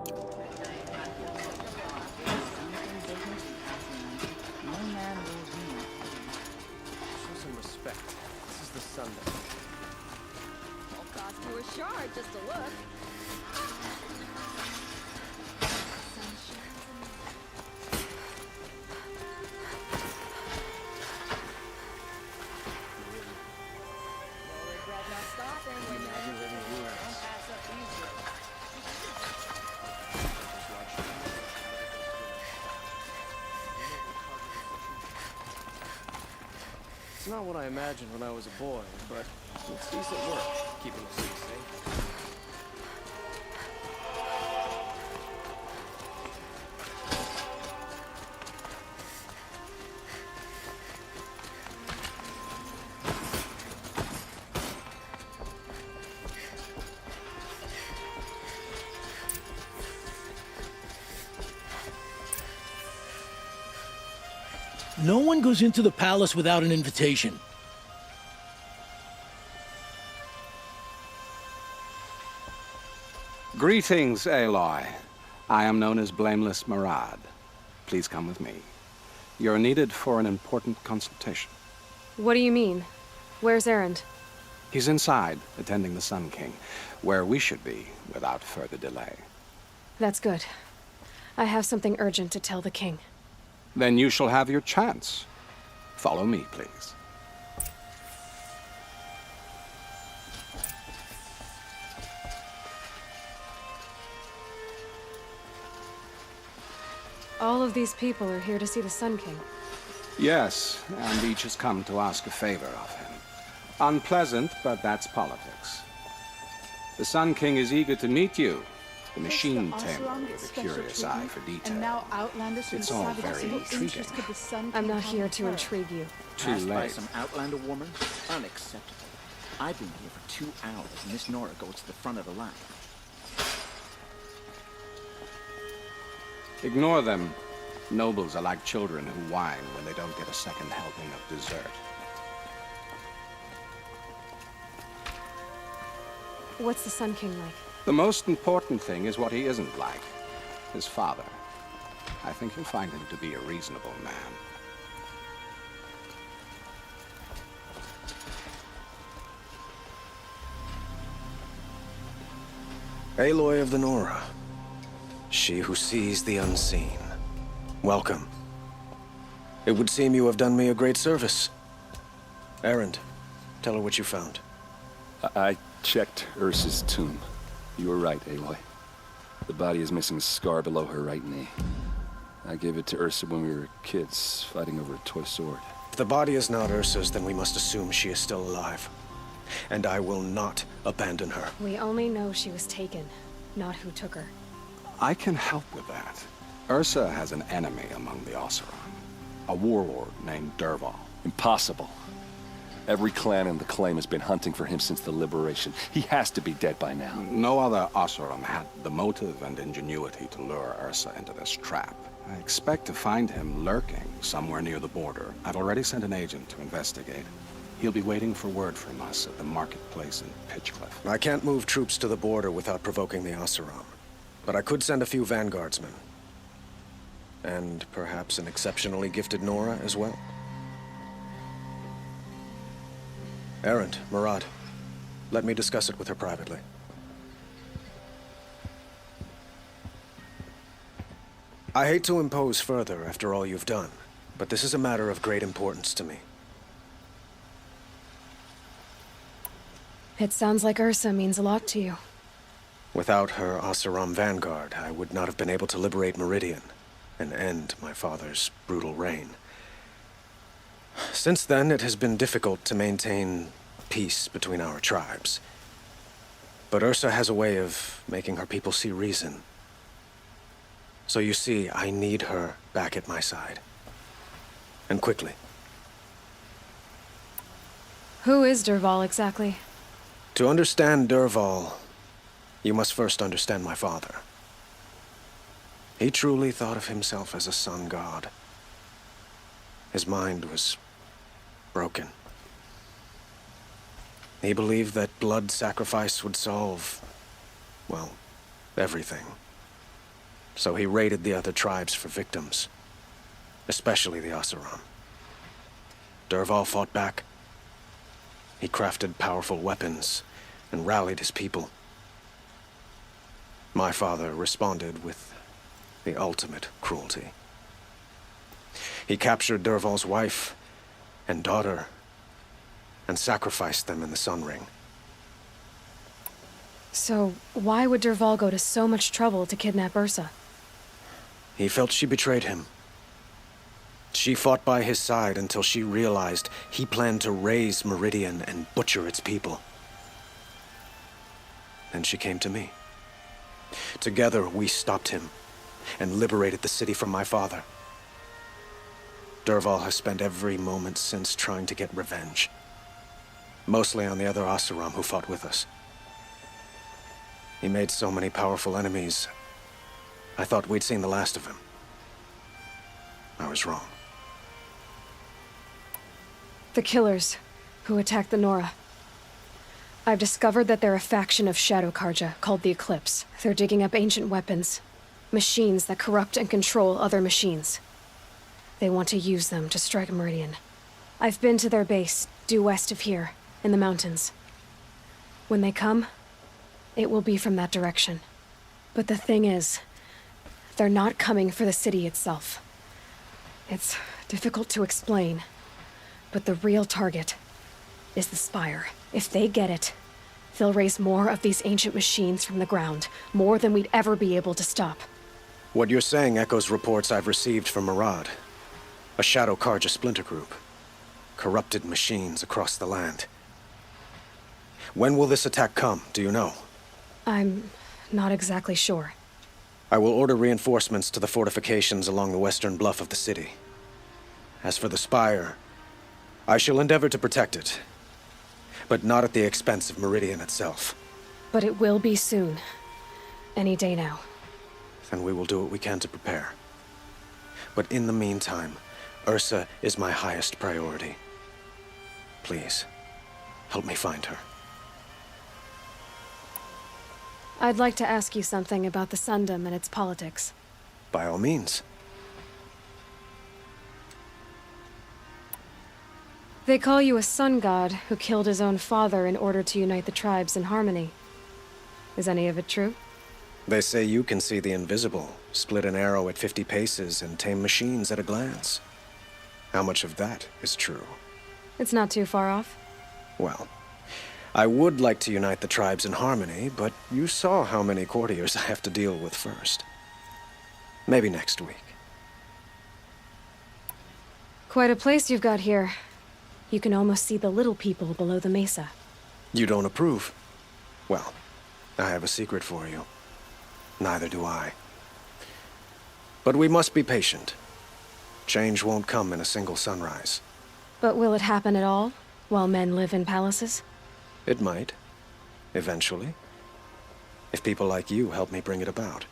Show some respect. This is the Sunday. Won't cost you a shard just to look. You'll regret not stopping when you don't pass up these roads. It's not what I imagined when I was a boy, but it's decent work keeping the city safe. No one goes into the palace without an invitation. Greetings, Aloy. I am known as Blameless Marad. Please come with me. You're needed for an important consultation. What do you mean? Where's Erend? He's inside, attending the Sun King, where we should be without further delay. That's good. I have something urgent to tell the king. Then you shall have your chance. Follow me, please. All of these people are here to see the Sun King. Yes, and each has come to ask a favor of him. Unpleasant, but that's politics. The Sun King is eager to meet you. The machine tamer with a curious eye for detail. And now Outlanders It's and all savages very who intriguing. interested the Sun I'm King not have here to her. intrigue you. Too Passed by late. some Outlander woman? Unacceptable. I've been here for 2 hours, and Miss Nora goes to the front of the line. Ignore them. Nobles are like children who whine when they don't get a second helping of dessert. What's the Sun King like? The most important thing is what he isn't like. His father. I think you'll find him to be a reasonable man. Aloy of the Nora. She who sees the unseen. Welcome. It would seem you have done me a great service. Erend, tell her what you found. I checked Ursa's tomb. You were right, Aloy. The body is missing a scar below her right knee. I gave it to Ursa when we were kids, fighting over a toy sword. If the body is not Ursa's, then we must assume she is still alive. And I will not abandon her. We only know she was taken, not who took her. I can help with that. Ursa has an enemy among the Oseram. A warlord named Dervahl. Impossible. Every clan in the claim has been hunting for him since the liberation. He has to be dead by now. No other Oseram had the motive and ingenuity to lure Ursa into this trap. I expect to find him lurking somewhere near the border. I've already sent an agent to investigate. He'll be waiting for word from us at the marketplace in Pitchcliff. I can't move troops to the border without provoking the Oseram. But I could send a few vanguardsmen. And perhaps an exceptionally gifted Nora as well. Erend, Marad, let me discuss it with her privately. I hate to impose further after all you've done, but this is a matter of great importance to me. It sounds like Ursa means a lot to you. Without her Oseram vanguard, I would not have been able to liberate Meridian and end my father's brutal reign. Since then, it has been difficult to maintain peace between our tribes. But Ursa has a way of making her people see reason. So you see, I need her back at my side. And quickly. Who is Dervahl exactly? To understand Dervahl, you must first understand my father. He truly thought of himself as a sun god. His mind was broken. He believed that blood sacrifice would solve, well, everything. so he raided the other tribes for victims, especially the Oseram. Dervahl fought back. He crafted powerful weapons and rallied his people. My father responded with the ultimate cruelty. He captured Dervahl's wife and daughter and sacrificed them in the Sun Ring. So, why would Dervahl go to so much trouble to kidnap Ursa? He felt she betrayed him. She fought by his side until she realized he planned to raise Meridian and butcher its people. Then she came to me. Together, we stopped him and liberated the city from my father. Dervahl has spent every moment since trying to get revenge. Mostly on the other Oseram who fought with us. He made so many powerful enemies, I thought we'd seen the last of him. I was wrong. The killers who attacked the Nora. I've discovered that they're a faction of Shadow Karja called the Eclipse. They're digging up ancient weapons, machines that corrupt and control other machines. They want to use them to strike Meridian. I've been to their base, due west of here, in the mountains. When they come, it will be from that direction. But the thing is, they're not coming for the city itself. It's difficult to explain, but the real target is the Spire. If they get it, they'll raise more of these ancient machines from the ground, more than we'd ever be able to stop. What you're saying echoes reports I've received from Murad, a Shadow Karja splinter group. Corrupted machines across the land. When will this attack come, do you know? I'm not exactly sure. I will order reinforcements to the fortifications along the western bluff of the city. As for the Spire, I shall endeavor to protect it, but not at the expense of Meridian itself. But it will be soon. Any day now. Then we will do what we can to prepare. But in the meantime, Ursa is my highest priority. Please, help me find her. I'd like to ask you something about the Sundom and its politics. By all means. They call you a sun god who killed his own father in order to unite the tribes in harmony. Is any of it true? They say you can see the invisible, split an arrow at 50 paces, and tame machines at a glance. How much of that is true? It's not too far off. Well, I would like to unite the tribes in harmony, but you saw how many courtiers I have to deal with first. Maybe next week. Quite a place you've got here. You can almost see the little people below the mesa. You don't approve? Well, I have a secret for you. Neither do I. But we must be patient. Change won't come in a single sunrise. But will it happen at all, while men live in palaces? It might. Eventually. If people like you help me bring it about.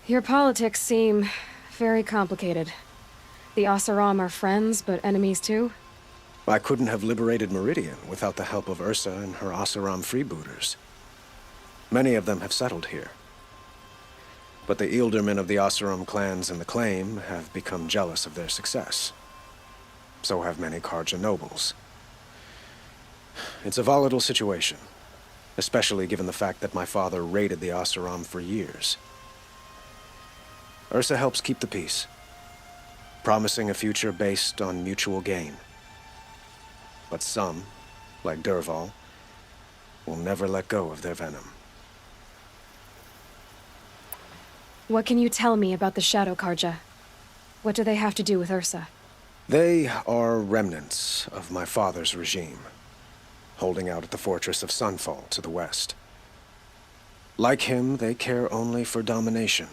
Your politics seem very complicated. The Oseram are friends, but enemies too? I couldn't have liberated Meridian without the help of Ursa and her Oseram freebooters. Many of them have settled here. But the Ealdormen of the Oseram clans in the Claim have become jealous of their success. So have many Karja nobles. It's a volatile situation, especially given the fact that my father raided the Oseram for years. Ursa helps keep the peace, promising a future based on mutual gain. But some, like Dervahl, will never let go of their venom. What can you tell me about the Shadow Karja? What do they have to do with Ursa? They are remnants of my father's regime, holding out at the fortress of Sunfall to the west. Like him, they care only for domination,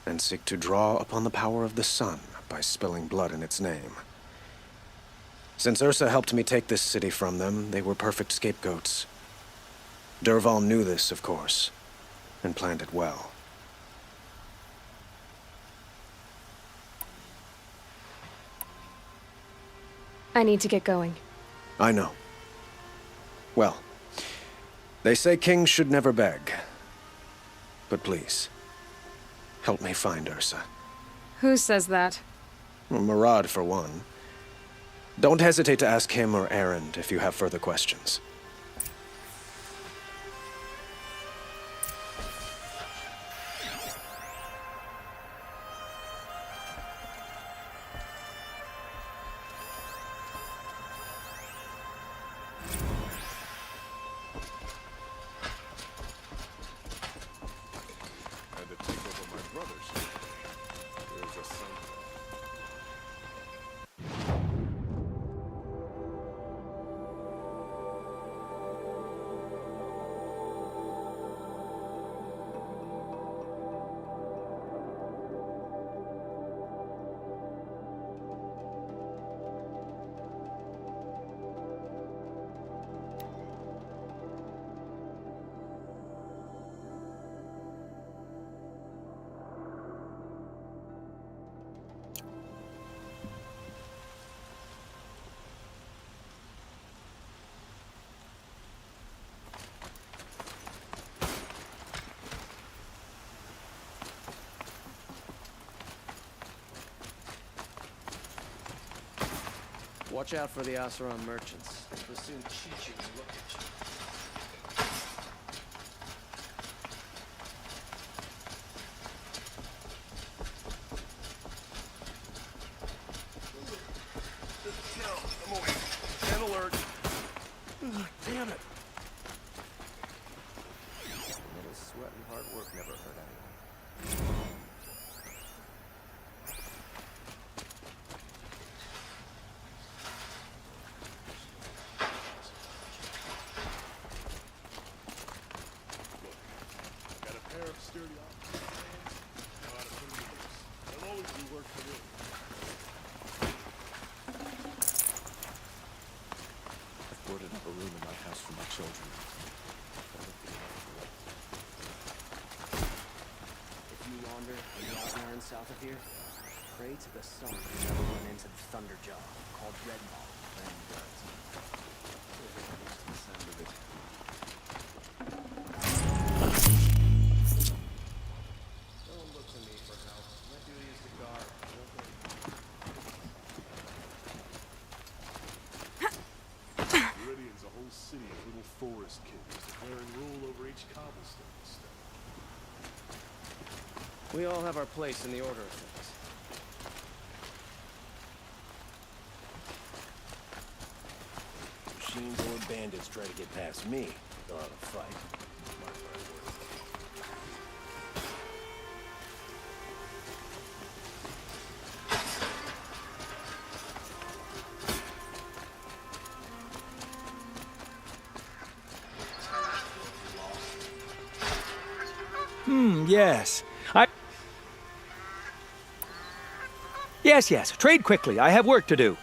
and seek to draw upon the power of the sun by spilling blood in its name. Since Ursa helped me take this city from them, they were perfect scapegoats. Dervahl knew this, of course, and planned it well. I need to get going. I know. Well, they say kings should never beg. But please, help me find Ursa. Who says that? Well, Murad, for one. Don't hesitate to ask him or Erend if you have further questions. Watch out for the Asaron merchants. They'll soon cheat you and look at you. I'm awake. And alert. Ugh, damn it. A little sweat and hard work never hurt anyone. Got a pair of sturdy options. Know how to put them to use. There'll always be work to do. I've boarded up a room in my house for my children. If you wander in the outlands south of here, pray to the sun you never run into the Thunderjaw, called Red Maw, playing guards. The sound of it. No one looks to me for help. My duty is to guard. Meridian's a whole city of little forest kids declaring rule over each cobblestone step. We all have our place in the order of things. Machines or bandits try to get past me, they'll have a fight. Mark my words. Yes. Yes. Trade quickly. I have work to do.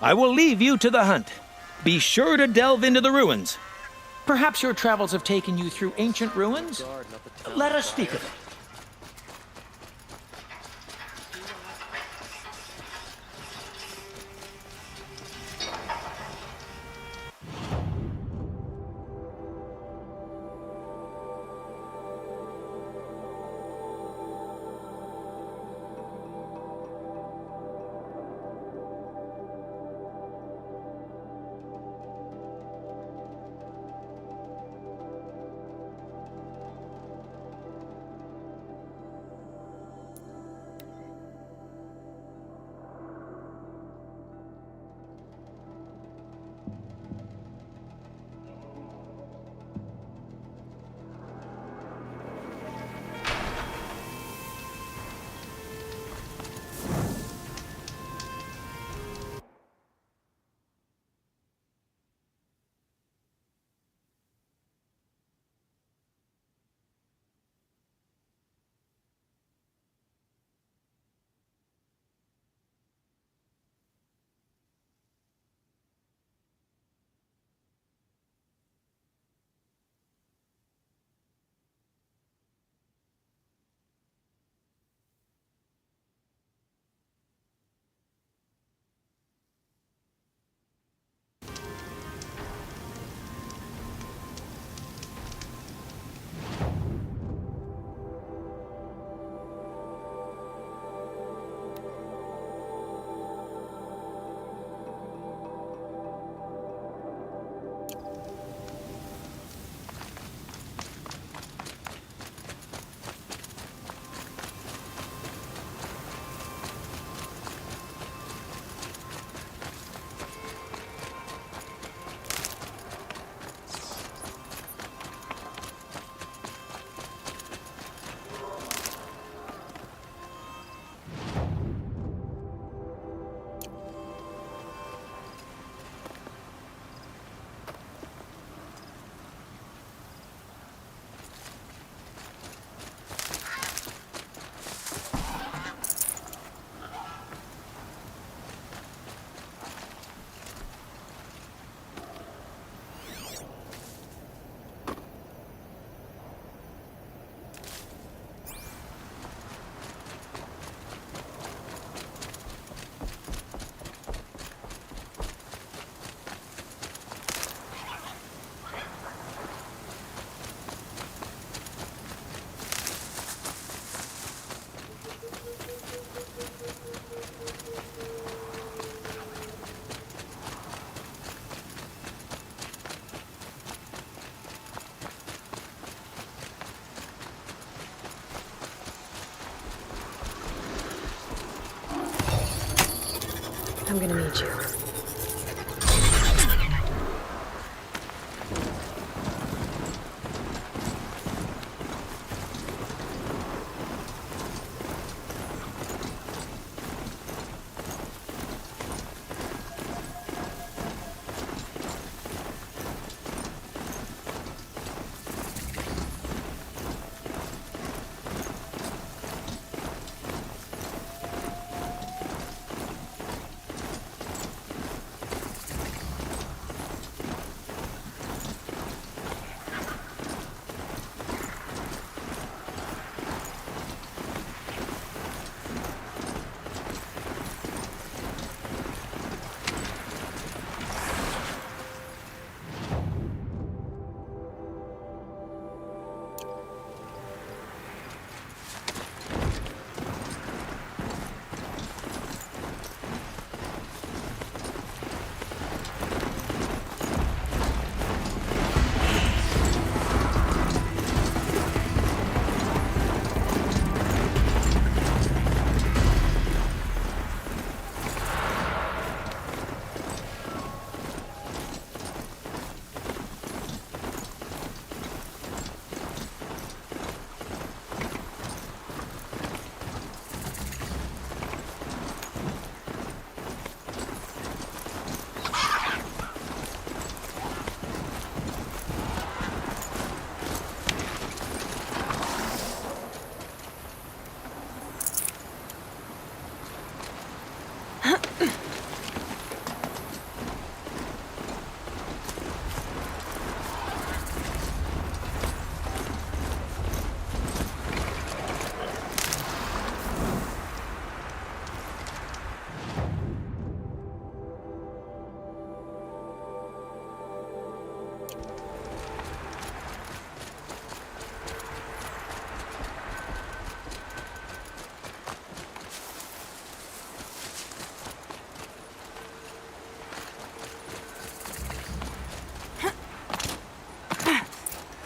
I will leave you to the hunt. Be sure to delve into the ruins. Perhaps your travels have taken you through ancient ruins? Guard, not the town. Let us speak of it. I'm gonna need you.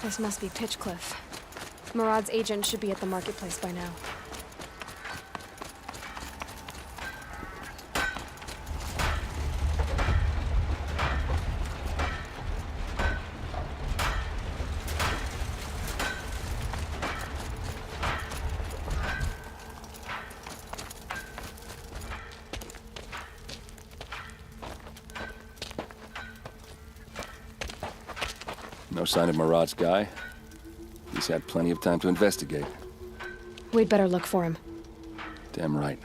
This must be Pitchcliff. Murad's agent should be at the marketplace by now. No sign of Murad's guy. He's had plenty of time to investigate. We'd better look for him. Damn right.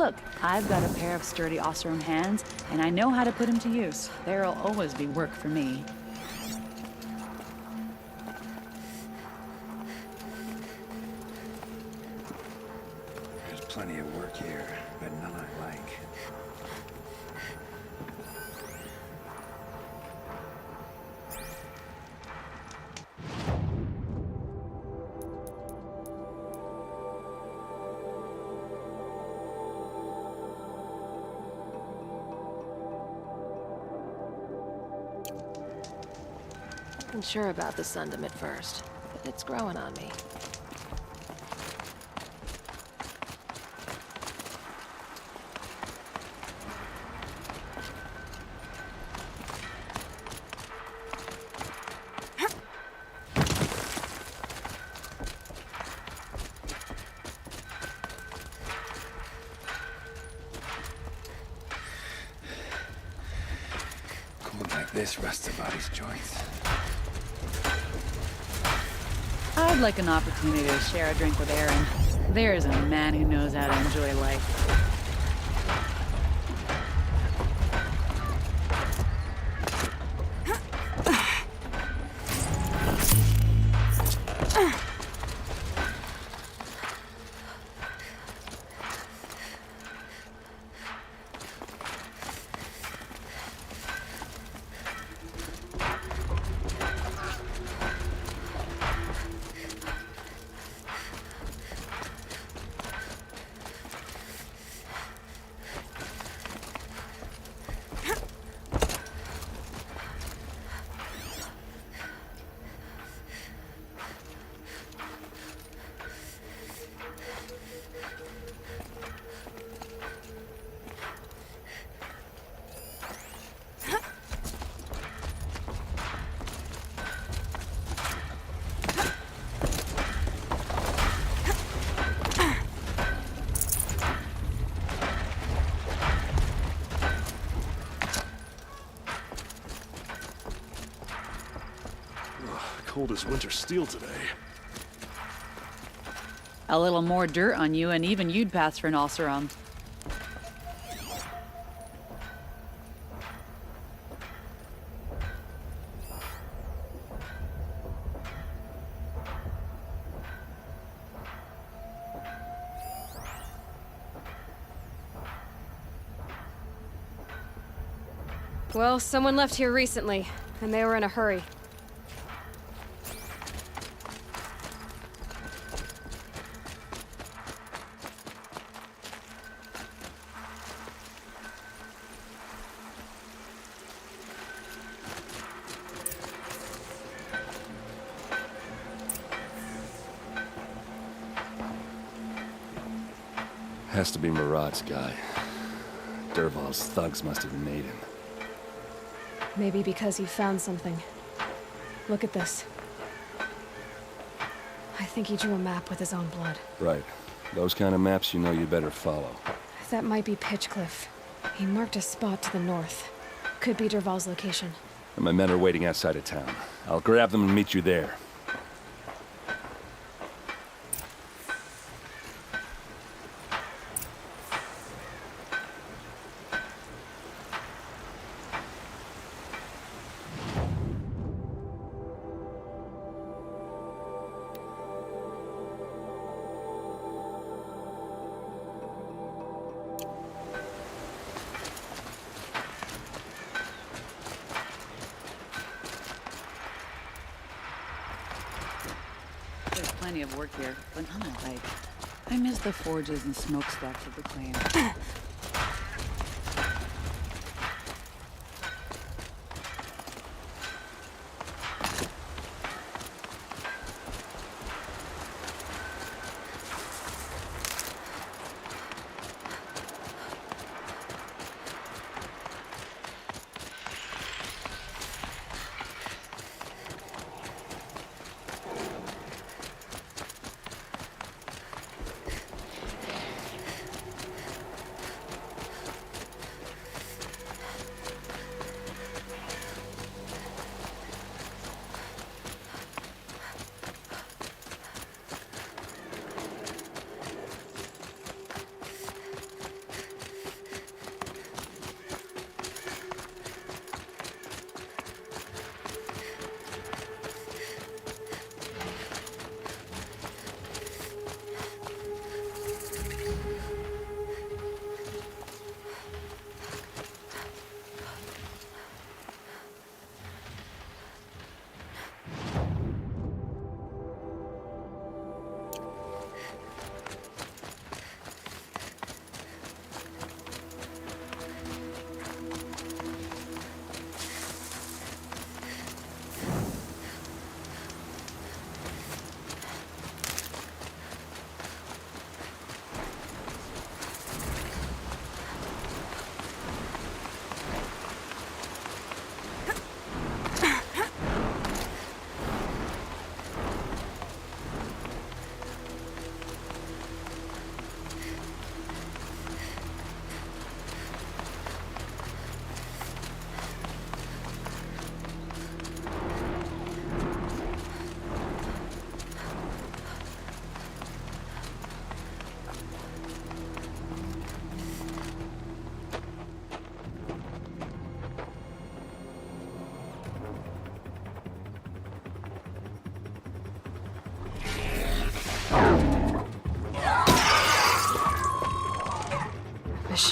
Look, I've got a pair of sturdy Oseram hands, and I know how to put them to use. There'll always be work for me. There's plenty of work here, but none I like. Wasn't sure about the Sundom at first, but it's growing on me. Cold like this rusts a body's joints. I'd like an opportunity to share a drink with Aaron. There's a man who knows how to enjoy life. Cold as winter steel today. A little more dirt on you, and even you'd pass for an Oseram. Well, someone left here recently, and they were in a hurry. Has to be Murad's guy. Dervahl's thugs must have made him. Maybe because he found something. Look at this. I think he drew a map with his own blood. Right. Those kind of maps you know you better follow. That might be Pitchcliff. He marked a spot to the north. Could be Dervahl's location. And my men are waiting outside of town. I'll grab them and meet you there. There's plenty of work here, but none I like. I miss the forges and smokestacks of the claim.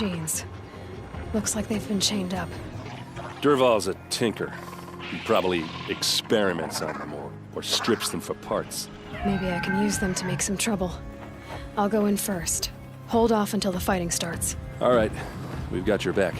machines. Looks like they've been chained up. Durval's a tinker. He probably experiments on them or strips them for parts. Maybe I can use them to make some trouble. I'll go in first. Hold off until the fighting starts. All right, we've got your back.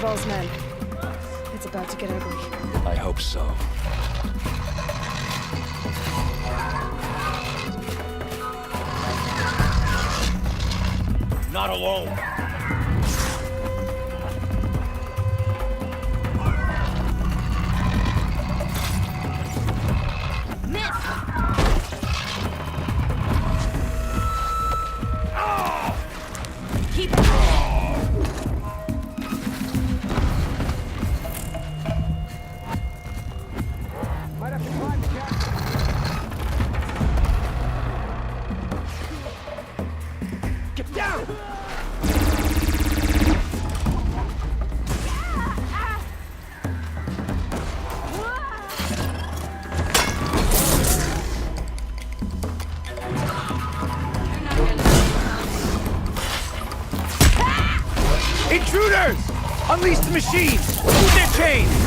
Durval's men. It's about to get ugly. I hope so. Not alone. Intruders! Unleash the machines! Move their chains!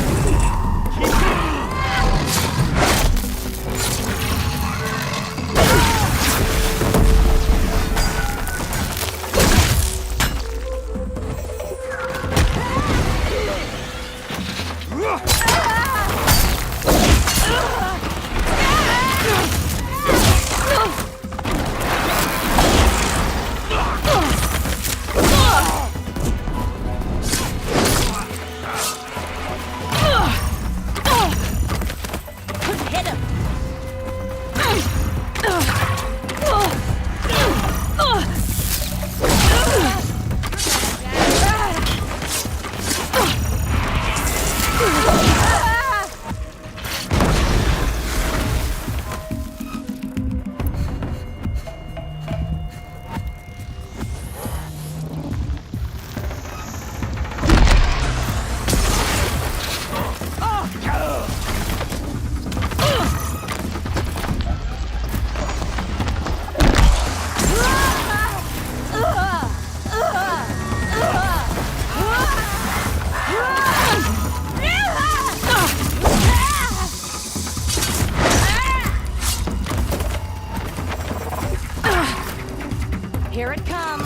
Here it comes.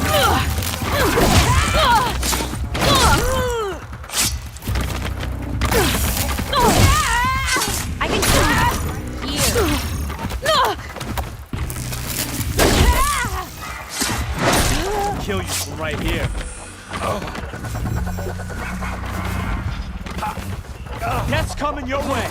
I can kill you from right here. Death's coming your way.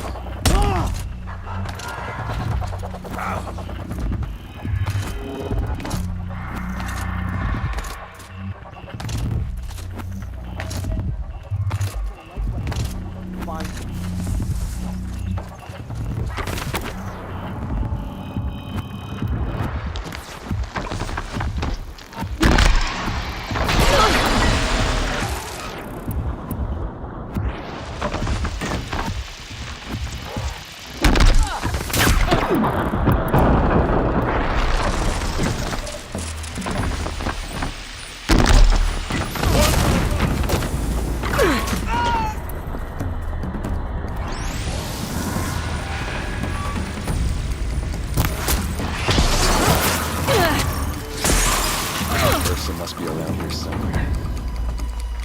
Ursa must be around here somewhere.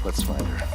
Let's find her.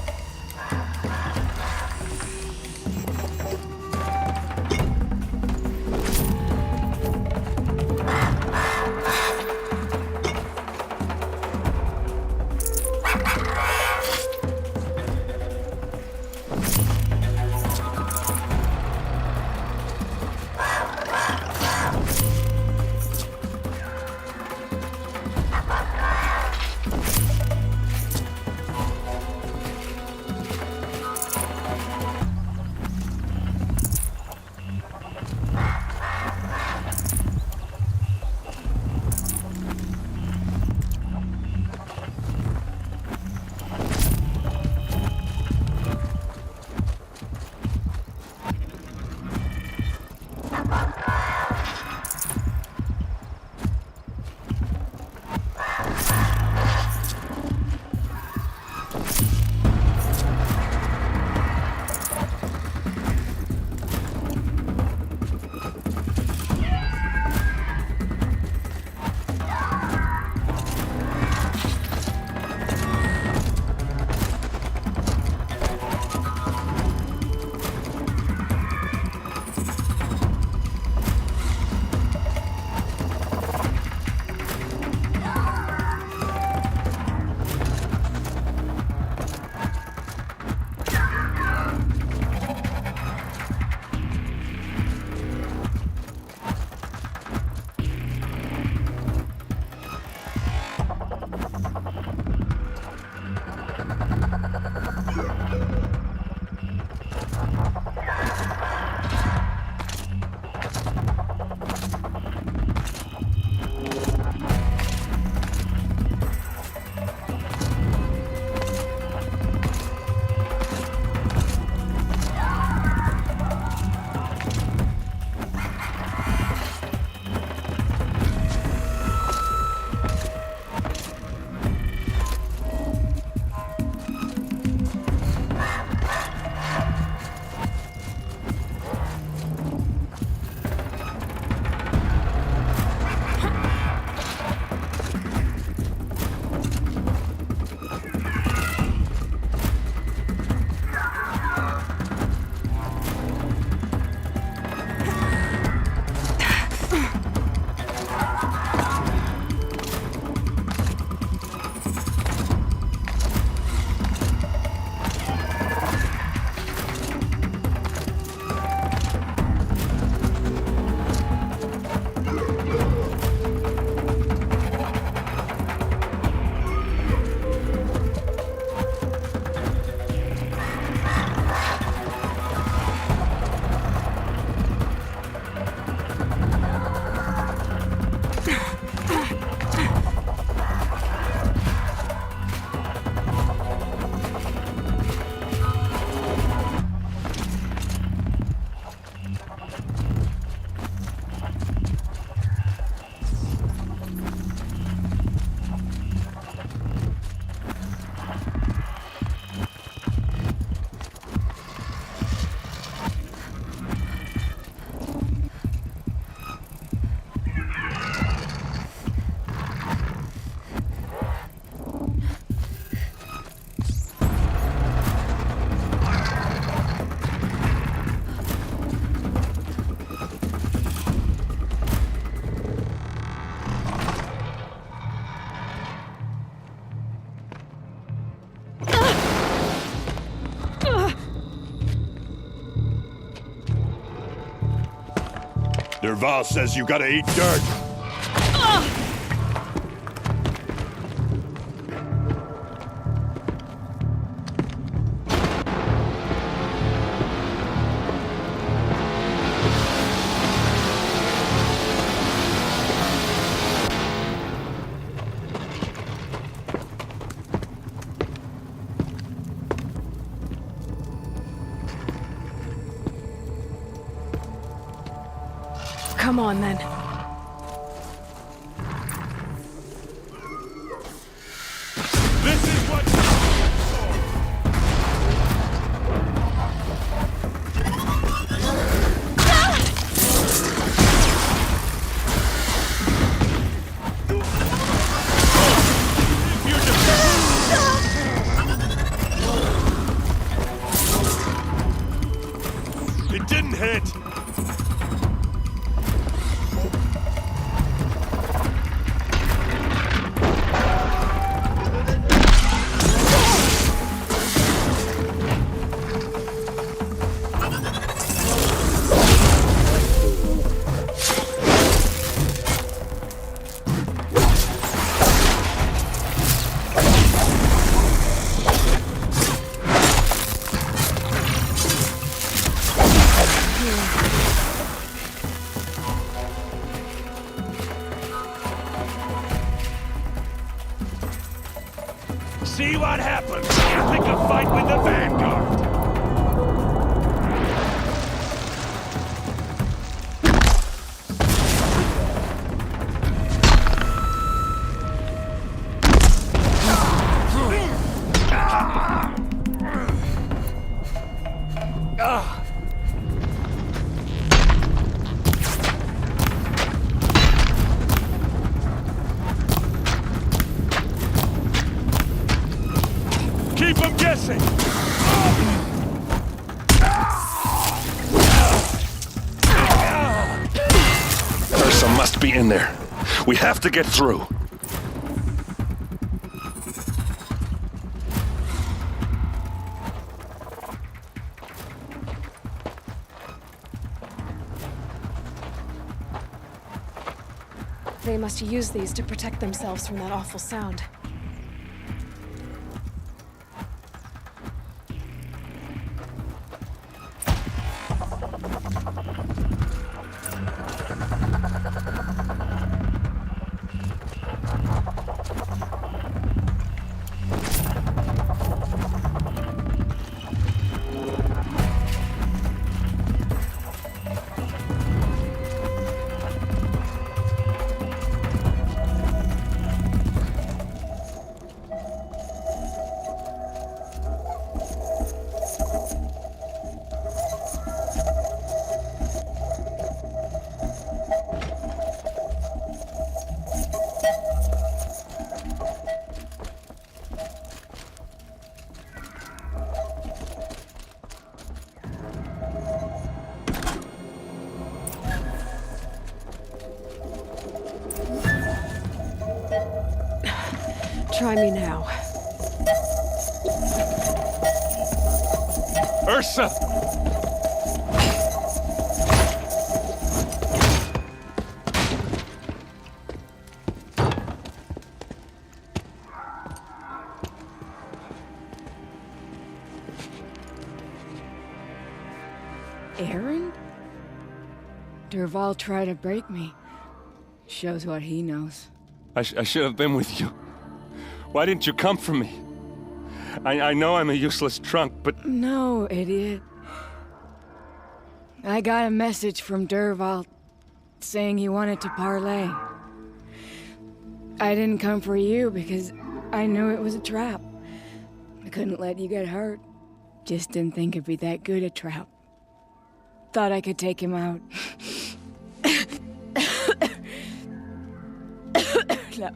Derval says you gotta eat dirt. Come on, then. This is what... It didn't hit! See what happens when you pick a fight with the Vanguard! Keep them guessing! Ursa must be in there. We have to get through. They must use these to protect themselves from that awful sound. Try me now. Ursa! Aaron? Derval tried to break me. Shows what he knows. I should have been with you. Why didn't you come for me? I know I'm a useless trunk, but... No, idiot. I got a message from Derval saying he wanted to parlay. I didn't come for you because I knew it was a trap. I couldn't let you get hurt. Just didn't think it'd be that good a trap. Thought I could take him out. No.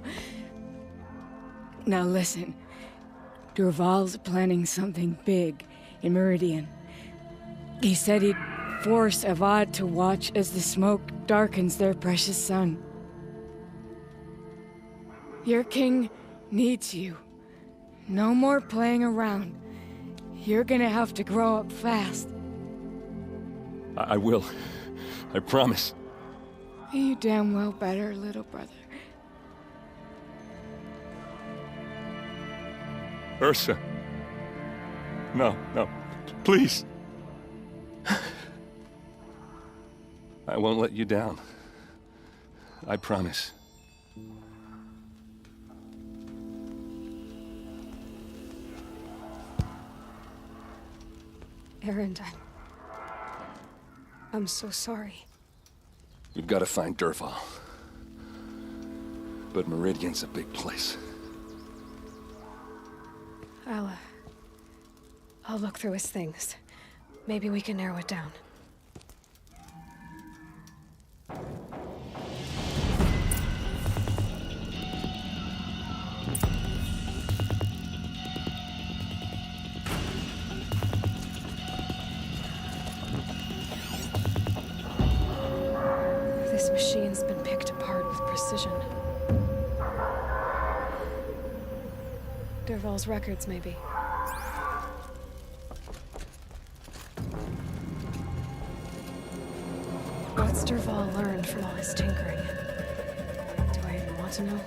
Now listen. Derval's planning something big in Meridian. He said he'd force Avad to watch as the smoke darkens their precious sun. Your king needs you. No more playing around. You're gonna have to grow up fast. I will. I promise. You damn well better, little brother. Ursa. No, no. Please. I won't let you down. I promise. Erend, I'm so sorry. We've got to find Dervahl. But Meridian's a big place. I'll look through his things. Maybe we can narrow it down. This machine's been picked apart with precision. Dervahl's records, maybe. What's Dervahl learned from all his tinkering? Do I even want to know?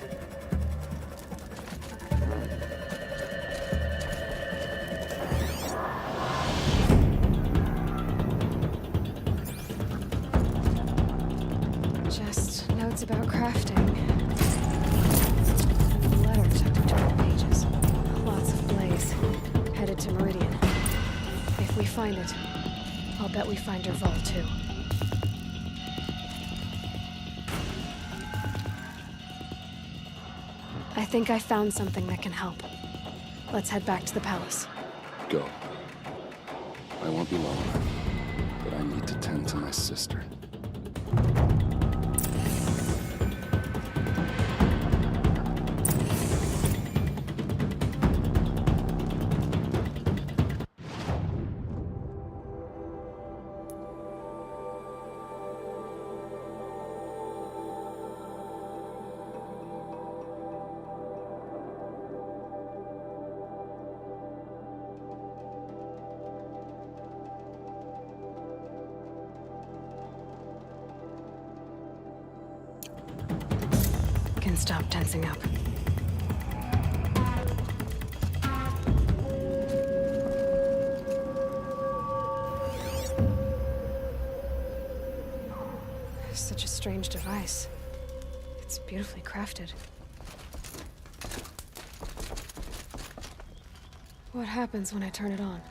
Just notes about crafting. And a letter tucked between the pages. Lots of blaze. Headed to Meridian. If we find it, I'll bet we find Dervahl too. I think I found something that can help. Let's head back to the palace. Go. I won't be long, but I need to tend to my sister. Can stop tensing up. Such a strange device. It's beautifully crafted. What happens when I turn it on?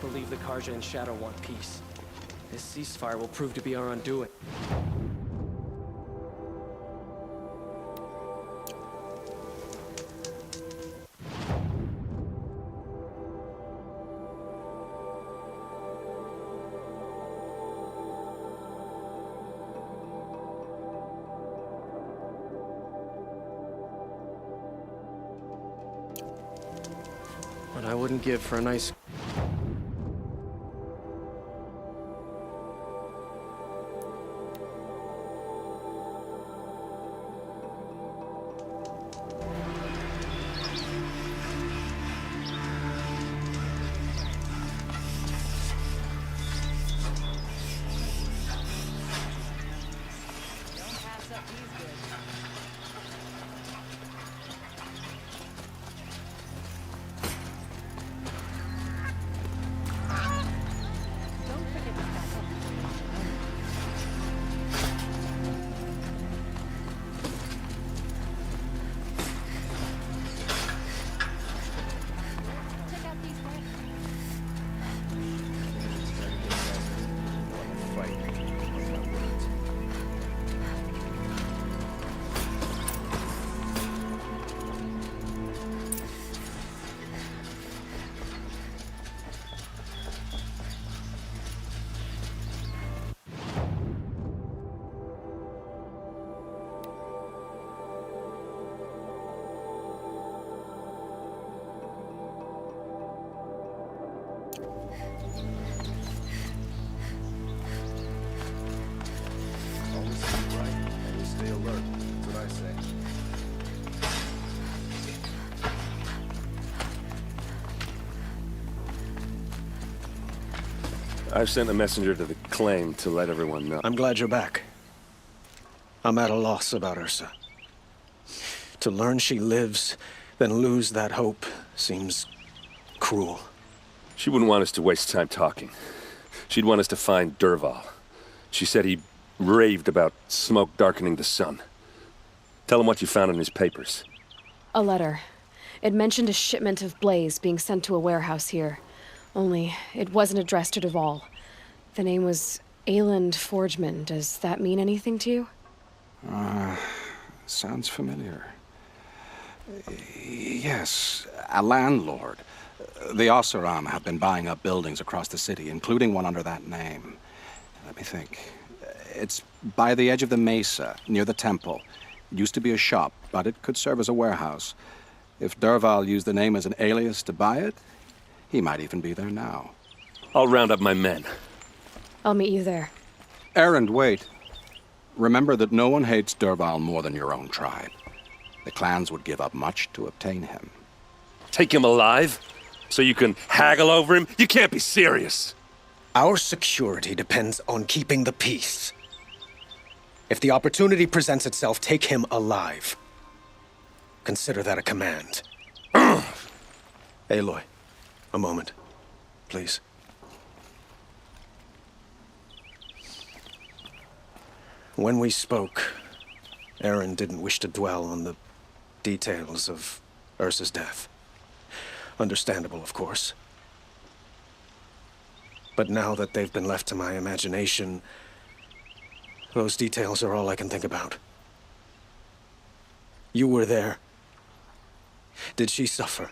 believe the Karja and Shadow want peace. This ceasefire will prove to be our undoing. What I wouldn't give for a nice... I've sent a messenger to the claim to let everyone know. I'm glad you're back. I'm at a loss about Ursa. To learn she lives, then lose that hope, seems cruel. She wouldn't want us to waste time talking. She'd want us to find Dervahl. She said he raved about smoke darkening the sun. Tell him what you found in his papers. A letter. It mentioned a shipment of blaze being sent to a warehouse here. Only, it wasn't addressed to Dervahl. The name was Ayland Forgeman. Does that mean anything to you? Sounds familiar. Yes, a landlord. The Oseram have been buying up buildings across the city, including one under that name. Let me think. It's by the edge of the mesa, near the temple. It used to be a shop, but it could serve as a warehouse. If Dervahl used the name as an alias to buy it, he might even be there now. I'll round up my men. I'll meet you there. Erend, wait. Remember that no one hates Dervahl more than your own tribe. The clans would give up much to obtain him. Take him alive? So you can haggle over him? You can't be serious. Our security depends on keeping the peace. If the opportunity presents itself, take him alive. Consider that a command. Aloy, a moment, please. When we spoke, Erend didn't wish to dwell on the details of Ursa's death. Understandable, of course. But now that they've been left to my imagination, those details are all I can think about. You were there. Did she suffer?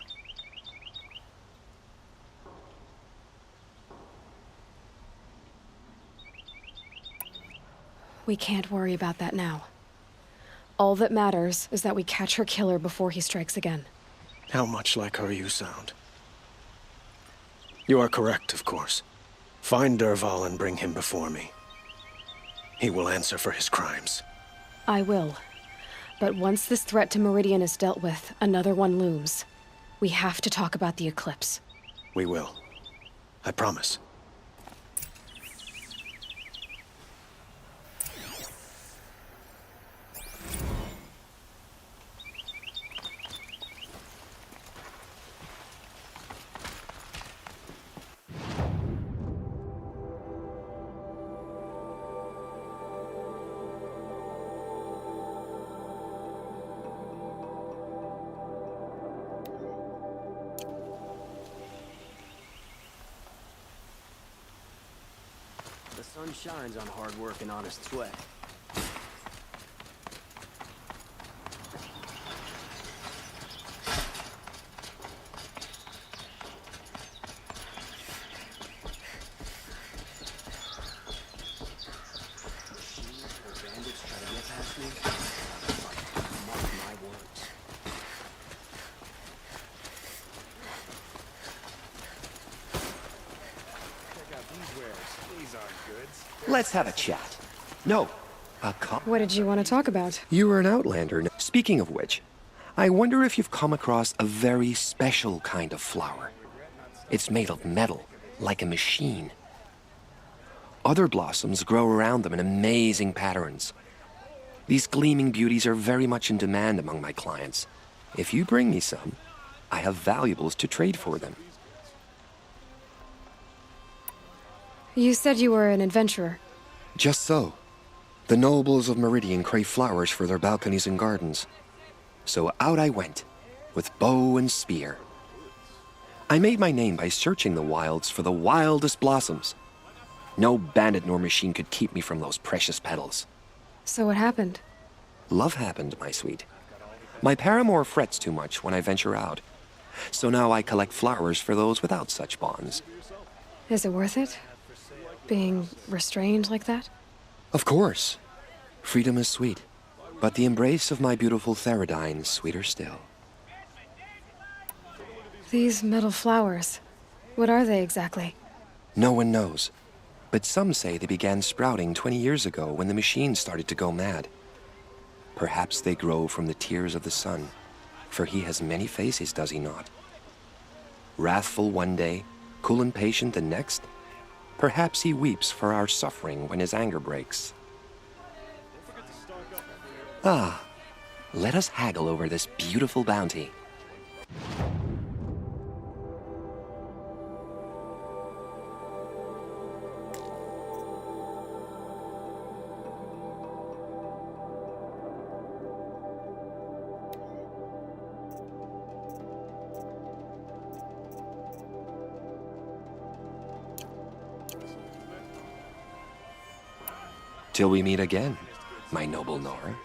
We can't worry about that now. All that matters is that we catch her killer before he strikes again. How much like her you sound. You are correct, of course. Find Dervahl and bring him before me. He will answer for his crimes. I will. But once this threat to Meridian is dealt with, another one looms. We have to talk about the eclipse. We will. I promise. Sun shines on hard work and honest sweat. Machines or bandits try to get past me? Mark my words. Check out these wares. These aren't goods. Let's have a chat. No, a cup. What did you want to talk about? You were an outlander. Speaking of which, I wonder if you've come across a very special kind of flower. It's made of metal, like a machine. Other blossoms grow around them in amazing patterns. These gleaming beauties are very much in demand among my clients. If you bring me some, I have valuables to trade for them. You said you were an adventurer. Just so. The nobles of Meridian crave flowers for their balconies and gardens. So out I went, with bow and spear. I made my name by searching the wilds for the wildest blossoms. No bandit nor machine could keep me from those precious petals. So what happened? Love happened, my sweet. My paramour frets too much when I venture out. So now I collect flowers for those without such bonds. Is it worth it? Being restrained like that? Of course. Freedom is sweet. But the embrace of my beautiful Theridine is sweeter still. These metal flowers, what are they exactly? No one knows. But some say they began sprouting 20 years ago when the machine started to go mad. Perhaps they grow from the tears of the sun, for he has many faces, does he not? Wrathful one day, cool and patient the next. Perhaps he weeps for our suffering when his anger breaks. Ah, let us haggle over this beautiful bounty. Till we meet again, my noble Nora.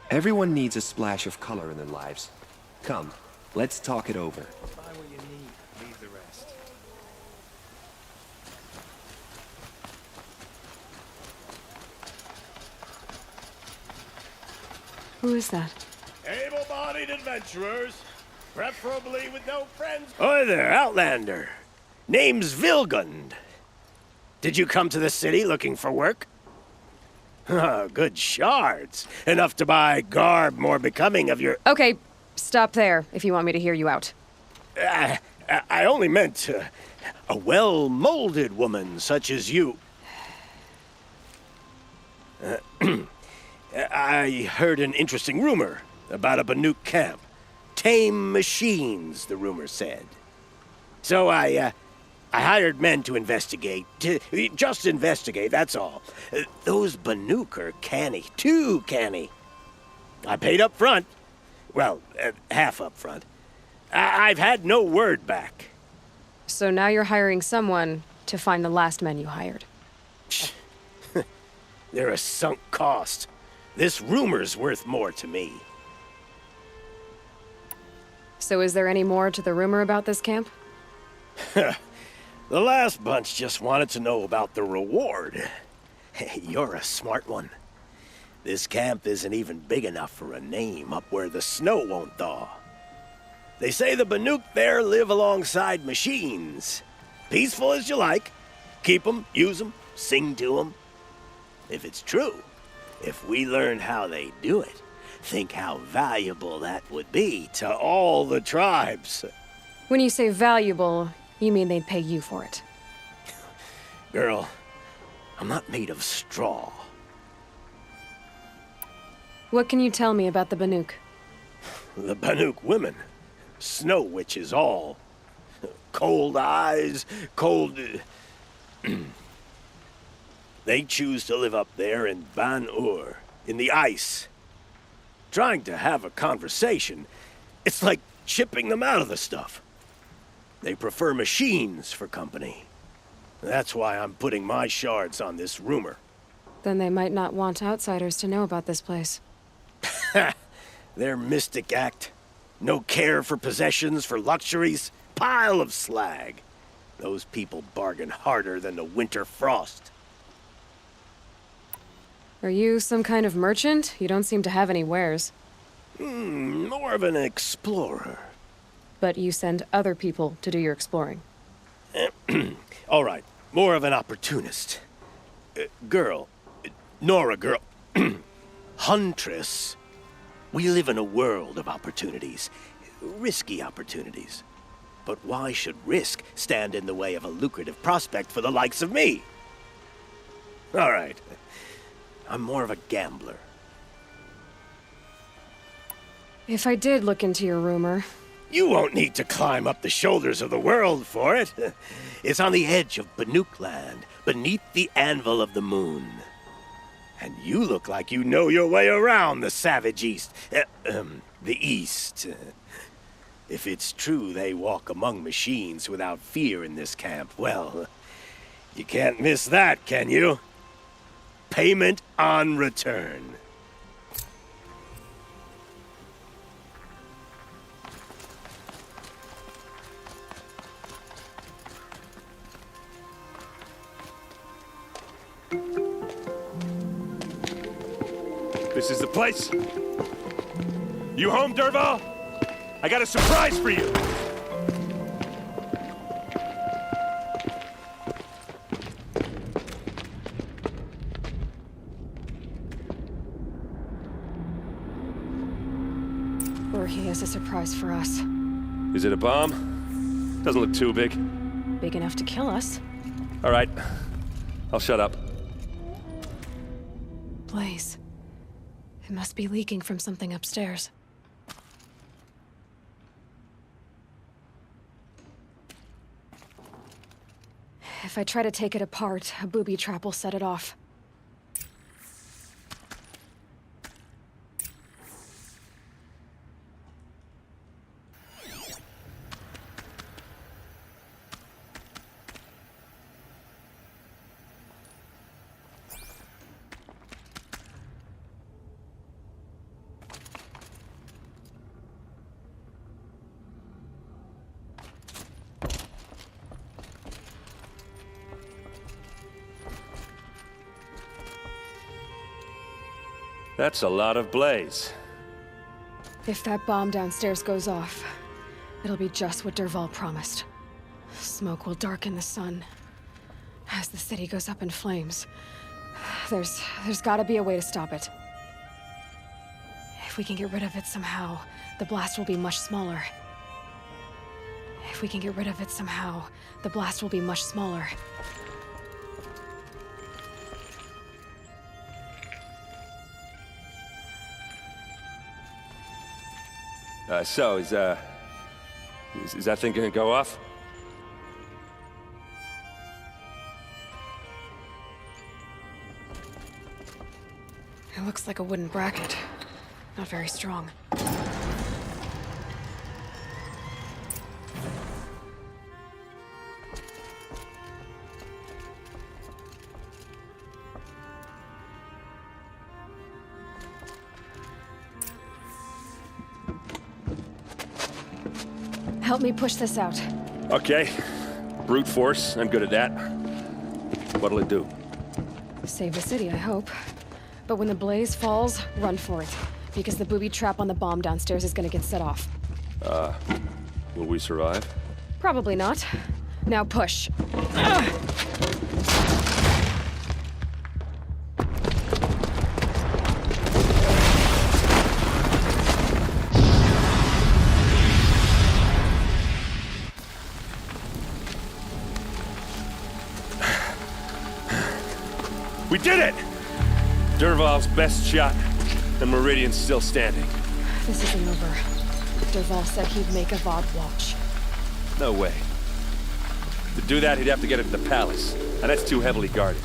Everyone needs a splash of color in their lives. Come, let's talk it over. Buy what you need. Leave the rest. Who is that? Able-bodied adventurers, preferably with no friends. Hi there, Outlander. Name's Vilgund. Did you come to the city looking for work? Good shards. Enough to buy garb more becoming of your... Okay, stop there if you want me to hear you out. I only meant a well-molded woman such as you. I heard an interesting rumor about a Banuk camp. Tame machines, the rumor said. So I hired men to investigate. Just investigate, that's all. Those Banuk are canny, too canny. I paid up front. Well, half up front. I've had no word back. So now you're hiring someone to find the last men you hired. They're a sunk cost. This rumor's worth more to me. So is there any more to the rumor about this camp? The last bunch just wanted to know about the reward. You're a smart one. This camp isn't even big enough for a name up where the snow won't thaw. They say the Banuk there live alongside machines. Peaceful as you like. Keep 'em, use 'em, sing to 'em. If it's true, if we learn how they do it, think how valuable that would be to all the tribes. When you say valuable, you mean they'd pay you for it. Girl, I'm not made of straw. What can you tell me about the Banuk? The Banuk women. Snow witches all. Cold eyes, cold... They choose to live up there in Ban-Ur, in the ice. Trying to have a conversation, it's like chipping them out of the stuff. They prefer machines for company. That's why I'm putting my shards on this rumor. Then they might not want outsiders to know about this place. Their mystic act. No care for possessions, for luxuries. Pile of slag. Those people bargain harder than the winter frost. Are you some kind of merchant? You don't seem to have any wares. More of an explorer. But you send other people to do your exploring. All right, more of an opportunist. Girl. Nora girl. Huntress. We live in a world of opportunities. Risky opportunities. But why should risk stand in the way of a lucrative prospect for the likes of me? All right. I'm more of a gambler. If I did look into your rumor... You won't need to climb up the shoulders of the world for it. It's on the edge of Banuk land, beneath the anvil of the moon. And you look like you know your way around the savage east. The east. If it's true they walk among machines without fear in this camp, well, you can't miss that, can you? Payment on return. This is the place. You home, Derval? I got a surprise for you. Or he has a surprise for us. Is it a bomb? Doesn't look too big. Big enough to kill us. All right. I'll shut up. Blaze. It must be leaking from something upstairs. If I try to take it apart, a booby trap will set it off. That's a lot of blaze. If that bomb downstairs goes off, it'll be just what Derval promised. Smoke will darken the sun. As the city goes up in flames, there's gotta be a way to stop it. If we can get rid of it somehow, the blast will be much smaller. If we can get rid of it somehow, the blast will be much smaller. So, is that thing gonna go off? It looks like a wooden bracket. Not very strong. Help me push this out. Okay. Brute force, I'm good at that. What'll it do? Save the city, I hope. But when the blaze falls, run for it. Because the booby trap on the bomb downstairs is gonna get set off. Will we survive? Probably not. Now push. We did it! Derval's best shot, and Meridian's still standing. This isn't over. Derval said he'd make a VOD watch. No way. To do that, he'd have to get it to the palace, and that's too heavily guarded.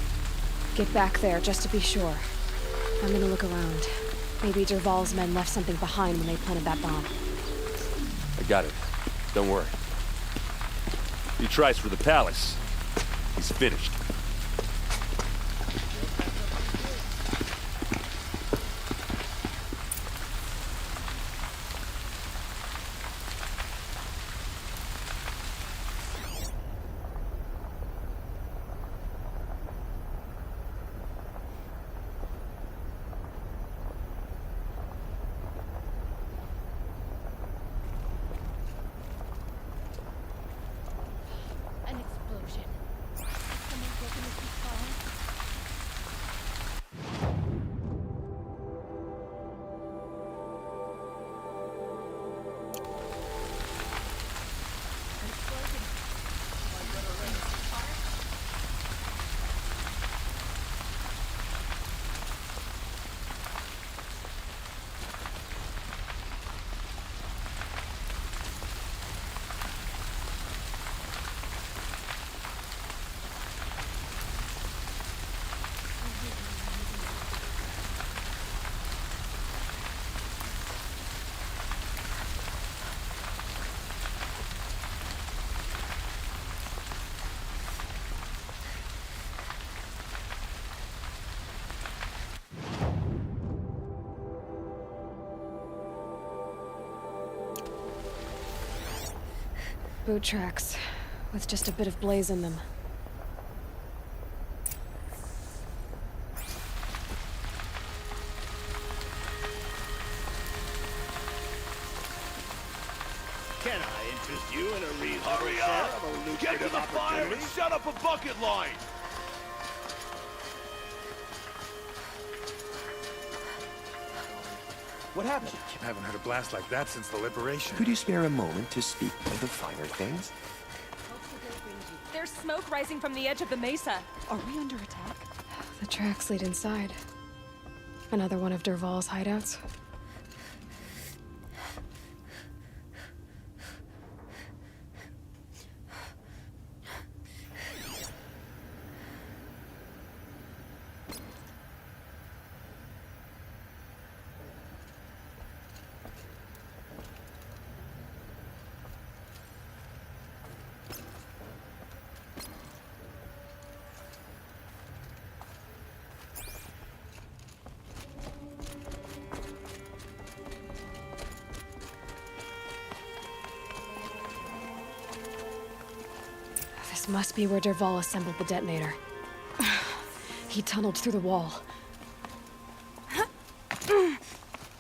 Get back there, just to be sure. I'm gonna look around. Maybe Derval's men left something behind when they planted that bomb. I got it. Don't worry. He tries for the palace. He's finished. An explosion. Someone broken into this fire? Boot tracks, with just a bit of blaze in them. Can I interest you in a reasonable Hurry share up! of a Get to lucrative the fire and opportunity? set up a bucket line! What happened? I haven't heard a blast like that since the liberation. Could you spare a moment to speak of the finer things? There's smoke rising from the edge of the mesa. Are we under attack? The tracks lead inside. Another one of Dervahl's hideouts. This must be where Dervahl assembled the detonator. He tunneled through the wall.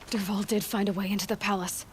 Dervahl did find a way into the palace.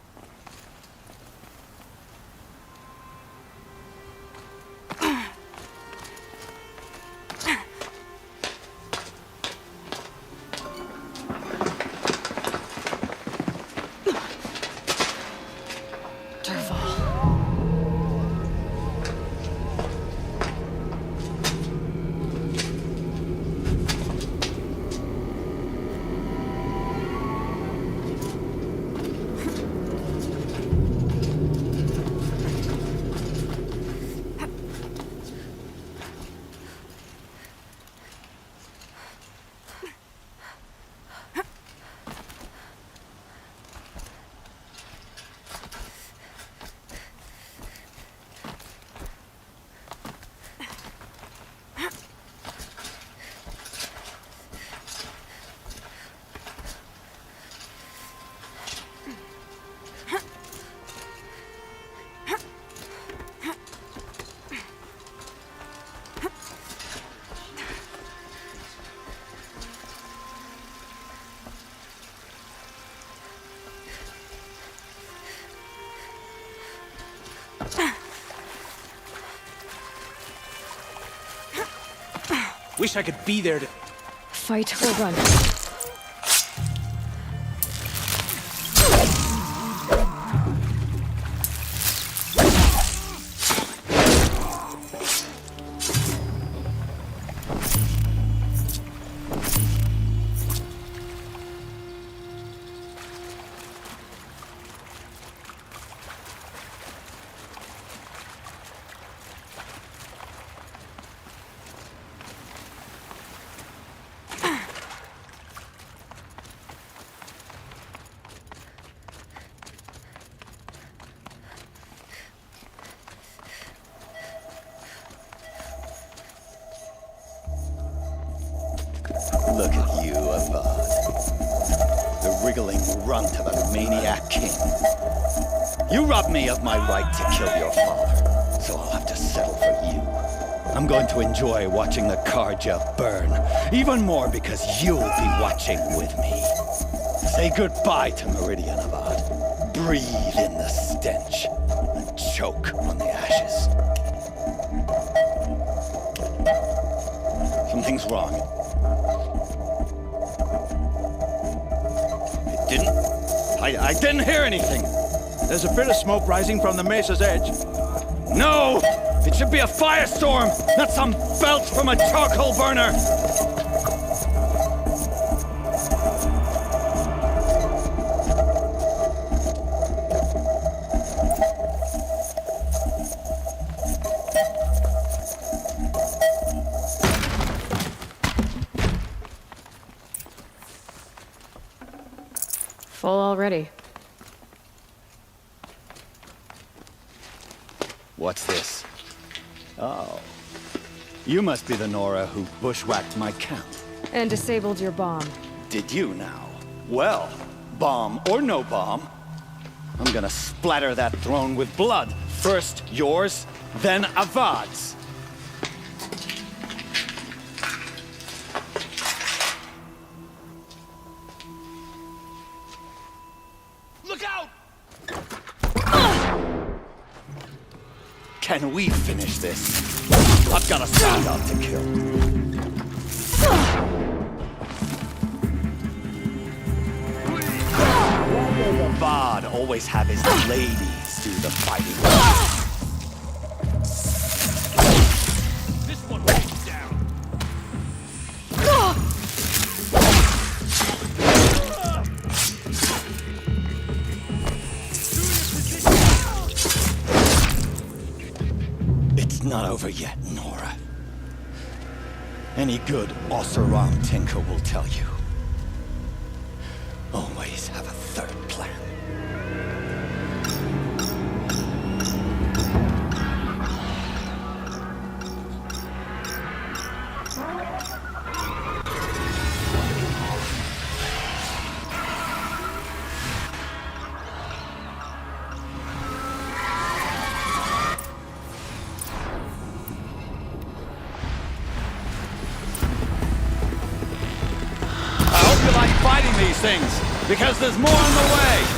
Wish I could be there to... Fight or run. Look at you, Avad. The wriggling runt of a maniac king. You robbed me of my right to kill your father, so I'll have to settle for you. I'm going to enjoy watching the Karja burn, even more because you'll be watching with me. Say goodbye to Meridian, Avad. Breathe in the stench and choke on the ashes. Something's wrong. I didn't hear anything. There's a bit of smoke rising from the mesa's edge. No! It should be a firestorm, not some belch from a charcoal burner! Full already. What's this? Oh. You must be the Nora who bushwhacked my camp. And disabled your bomb. Did you now? Well, bomb or no bomb, I'm gonna splatter that throne with blood. First yours, then Avad's. Look out! Can we finish this? I've got a standout to kill. Avad always have his ladies do the fighting. This one will be down. It's not over yet, Nora. Any good Oseram tinker will tell you. Always have a third plan. Fighting these things, because there's more on the way!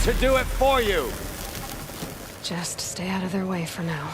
To do it for you. Just stay out of their way for now.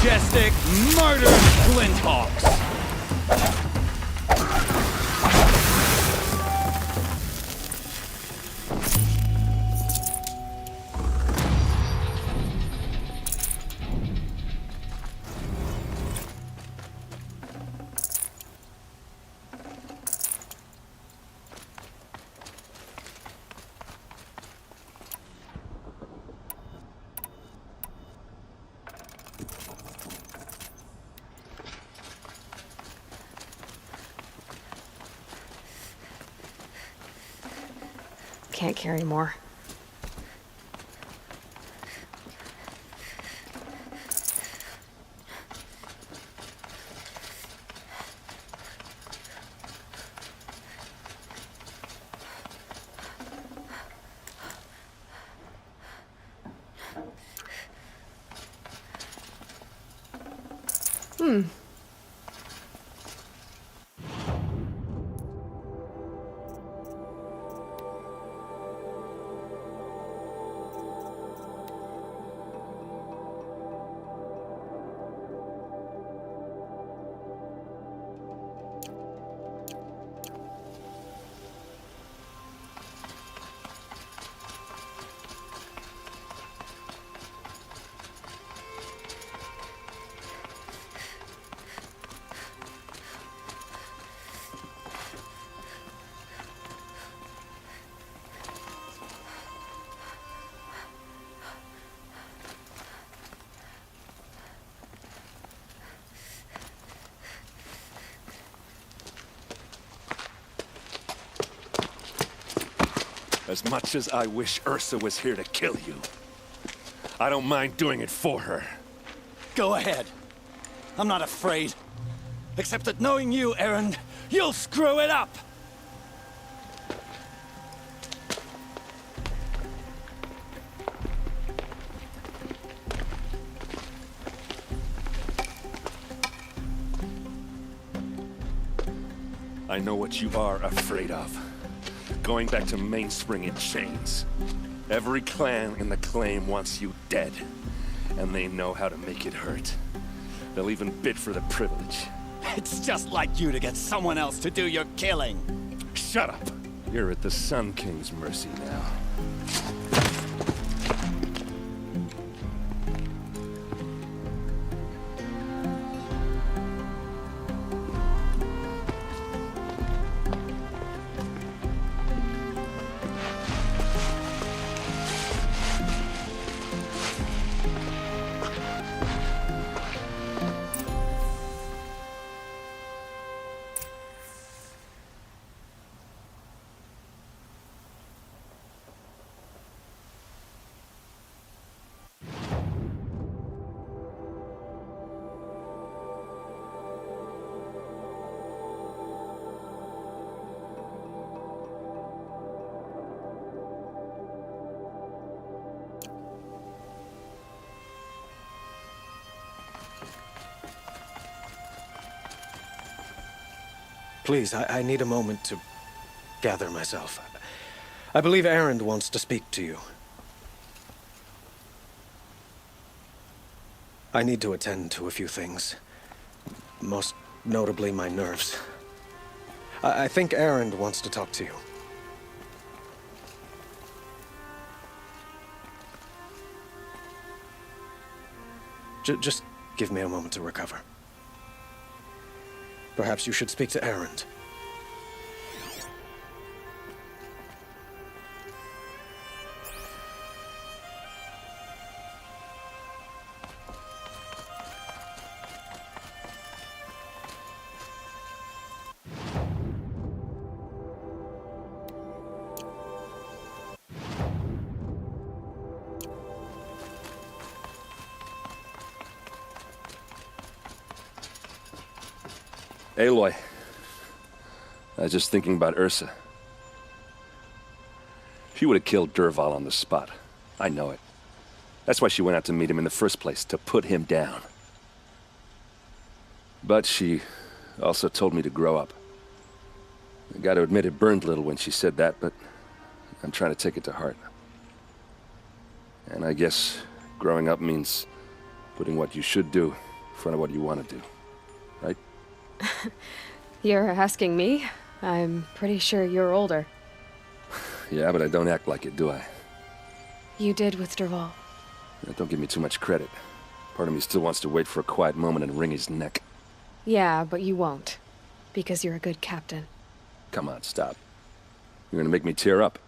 majestic, murderous flinthawks. Can't carry more. As much as I wish Ursa was here to kill you, I don't mind doing it for her. Go ahead. I'm not afraid. Except that knowing you, Aaron, you'll screw it up! I know what you are afraid of. Going back to Mainspring in chains. Every clan in the claim wants you dead. And they know how to make it hurt. They'll even bid for the privilege. It's just like you to get someone else to do your killing. Shut up! You're at the Sun King's mercy now. Please, I need a moment to gather myself. I believe Aaron wants to speak to you. I need to attend to a few things. Most notably, my nerves. I think Aaron wants to talk to you. Just give me a moment to recover. Perhaps you should speak to Aaron. Aloy, I was just thinking about Ursa. She would have killed Dervahl on the spot. I know it. That's why she went out to meet him in the first place, to put him down. But she also told me to grow up. I gotta admit it burned a little when she said that, but I'm trying to take it to heart. And I guess growing up means putting what you should do front of what you want to do, right? You're asking me? I'm pretty sure you're older. Yeah, but I don't act like it, do I? You did with Derval. Don't give me too much credit. Part of me still wants to wait for a quiet moment and wring his neck. Yeah, but you won't. Because you're a good captain. Come on, stop. You're gonna make me tear up.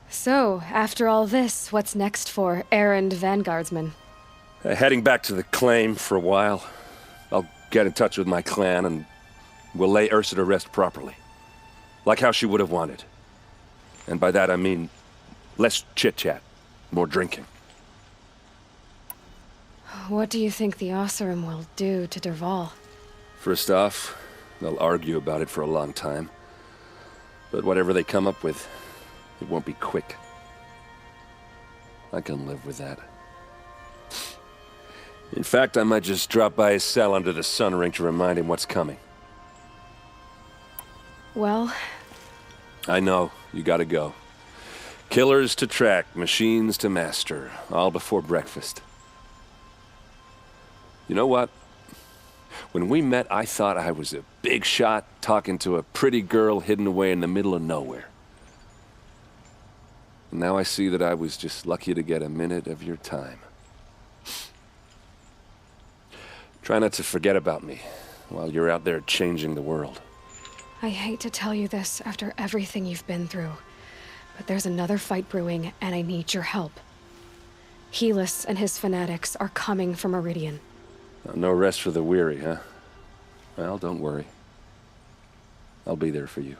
So, after all this, what's next for errand vanguardsman? Heading back to the claim for a while. I'll get in touch with my clan and we'll lay Ursa to rest properly. Like how she would have wanted. And by that I mean less chit-chat, more drinking. What do you think the Osseram will do to Derval? First off, they'll argue about it for a long time. But whatever they come up with, it won't be quick. I can live with that. In fact, I might just drop by his cell under the sun ring to remind him what's coming. Well... I know, you gotta go. Killers to track, machines to master, all before breakfast. You know what? When we met, I thought I was a big shot talking to a pretty girl hidden away in the middle of nowhere. And now I see that I was just lucky to get a minute of your time. Try not to forget about me while you're out there changing the world. I hate to tell you this after everything you've been through, but there's another fight brewing and I need your help. Helis and his fanatics are coming for Meridian. No rest for the weary, huh? Well, don't worry. I'll be there for you.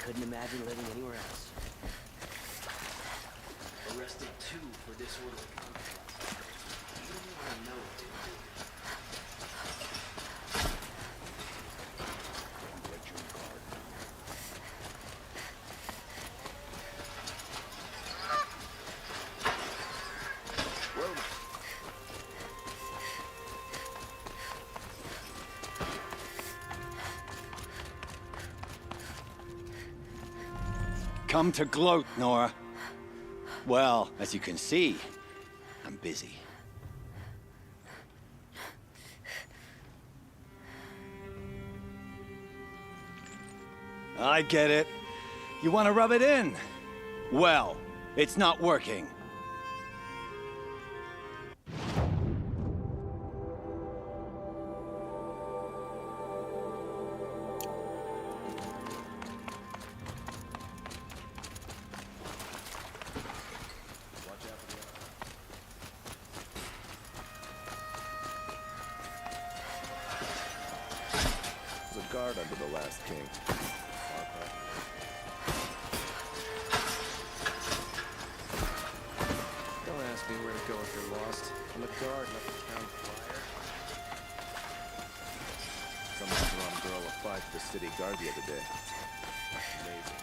Couldn't imagine living anywhere else. Arrested 2 for disorderly conduct. You don't want to know what to do. Come to gloat, Nora. Well, as you can see, I'm busy. I get it. You want to rub it in? Well, it's not working. Guard under the last king. Don't ask me where to go if you're lost. I'm a guard, not the town crier. Some strong girl applied to the city guard the other day. Amazing.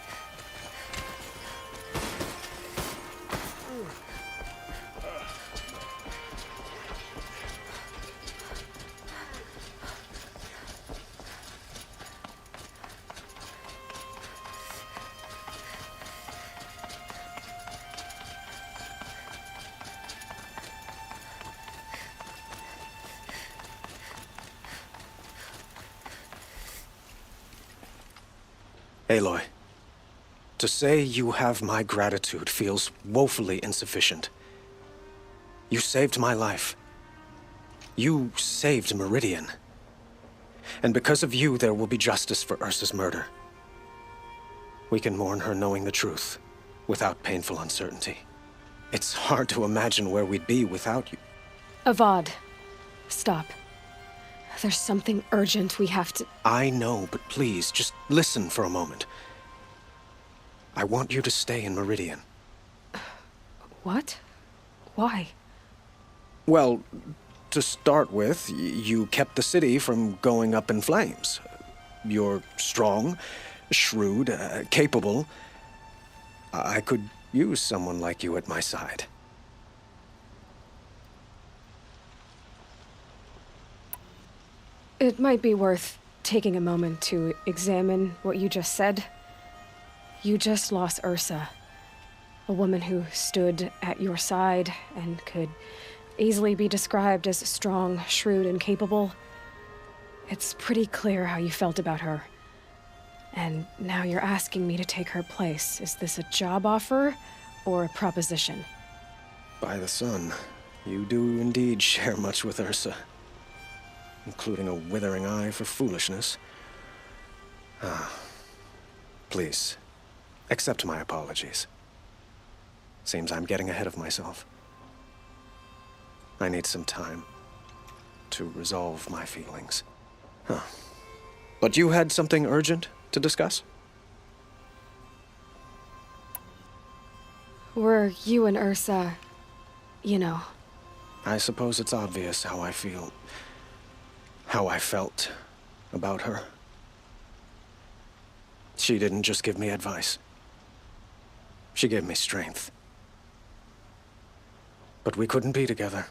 Aloy, to say you have my gratitude feels woefully insufficient. You saved my life. You saved Meridian. And because of you, there will be justice for Ursa's murder. We can mourn her knowing the truth, without painful uncertainty. It's hard to imagine where we'd be without you. Avad, stop. There's something urgent we have to... I know, but please, just listen for a moment. I want you to stay in Meridian. What? Why? Well, to start with, you kept the city from going up in flames. You're strong, shrewd, capable. I could use someone like you at my side. It might be worth taking a moment to examine what you just said. You just lost Ursa, a woman who stood at your side and could easily be described as strong, shrewd, and capable. It's pretty clear how you felt about her. And now you're asking me to take her place. Is this a job offer or a proposition? By the sun, you do indeed share much with Ursa, including a withering eye for foolishness. Please, accept my apologies. Seems I'm getting ahead of myself. I need some time to resolve my feelings. But you had something urgent to discuss? Were you and Ursa, you know? I suppose it's obvious how I feel, how I felt about her. She didn't just give me advice. She gave me strength. But we couldn't be together.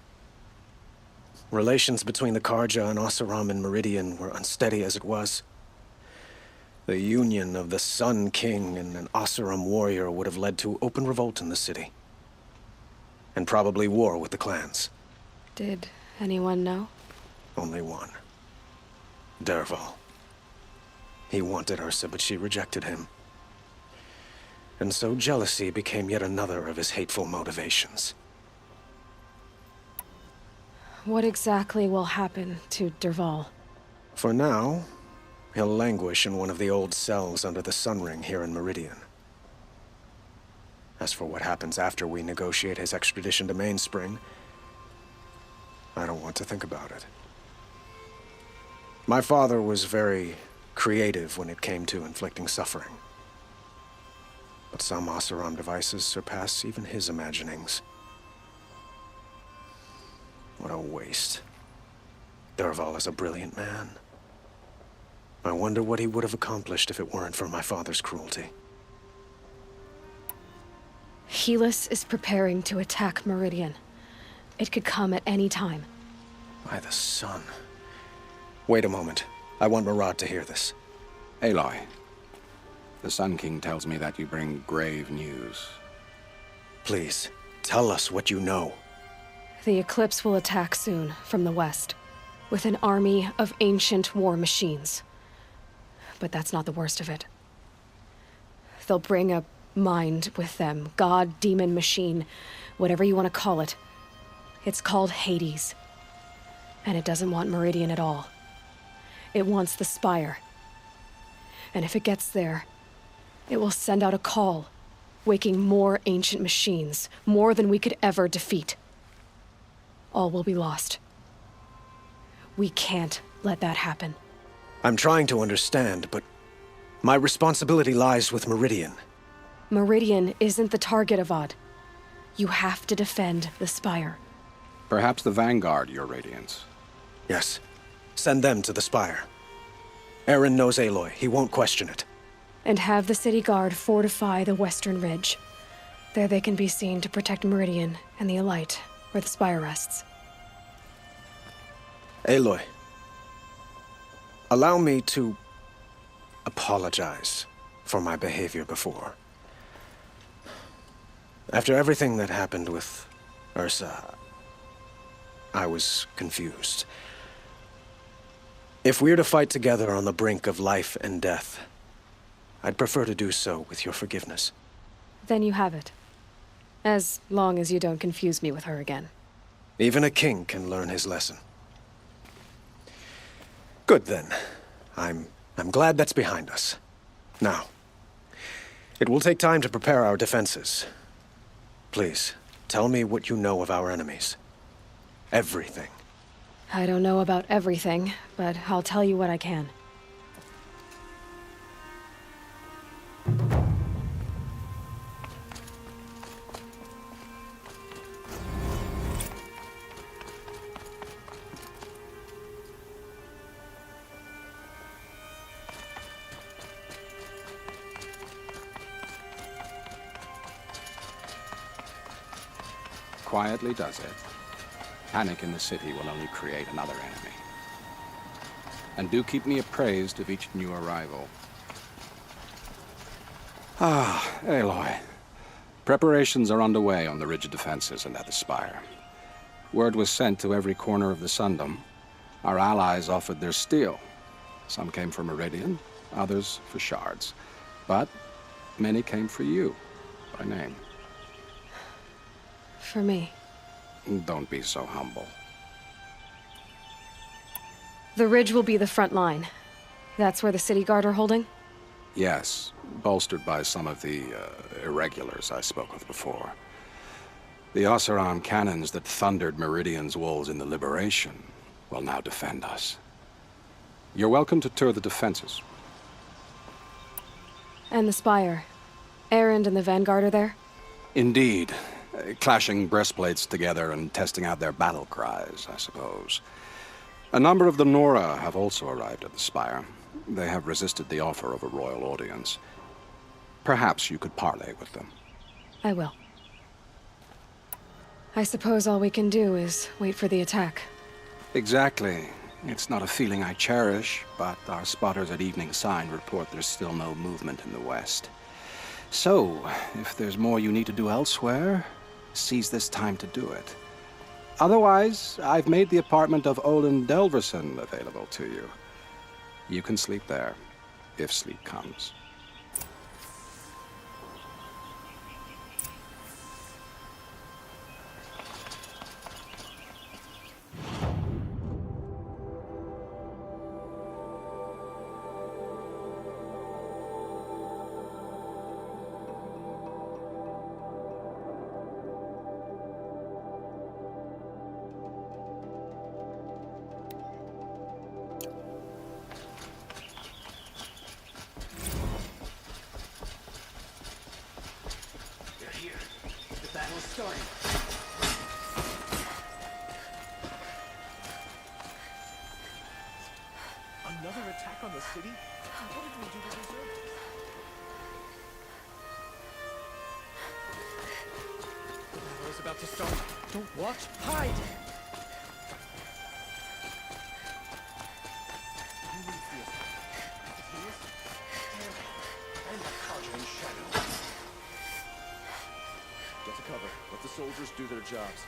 Relations between the Karja and Oseram and Meridian were unsteady as it was. The union of the Sun King and an Oseram warrior would have led to open revolt in the city. And probably war with the clans. Did anyone know? Only one. Dervahl. He wanted Ursa, but she rejected him. And so jealousy became yet another of his hateful motivations. What exactly will happen to Dervahl? For now, he'll languish in one of the old cells under the Sun Ring here in Meridian. As for what happens after we negotiate his extradition to Mainspring, I don't want to think about it. My father was very creative when it came to inflicting suffering. But some Oseram devices surpass even his imaginings. What a waste. Dervahl is a brilliant man. I wonder what he would have accomplished if it weren't for my father's cruelty. Helis is preparing to attack Meridian. It could come at any time. By the sun. Wait a moment. I want Murad to hear this. Aloy, the Sun King tells me that you bring grave news. Please, tell us what you know. The Eclipse will attack soon, from the west, with an army of ancient war machines. But that's not the worst of it. They'll bring a mind with them, god, demon, machine, whatever you want to call it. It's called Hades. And it doesn't want Meridian at all. It wants the Spire. And if it gets there, it will send out a call, waking more ancient machines, more than we could ever defeat. All will be lost. We can't let that happen. I'm trying to understand, but my responsibility lies with Meridian. Meridian isn't the target, Avad. You have to defend the Spire. Perhaps the Vanguard, Your Radiance. Yes. Send them to the Spire. Eren knows Aloy. He won't question it. And have the city guard fortify the western ridge. There they can be seen to protect Meridian and the Elite, where the Spire rests. Aloy, allow me to apologize for my behavior before. After everything that happened with Ursa, I was confused. If we're to fight together on the brink of life and death, I'd prefer to do so with your forgiveness. Then you have it. As long as you don't confuse me with her again. Even a king can learn his lesson. Good then. I'm glad that's behind us. Now, it will take time to prepare our defenses. Please, tell me what you know of our enemies. Everything. I don't know about everything, but I'll tell you what I can. quietly does it, panic in the city will only create another enemy. And do keep me appraised of each new arrival. Ah, Aloy. Preparations are underway on the rigid defenses and at the spire. Word was sent to every corner of the Sundom. Our allies offered their steel. Some came for Meridian, others for shards. But many came for you, by name. For me. Don't be so humble. The ridge will be the front line. That's where the city guard are holding? Yes, bolstered by some of the irregulars I spoke of before. The Oseram cannons that thundered Meridian's walls in the Liberation will now defend us. You're welcome to tour the defenses. And the spire. Erend and the Vanguard are there? Indeed. Clashing breastplates together and testing out their battle cries, I suppose. A number of the Nora have also arrived at the spire. They have resisted the offer of a royal audience. Perhaps you could parley with them. I will. I suppose all we can do is wait for the attack. Exactly. It's not a feeling I cherish, but our spotters at Evening Sign report there's still no movement in the west. So, if there's more you need to do elsewhere, seize this time to do it. Otherwise, I've made the apartment of Olin Delverson available to you. You can sleep there, if sleep comes. Another attack on the city? What did we do to deserve this? The battle is about to start. Don't watch. Hide! Who leads the attack? Is it Venus? And the Carja in shadow. Get to cover. Let the soldiers do their jobs.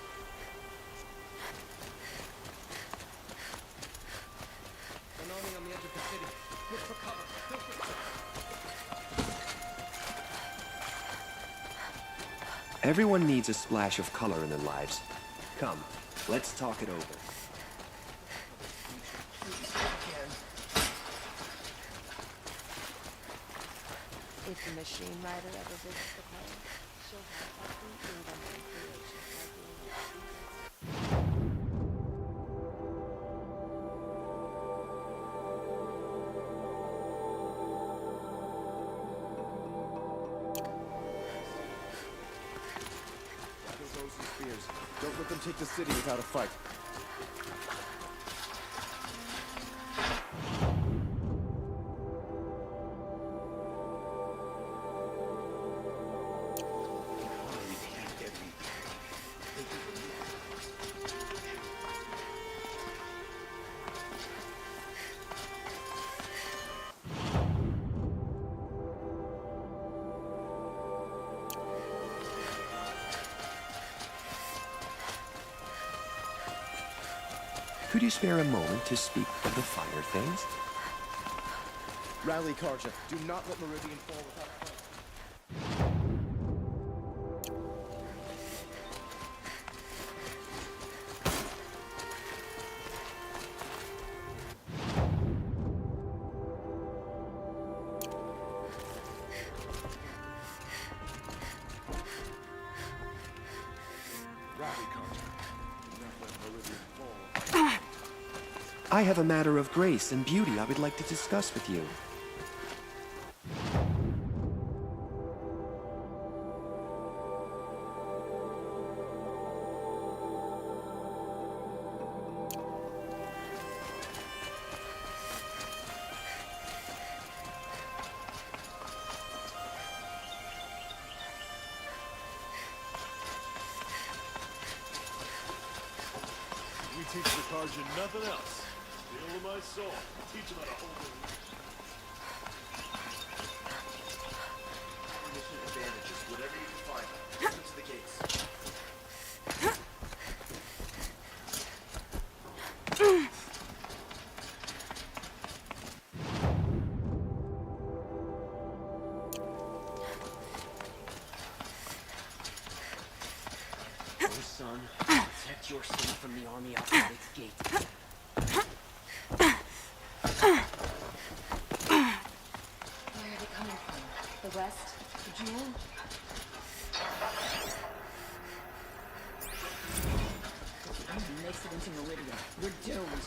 On the edge of the city. Look for cover. Look for cover. Everyone needs a splash of color in their lives. Come, let's talk it over. If the machine rider ever visits the plane, she'll have every kingdom and creation Don't let them take the city without a fight. Could you spare a moment to speak of the finer things? Rally, Carja. Do not let Meridian fall without fight. Rally, Carja. Do not let Meridian fall. I have a matter of grace and beauty I would like to discuss with you. teach the Karja nothing else. Feel of my soul. Teach him how to hold it. Mission advantages, whatever you can find. Get to the gates. Son, protect your city from the army outside its gate. Where are they coming from? The west? The jewel? If the enemy makes it into Meridian, we're doomed.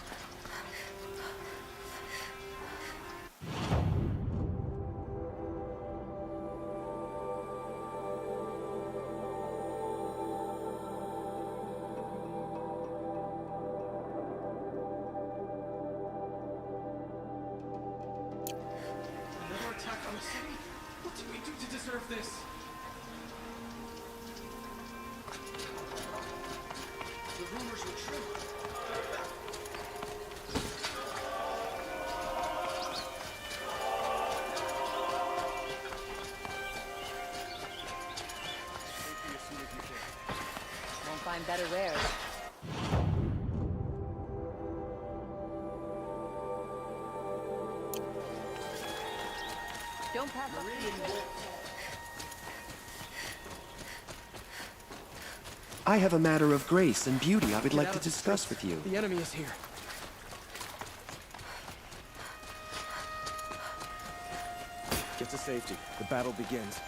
Attack on the city? What did we do to deserve this? The rumors were true. Safety as soon as you can. Won't find better wares. Don't pass up the I have a matter of grace and beauty I would like to discuss with you. The enemy is here. Get to safety. The battle begins.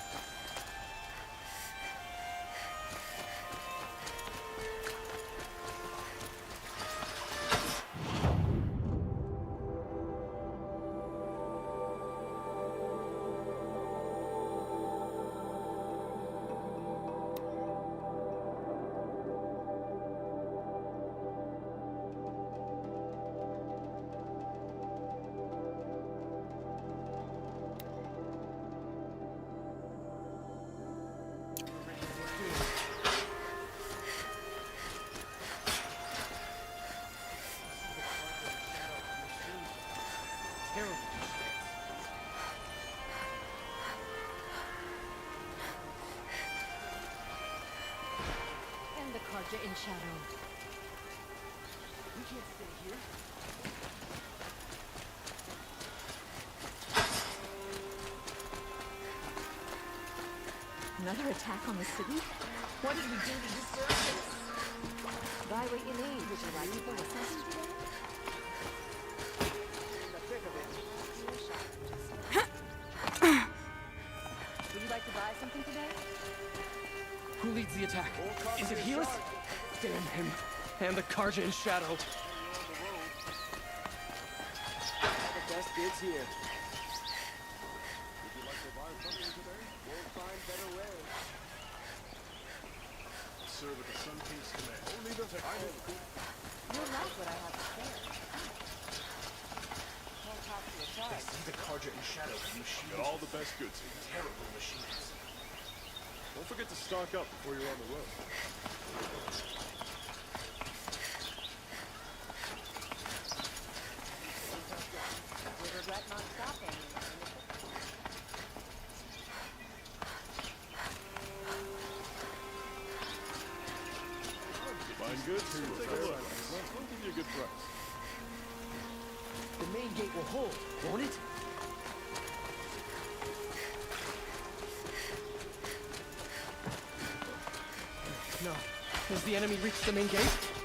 and the Karja in shadow. We can't stay here. Another attack on the city? What did we do to deserve this? Buy what you need. Would you like to go with something today? Would you like to buy something today? Who leads the attack? Is it Helis? Damn him. And the Karja in shadow. The best bids here. Would you like to buy something today? Won't find better wares. Sir, with the Sun King's command. Only the You'll like what I have to say. Can't talk to a They charge. see the Karja in shadow. Machines. Got all the best goods here. Terrible machines. Don't forget to stock up before you're on the road. We regret not stopping. Find goods here. Take a look. We'll give you a good price. The main gate will hold, won't it? No. Has the enemy reached the main gate?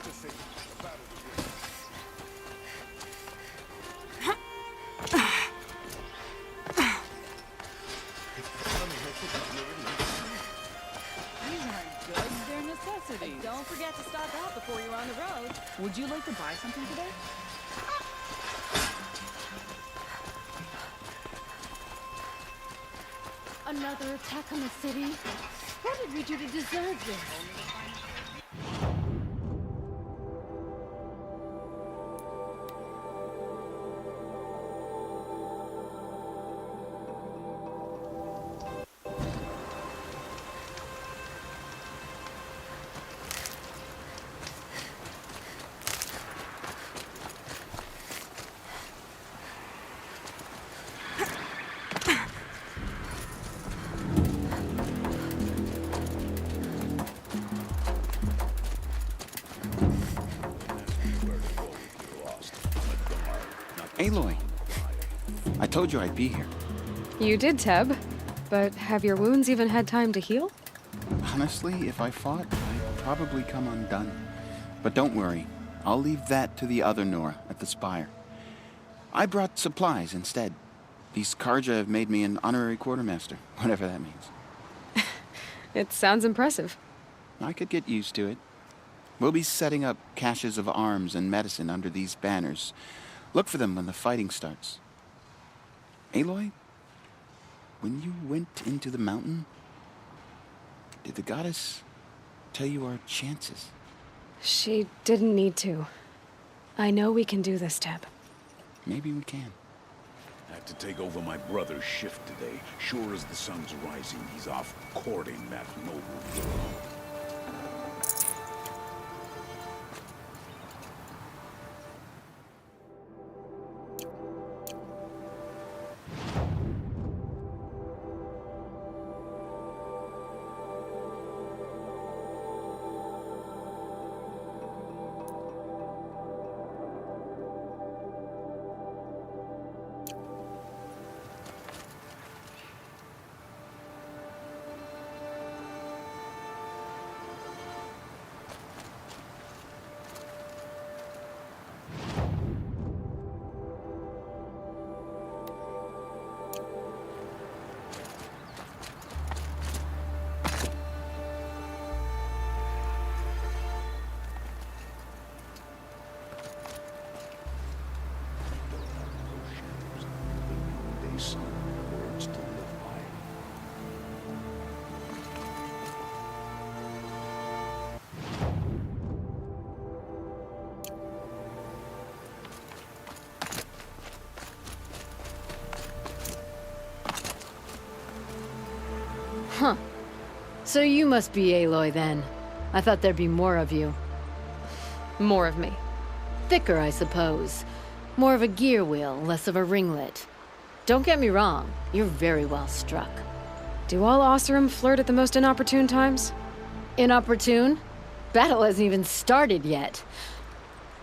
to say the battle begins. These aren't goods, they're necessities. Don't forget to stock up before you're on the road. Would you like to buy something today? Another attack on the city? What did we do to deserve this? Aloy, I told you I'd be here. You did, Teb. But have your wounds even had time to heal? Honestly, if I fought, I'd probably come undone. But don't worry, I'll leave that to the other Nora at the Spire. I brought supplies instead. These Karja have made me an honorary quartermaster, whatever that means. It sounds impressive. I could get used to it. We'll be setting up caches of arms and medicine under these banners. Look for them when the fighting starts. Aloy, when you went into the mountain, did the goddess tell you our chances? She didn't need to. I know we can do this, Teb. Maybe we can. I had to take over my brother's shift today. Sure as the sun's rising, he's off courting that noble girl. Huh. So you must be Aloy then. I thought there'd be more of you. More of me. Thicker, I suppose. More of a gear wheel, less of a ringlet. Don't get me wrong, you're very well struck. Do all Oseram flirt at the most inopportune times? Inopportune? Battle hasn't even started yet.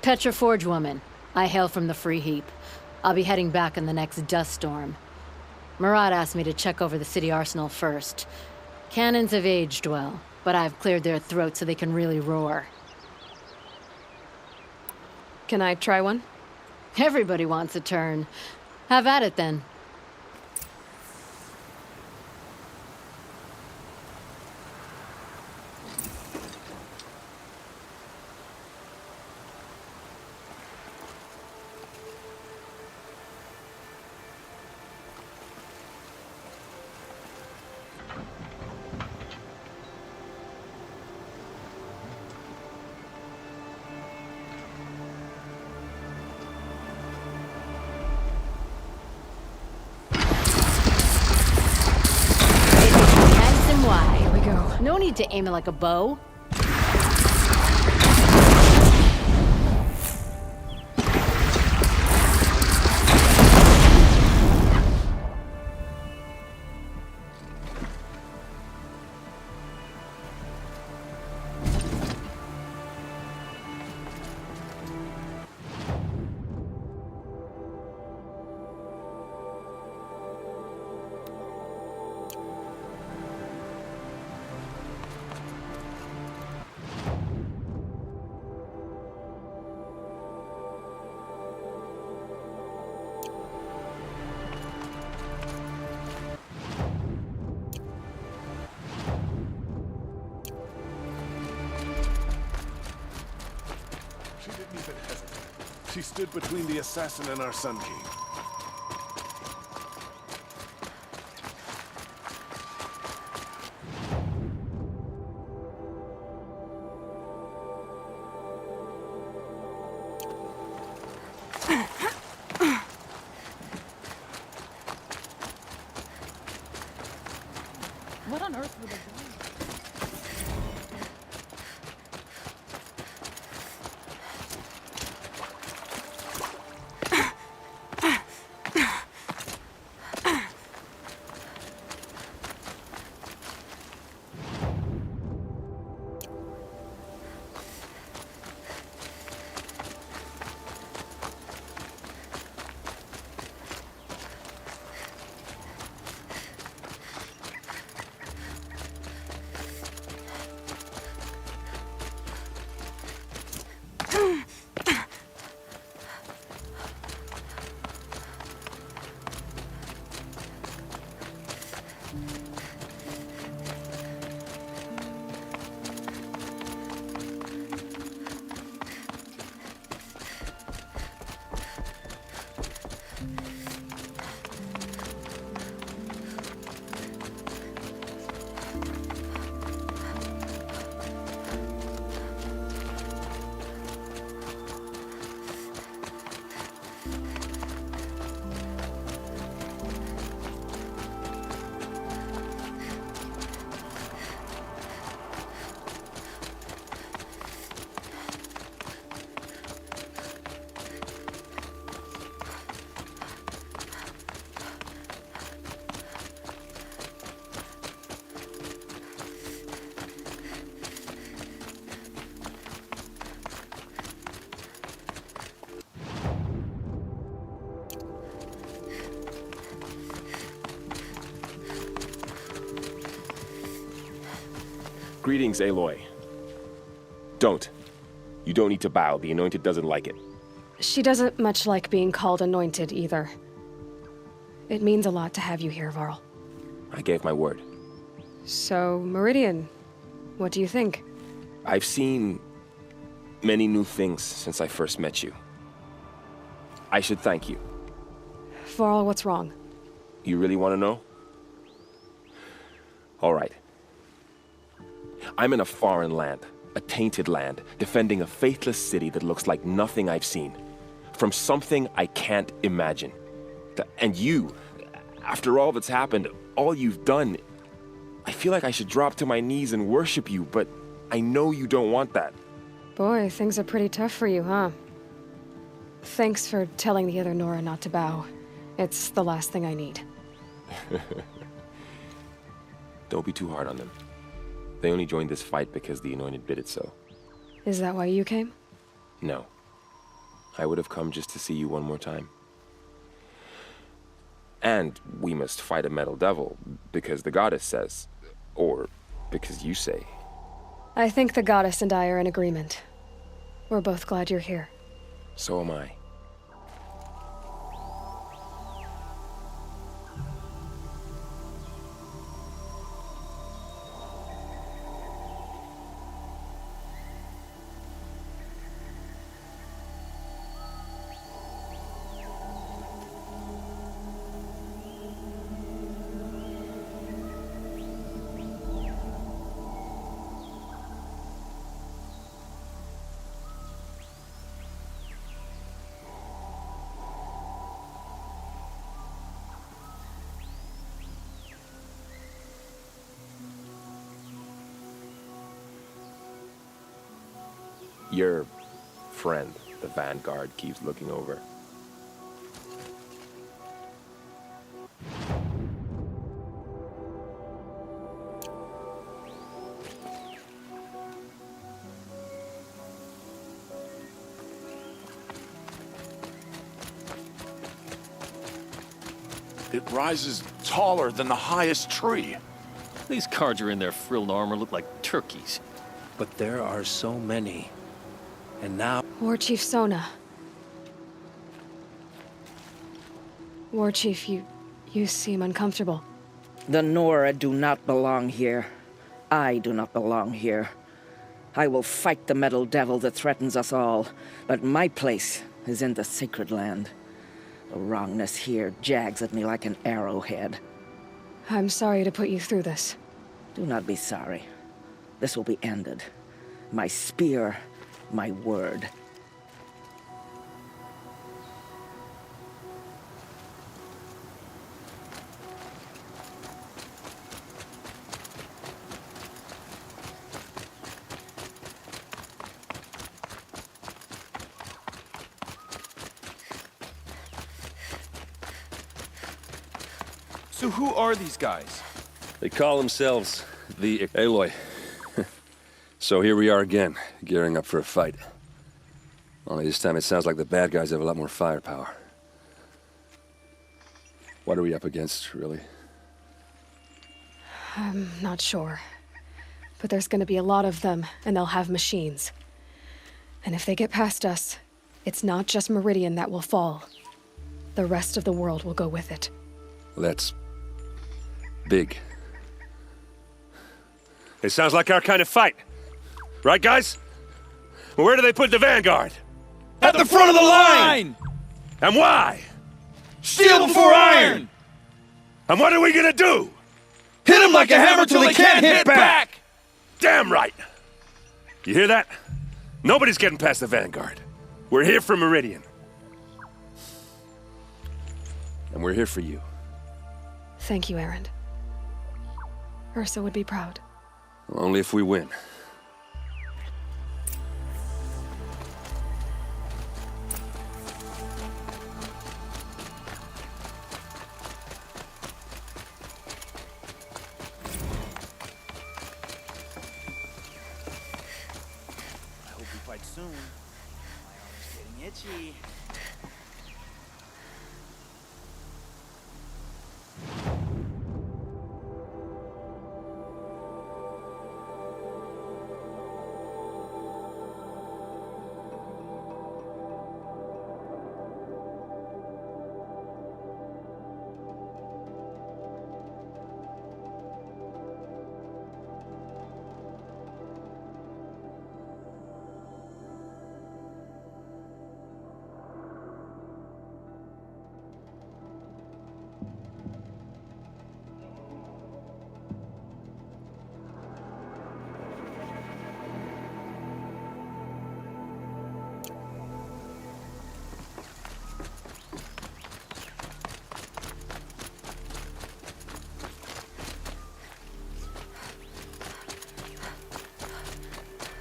Petra Forge woman. I hail from the Free Heap. I'll be heading back in the next dust storm. Murad asked me to check over the city arsenal first. Cannons have aged well, but I've cleared their throats so they can really roar. Can I try one? Everybody wants a turn. Have at it then. Here we go. No need to aim it like a bow. if it hasn't. She stood between the assassin and our Sun King. What on earth were they doing? Greetings, Aloy. Don't. You don't need to bow. The Anointed doesn't like it. She doesn't much like being called anointed either. It means a lot to have you here, Varl. I gave my word. So, Meridian, what do you think? I've seen many new things since I first met you. I should thank you. Varl, what's wrong? You really want to know? All right. I'm in a foreign land, a tainted land, defending a faithless city that looks like nothing I've seen. From something I can't imagine. And you, after all that's happened, all you've done, I feel like I should drop to my knees and worship you, but I know you don't want that. Boy, things are pretty tough for you, huh? Thanks for telling the other Nora not to bow. It's the last thing I need. Don't be too hard on them. They only joined this fight because the Anointed bid it so. Is that why you came? No. I would have come just to see you one more time. And we must fight a metal devil, because the goddess says. Or because you say. I think the goddess and I are in agreement. We're both glad you're here. So am I. Your friend, the Vanguard, keeps looking over. It rises taller than the highest tree. These cards are in their frilled armor look like turkeys. But there are so many. And now... War Chief Sona. War Chief, you seem uncomfortable. The Nora do not belong here. I do not belong here. I will fight the metal devil that threatens us all, but my place is in the sacred land. The wrongness here jags at me like an arrowhead. I'm sorry to put you through this. Do not be sorry. This will be ended. My spear, my word. So who are these guys? They call themselves the Aloy. So here we are again, gearing up for a fight. Only this time it sounds like the bad guys have a lot more firepower. What are we up against, really? I'm not sure. But there's gonna be a lot of them, and they'll have machines. And if they get past us, it's not just Meridian that will fall. The rest of the world will go with it. Well, that's big. It sounds like our kind of fight. Right, guys? Well, where do they put the Vanguard? At the front of the line! And why? Steel before iron! And what are we gonna do? Hit them like a hammer till they can't hit back! Damn right! You hear that? Nobody's getting past the Vanguard. We're here for Meridian. And we're here for you. Thank you, Erend. Ursa would be proud. Well, only if we win. I hope we fight soon. My arm's getting itchy.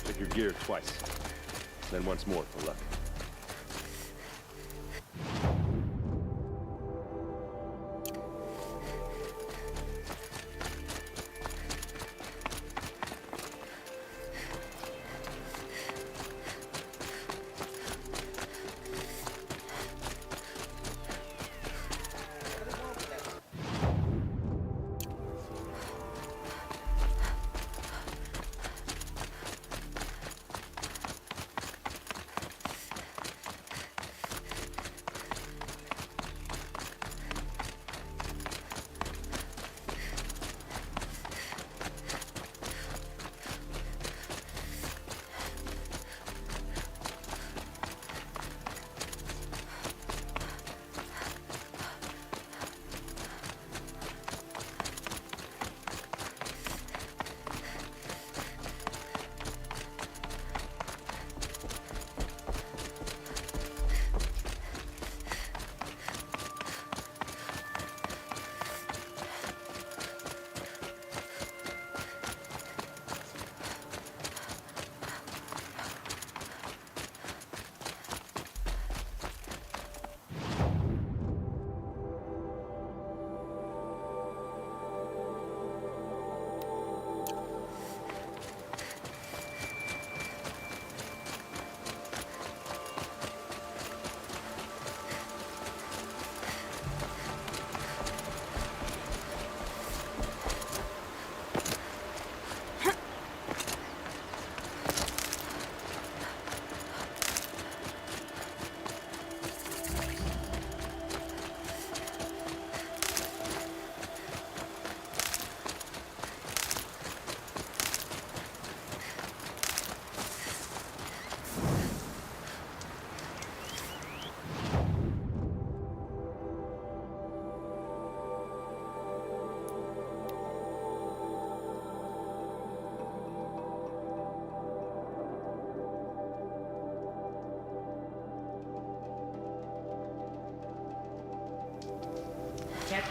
Check your gear twice. Then once more for luck.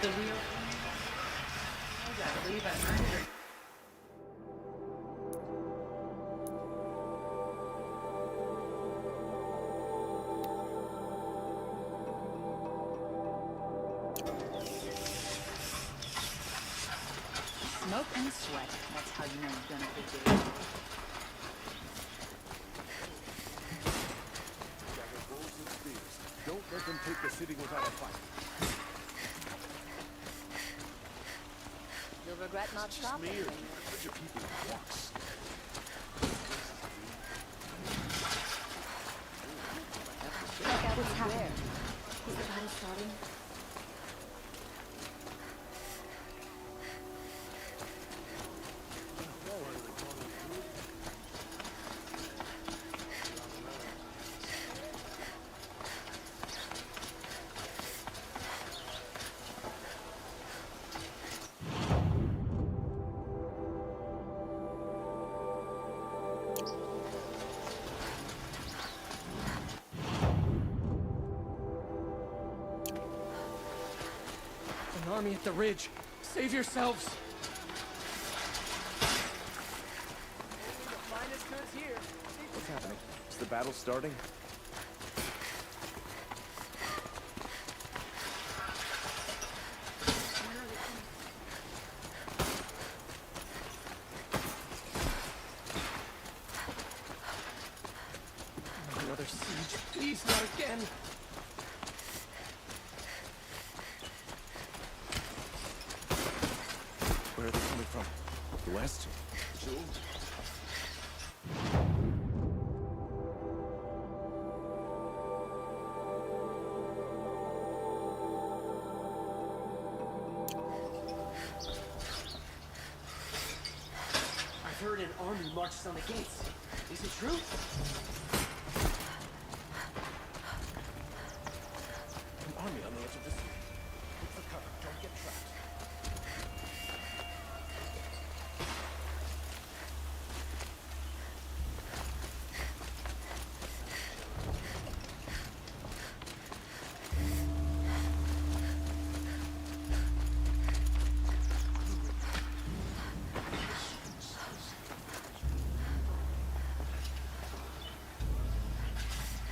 The wheel. I gotta leave. I'm hungry. Smoke and sweat. That's how you know you've done a good day. Gather bows and spears. Don't let them take the city without a fight. You'll regret not stopping. Smear. Put your people at once. Check out what's happening. Is the battle starting? An army at the ridge. Save yourselves. The finest goods here. What's happening? Is the battle starting? Another siege. Please, not again. Where are they coming from? The west? I've heard an army marches on the gates. Is it true? An army on the edge of the city. Look for cover. Don't get trapped.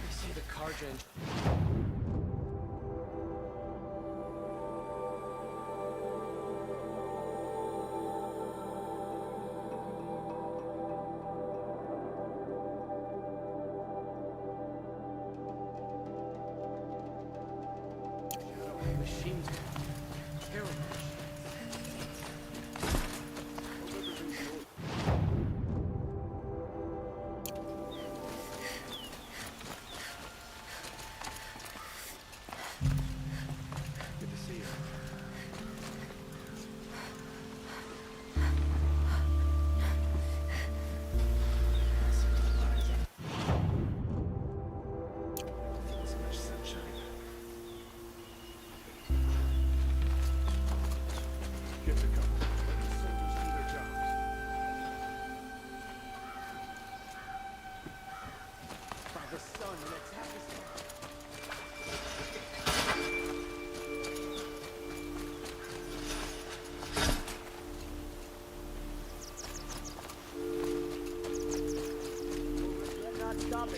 They say the Carja and machines. Terrible Good to see you. So much sunshine. Get to cover. Let the soldiers do their jobs. by the sun and attack us.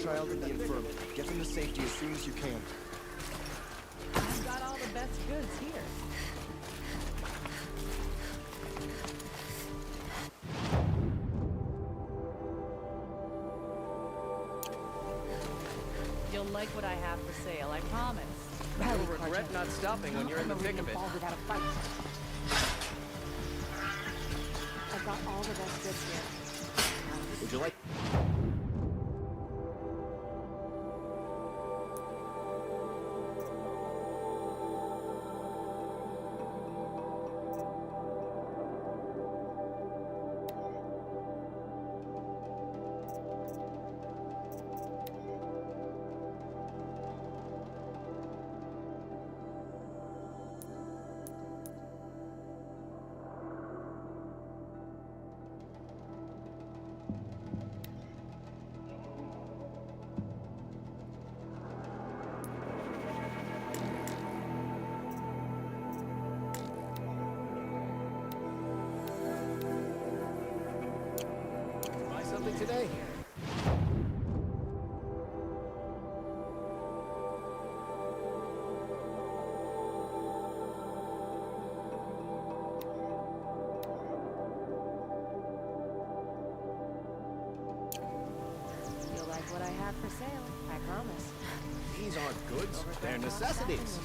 Child in the infirmary. Get them to safety as soon as you can. I've got all the best goods here. You'll like what I have for sale, I promise. You'll regret not stopping when you're in the thick of it. Without a fight. I've got all the best goods here. Would you like... for sale, I promise. These aren't goods, they're necessities.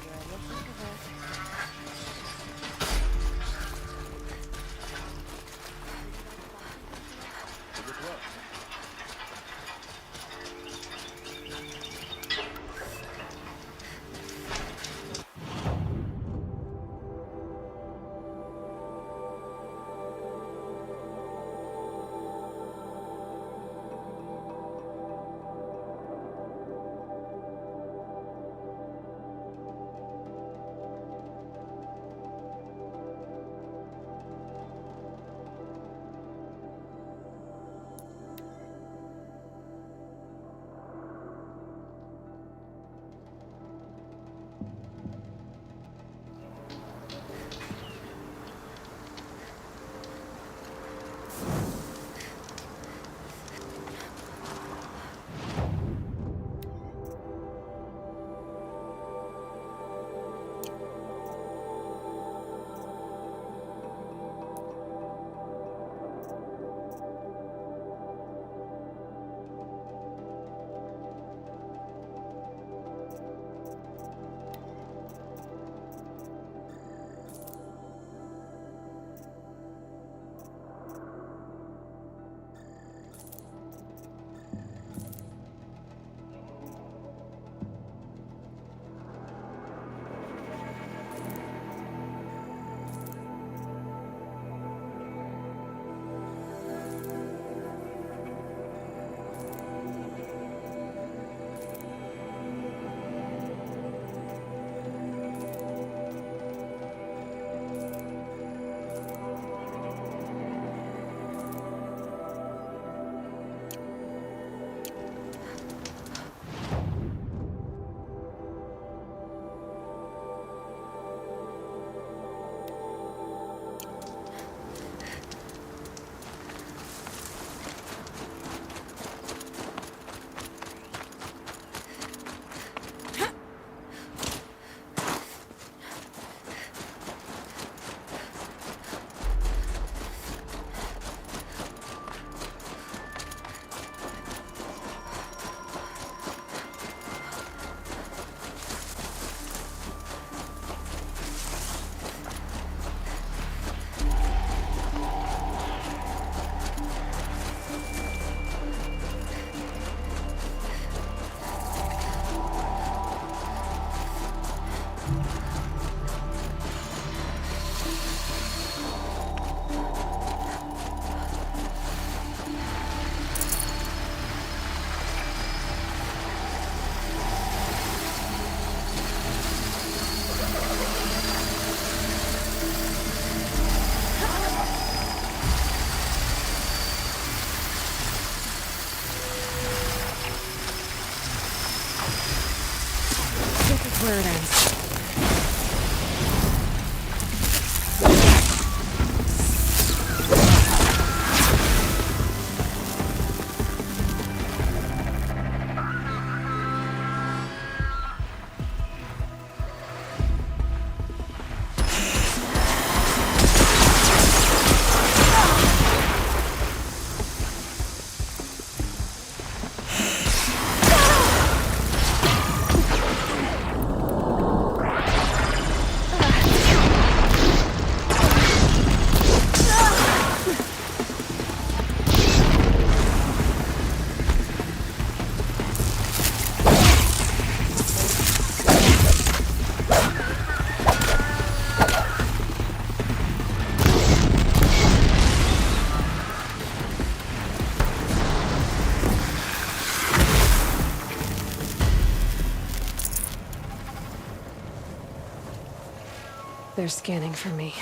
Where it ends. They're scanning for me.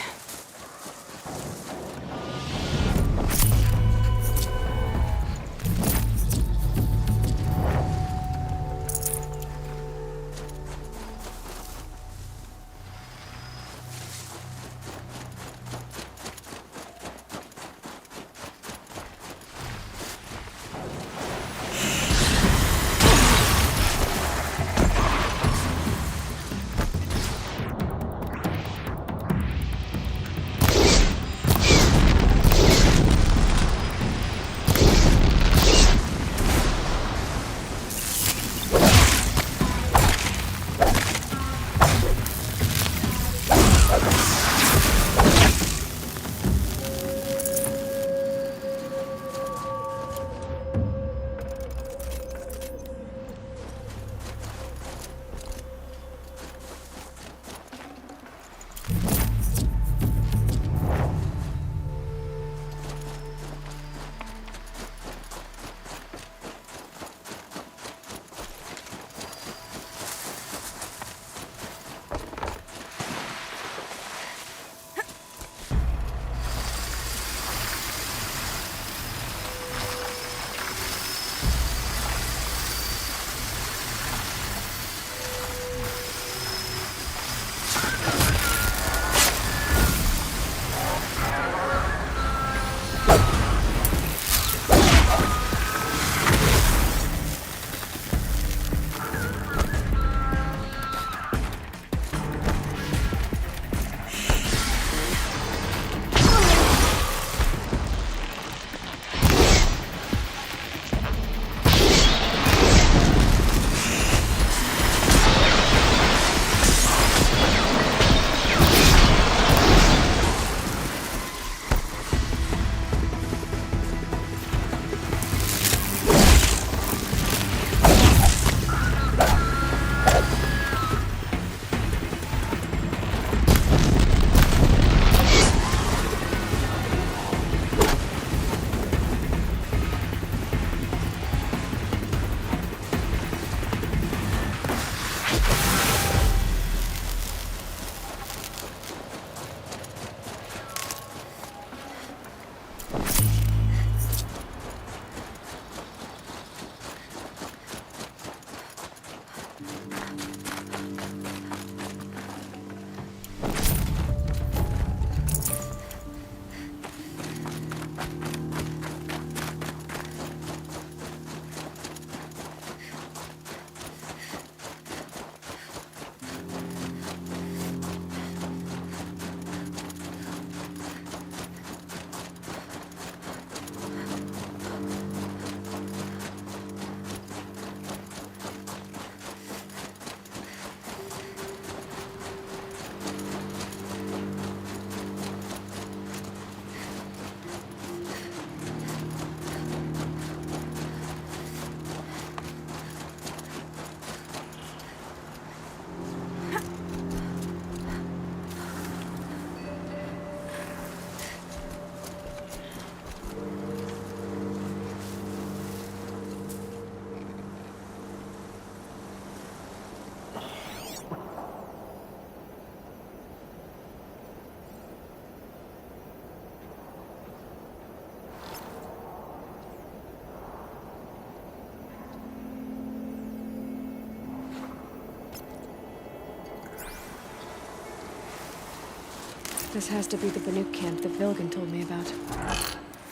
This has to be the Banuk camp that Vilgan told me about.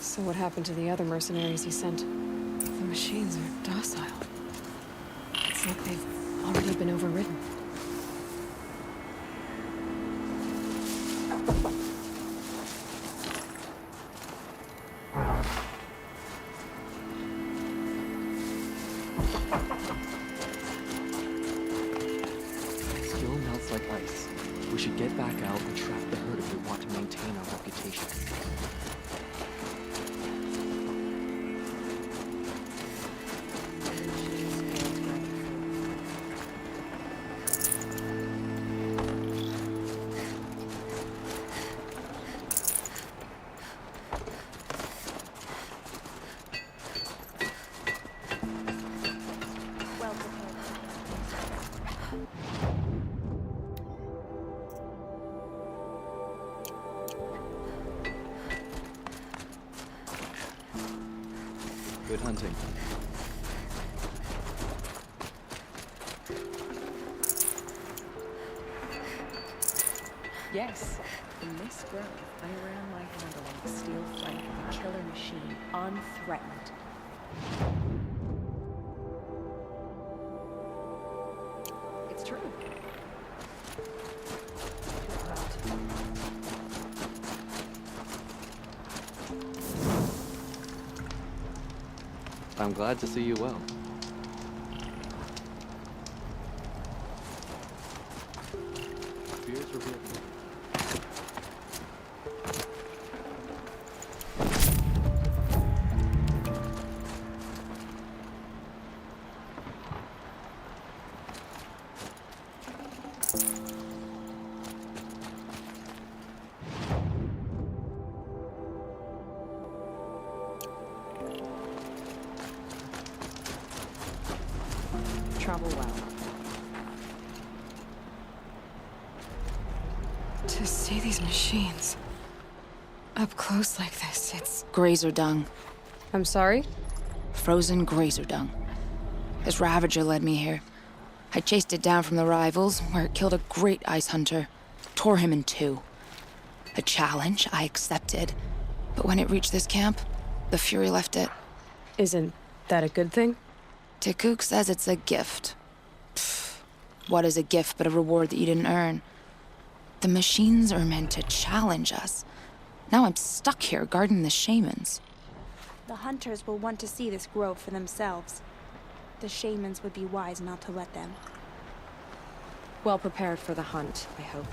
So what happened to the other mercenaries he sent? The machines are docile. It's like they've already been overridden. Still melts like ice. We should get back out and trap the herd if we want to maintain our reputation. Good hunting. Yes. In this grove, I ran my handle on the steel flank of a killer machine, unthreatened. It's true. I'm glad to see you well. Fears revealed. Travel well. To see these machines up close like this, it's... Grazer dung. I'm sorry? Frozen grazer dung. This Ravager led me here. I chased it down from the rivals, where it killed a great ice hunter. Tore him in two. A challenge I accepted. But when it reached this camp, the Fury left it. Isn't that a good thing? Tikuk says it's a gift. Pfft, what is a gift but a reward that you didn't earn? The machines are meant to challenge us. Now I'm stuck here guarding the shamans. The hunters will want to see this grove for themselves. The shamans would be wise not to let them. Well prepared for the hunt, I hope.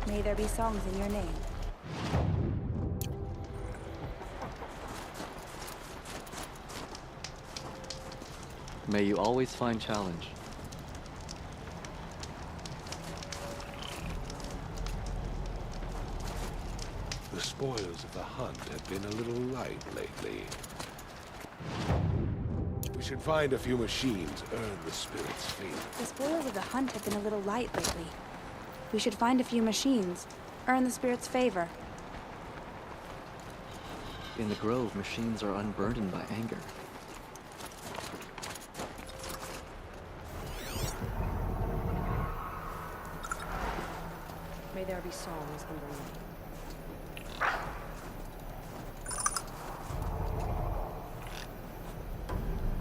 May there be songs in your name. May you always find challenge. The spoils of the hunt have been a little light lately. We should find a few machines, earn the spirit's favor. The spoils of the hunt have been a little light lately. We should find a few machines, earn the spirit's favor. In the grove, machines are unburdened by anger. May there be songs in your name.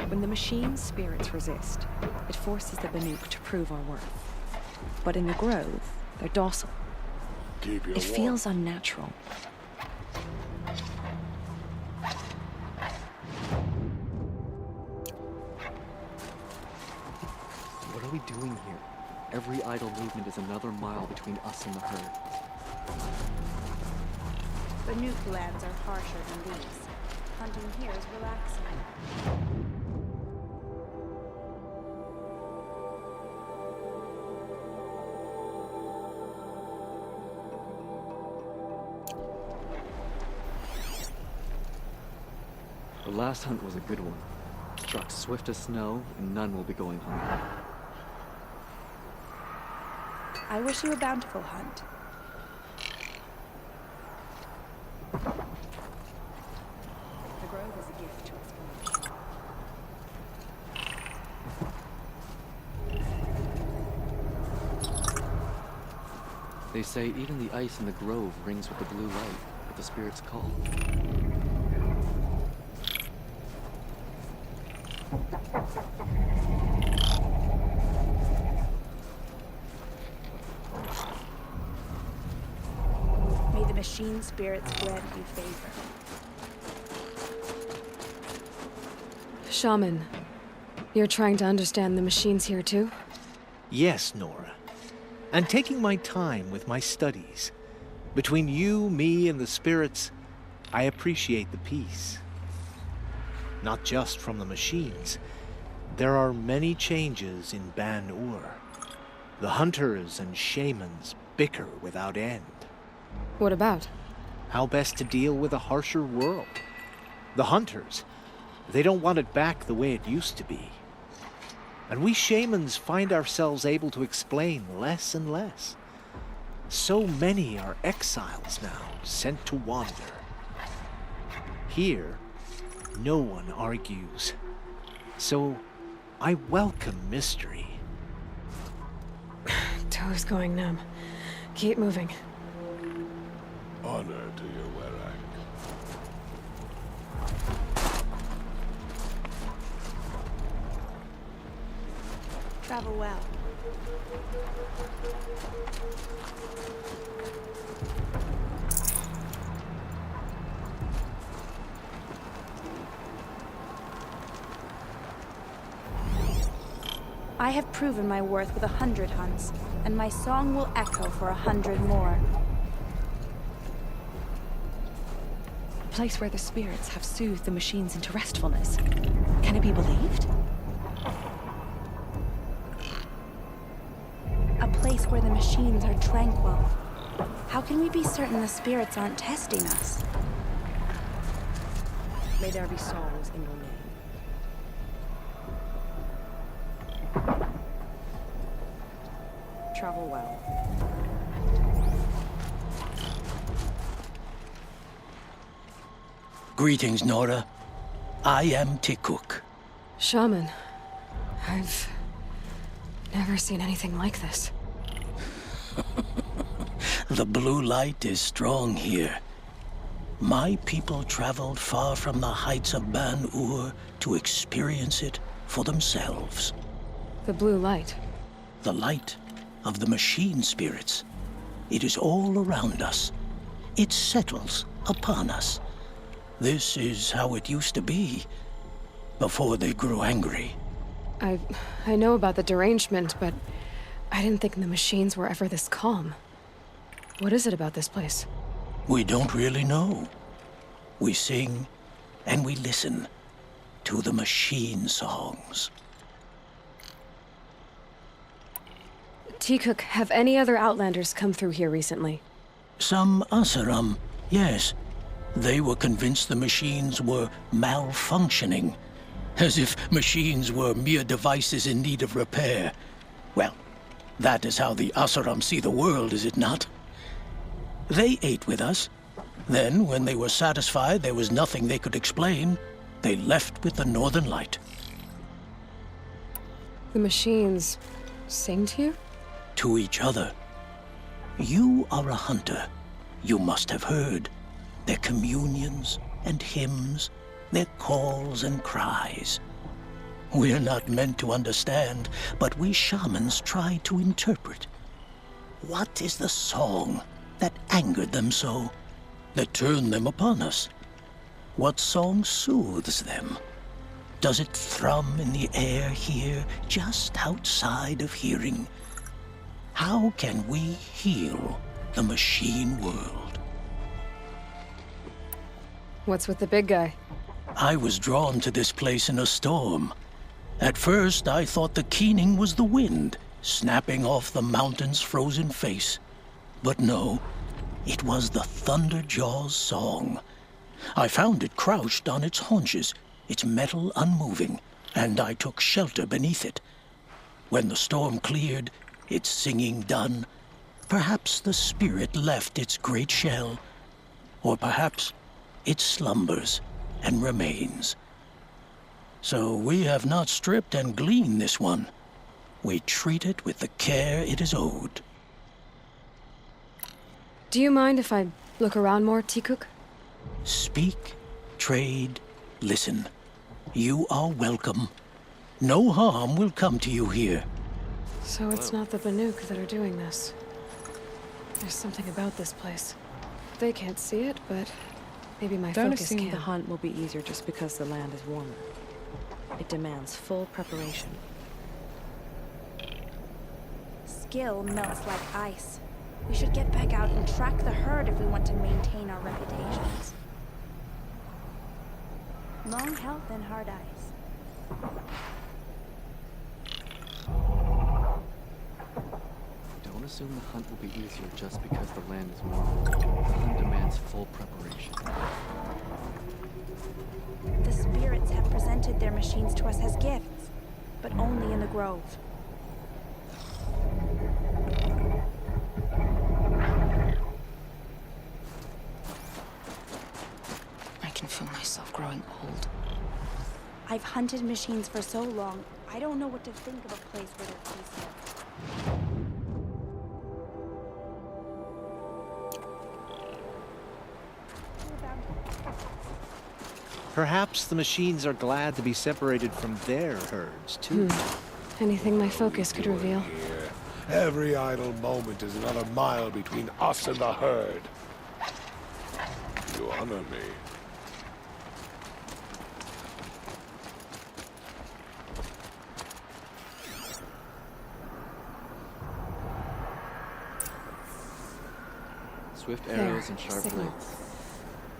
When the machine's spirits resist, it forces the Banuk to prove our worth. But in the grove, they're docile. Keep your It feels unnatural. What are we doing here? Every idle movement is another mile between us and the herd. Banuk lands are harsher than these. Hunting here is relaxing. The last hunt was a good one. Struck swift as snow, and none will be going hungry. I wish you a bountiful hunt. gift to us all. They say even the ice in the grove rings with the blue light at the spirit's call. May the machine spirits grant you favor. Shaman, you're trying to understand the machines here too? Yes, Nora. And taking my time with my studies. Between you, me, and the spirits, I appreciate the peace. Not just from the machines. There are many changes in Ban-Ur. The hunters and shamans bicker without end. What about? How best to deal with a harsher world. The hunters, they don't want it back the way it used to be. And we shamans find ourselves able to explain less and less. So many are exiles now, sent to wander. Here, no one argues. So, I welcome mystery. Toe's going numb. Keep moving. Honor to your Werak. Travel well. I have proven my worth with 100 hunts, and my song will echo for 100 more. A place where the spirits have soothed the machines into restfulness. Can it be believed? A place where the machines are tranquil. How can we be certain the spirits aren't testing us? May there be songs in your name. Travel well. Greetings, Nora. I am Tikuk. Shaman, I've never seen anything like this. The blue light is strong here. My people traveled far from the heights of Ban-Ur to experience it for themselves. The blue light. The light of the machine spirits. It is all around us. It settles upon us. This is how it used to be, before they grew angry. I know about the derangement, but I didn't think the machines were ever this calm. What is it about this place? We don't really know. We sing and we listen to the machine songs. Tikuk, have any other Outlanders come through here recently? Some Asaram, yes. They were convinced the machines were malfunctioning, as if machines were mere devices in need of repair. Well, that is how the Asaram see the world, is it not? They ate with us. Then, when they were satisfied there was nothing they could explain, they left with the Northern Light. The machines sing to you? To each other. You are a hunter. You must have heard their communions and hymns, their calls and cries. We're not meant to understand, but we shamans try to interpret. What is the song that angered them so, that turned them upon us? What song soothes them? Does it thrum in the air here, just outside of hearing? How can we heal the machine world? What's with the big guy? I was drawn to this place in a storm. At first, I thought the keening was the wind, snapping off the mountain's frozen face. But no, it was the Thunderjaw's song. I found it crouched on its haunches, its metal unmoving, and I took shelter beneath it. When the storm cleared, its singing done, perhaps the spirit left its great shell, or perhaps it slumbers, and remains. So we have not stripped and gleaned this one. We treat it with the care it is owed. Do you mind if I look around more, Tikuk? Speak, trade, listen. You are welcome. No harm will come to you here. So it's not the Banuk that are doing this. There's something about this place. They can't see it, but maybe my Don't focus assume can. the hunt will be easier just because the land is warmer. It demands full preparation. Skill melts like ice. We should get back out and track the herd if we want to maintain our reputations. Long health and hard eyes. Don't assume the hunt will be easier just because the land is warmer. The hunt demands full preparation. The spirits have presented their machines to us as gifts, but only in the grove. I can feel myself growing old. I've hunted machines for so long, I don't know what to think of a place where they're peaceful. Perhaps the machines are glad to be separated from their herds, too. Anything my focus could reveal. Here, every idle moment is another mile between us and the herd. You honor me. Swift There, arrows and sharp signal. blades.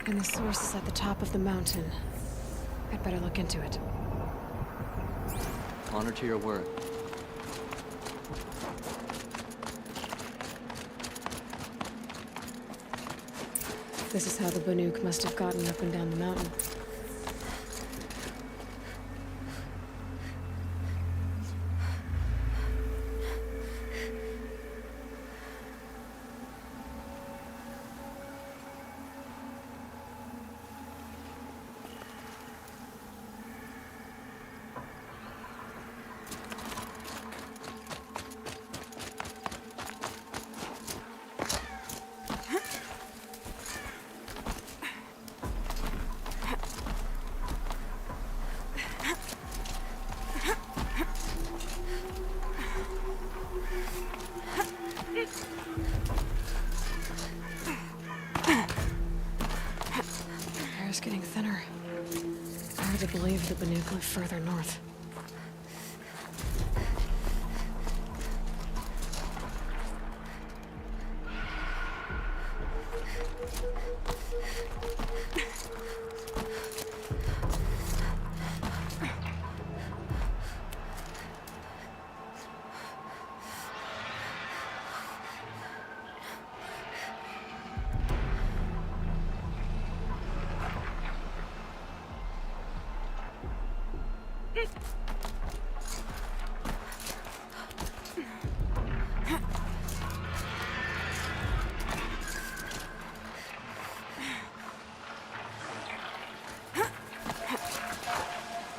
And the source is at the top of the mountain. I'd better look into it. Honor to your word. This is how the Banuk must have gotten up and down the mountain. Air's getting thinner. Hard to believe the Banuk live further north.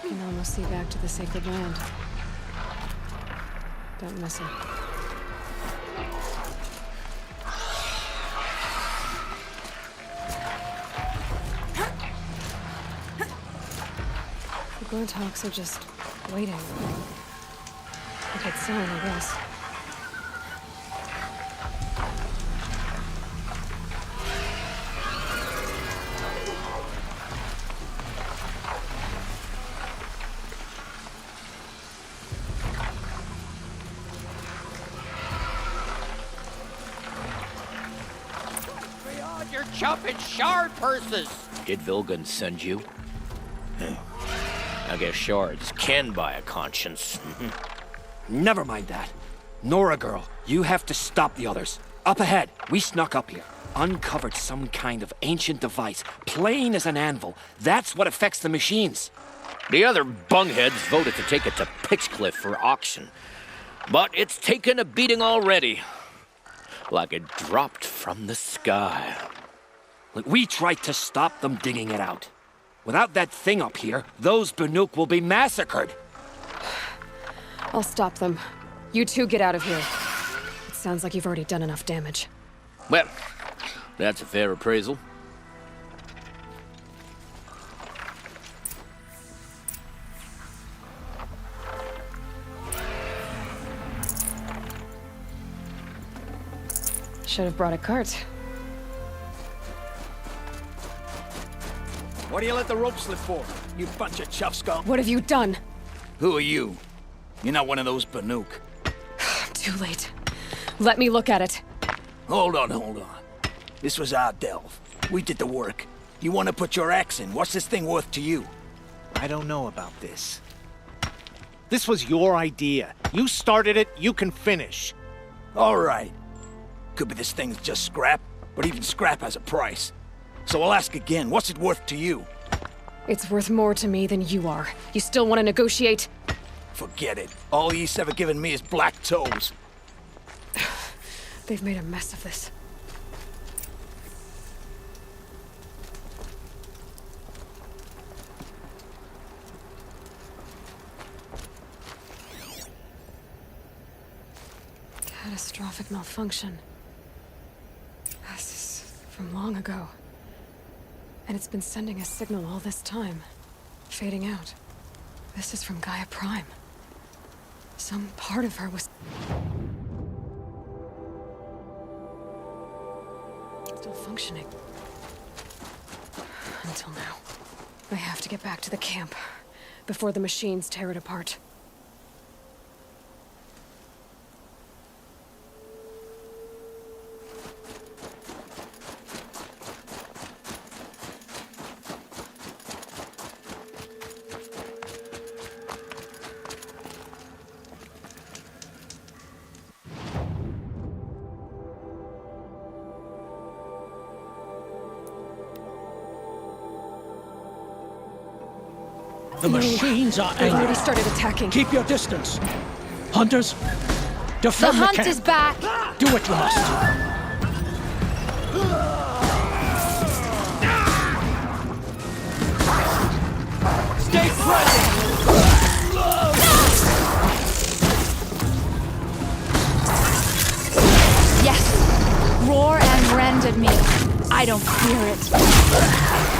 Can almost see back to the sacred land. Don't miss it. The Glowtalks are just waiting. A good sign, I guess. You're chopping shard purses. Did Vilgun send you? I guess shards can buy a conscience. Never mind that. Nora girl, you have to stop the others. Up ahead, we snuck up here. Uncovered some kind of ancient device, plain as an anvil. That's what affects the machines. The other bungheads voted to take it to Pitchcliff for auction. But it's taken a beating already. Like it dropped from the sky. Like we tried to stop them digging it out. Without that thing up here, those Banuk will be massacred. I'll stop them. You two get out of here. It sounds like you've already done enough damage. Well, that's a fair appraisal. Should have brought a cart. What do you let the rope slip for, you bunch of chuff scum? What have you done? Who are you? You're not one of those Banuk. Too late. Let me look at it. Hold on. This was our delve. We did the work. You want to put your axe in? What's this thing worth to you? I don't know about this. This was your idea. You started it, you can finish. All right. Could be this thing's just scrap, but even scrap has a price. So I'll ask again, what's it worth to you? It's worth more to me than you are. You still want to negotiate? Forget it. All East's ever given me is black toes. They've made a mess of this. Catastrophic malfunction. This is from long ago. And it's been sending a signal all this time. Fading out. This is from Gaia Prime. Some part of her was... still functioning. Until now. I have to get back to the camp before the machines tear it apart. The machines are They've already angry. started attacking. Keep your distance. Hunters, defend The hunt camp. is back. Do what you must. Stay present! Yes. Roar and rend at me. I don't fear it.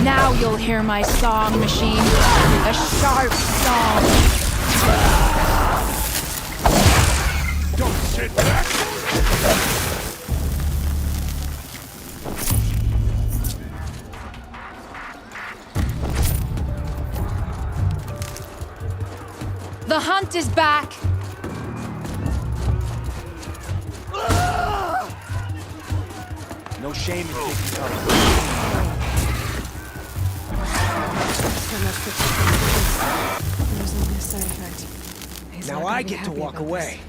Now you'll hear my song, machine. A sharp song. Don't sit back! The hunt is back. No shame in taking cover. So much for there's only a side effect. He's not Now gonna I be get to happy walk about away.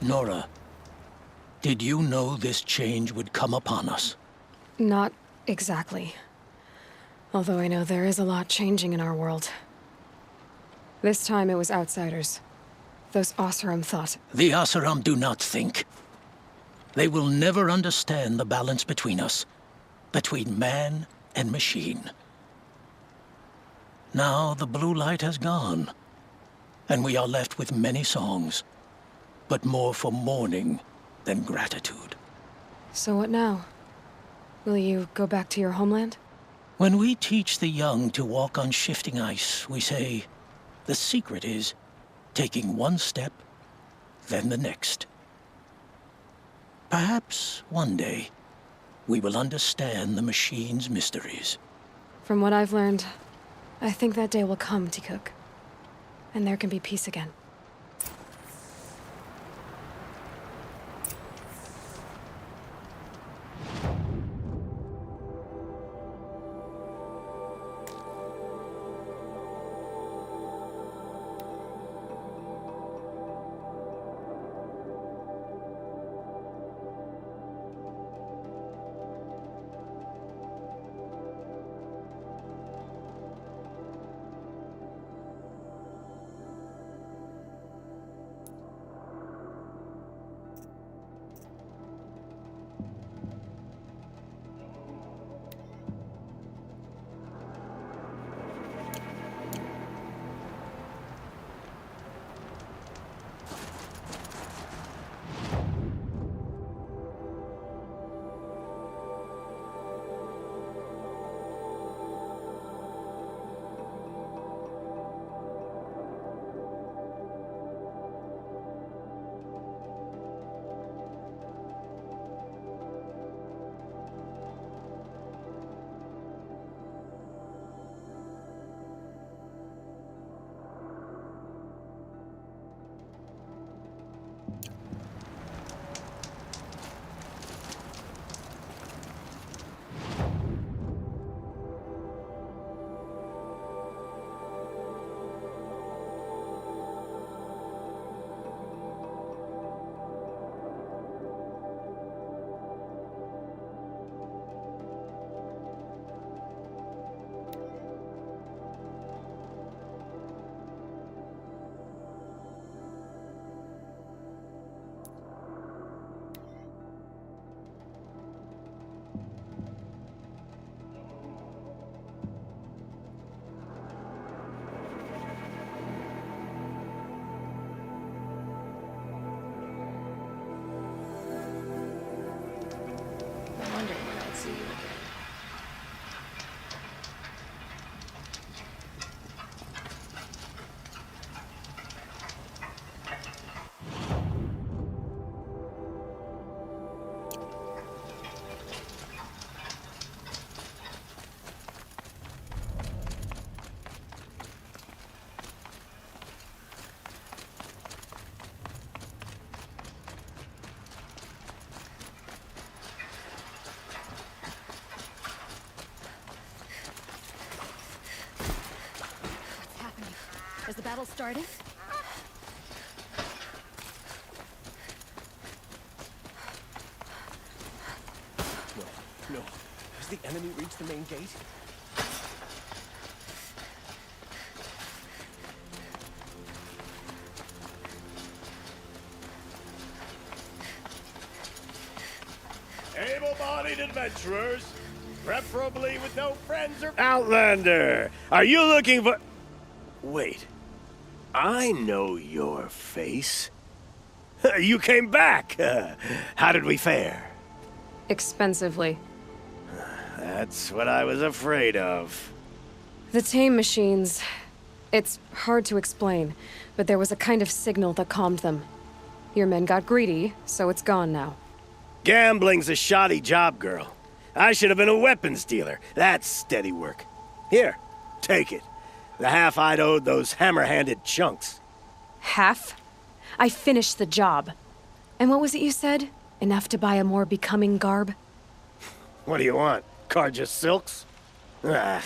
Nora, did you know this change would come upon us? this. Not exactly. Although I know there is a lot changing in our world. This time it was outsiders. Those Oseram thought. The Oseram do not think. They will never understand the balance between us, between man and machine. Now the blue light has gone, and we are left with many songs, but more for mourning than gratitude. So what now? Will you go back to your homeland? When we teach the young to walk on shifting ice, we say, the secret is taking one step, then the next. Perhaps one day, we will understand the machine's mysteries. From what I've learned, I think that day will come, Tikuk. And there can be peace again. battle started? No. Has the enemy reached the main gate? Able-bodied adventurers, preferably with no friends or... Outlander! Are you looking for... Wait. I know your face. You came back! How did we fare? Expensively. That's what I was afraid of. The tame machines... It's hard to explain, but there was a kind of signal that calmed them. Your men got greedy, so it's gone now. Gambling's a shoddy job, girl. I should have been a weapons dealer. That's steady work. Here, take it. The half I'd owed those hammer-handed chunks. Half? I finished the job. And what was it you said? Enough to buy a more becoming garb? What do you want? Carja silks? Ah,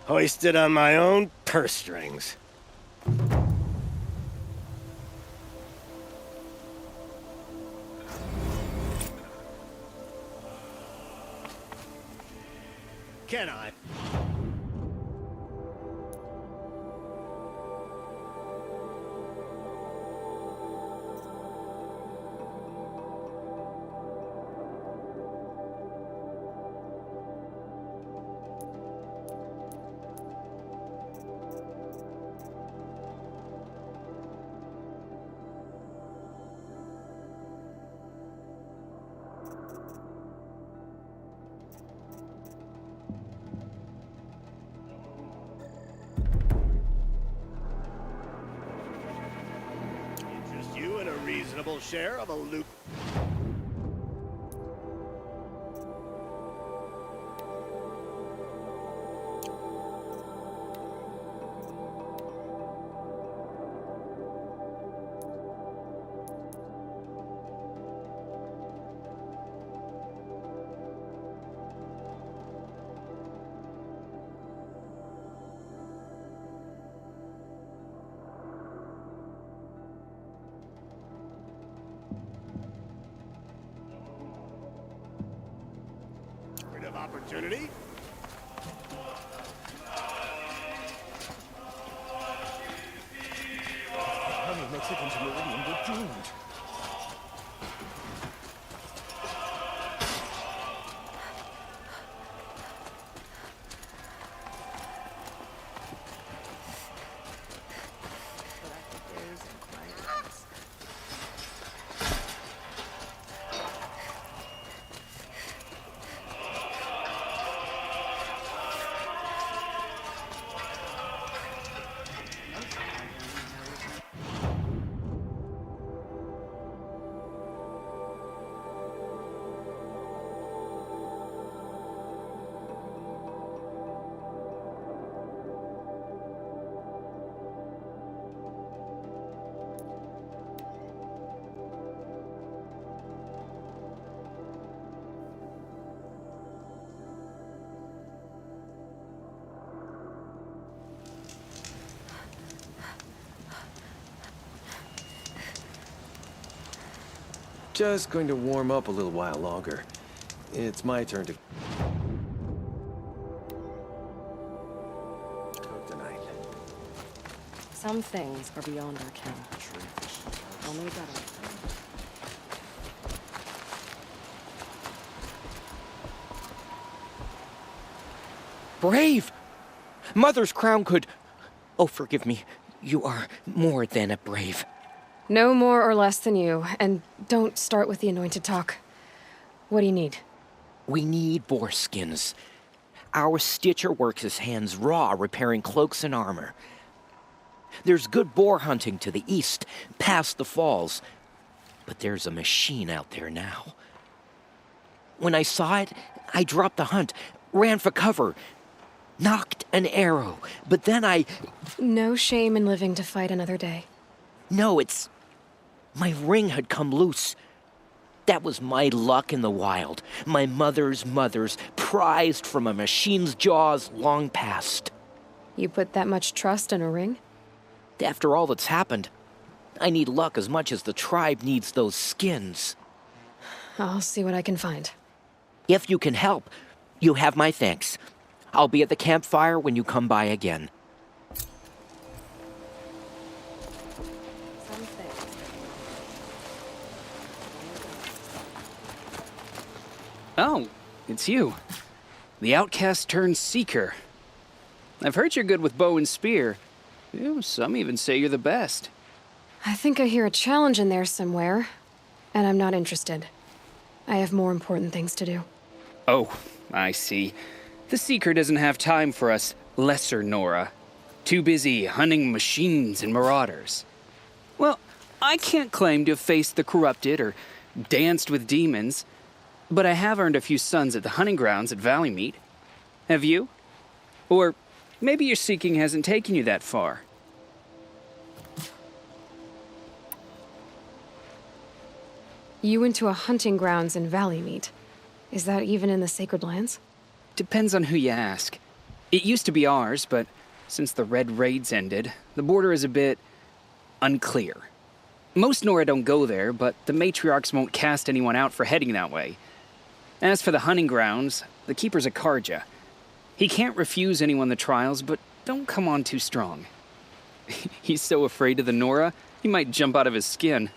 hoisted on my own purse strings. Can I? Reasonable share of a loot. Opportunity. Army Mexicans Meridian were doomed. Just going to warm up a little while longer. It's my turn to cook tonight. Some things are beyond our ken. Only better. Brave! Mother's crown could... Oh, forgive me. You are more than a brave. No more or less than you, and don't start with the anointed talk. What do you need? We need boar skins. Our stitcher works his hands raw repairing cloaks and armor. There's good boar hunting to the east, past the falls. But there's a machine out there now. When I saw it, I dropped the hunt, ran for cover, knocked an arrow, but then I... No shame in living to fight another day. No, it's... My ring had come loose. That was my luck in the wild. My mother's prized from a machine's jaws long past. You put that much trust in a ring? After all that's happened, I need luck as much as the tribe needs those skins. I'll see what I can find. If you can help, you have my thanks. I'll be at the campfire when you come by again. Oh, it's you. The outcast turned seeker. I've heard you're good with bow and spear. Some even say you're the best. I think I hear a challenge in there somewhere, and I'm not interested. I have more important things to do. Oh, I see. The Seeker doesn't have time for us lesser Nora. Too busy hunting machines and marauders. Well, I can't claim to have faced the corrupted or danced with demons, but I have earned a few sons at the hunting grounds at Valleymeet. Have you? Or maybe your seeking hasn't taken you that far. You went to a hunting grounds in Valleymeet. Is that even in the Sacred Lands? Depends on who you ask. It used to be ours, but since the Red Raids ended, the border is a bit unclear. Most Nora don't go there, but the matriarchs won't cast anyone out for heading that way. As for the hunting grounds, the keeper's a Karja. He can't refuse anyone the trials, but don't come on too strong. He's so afraid of the Nora, he might jump out of his skin.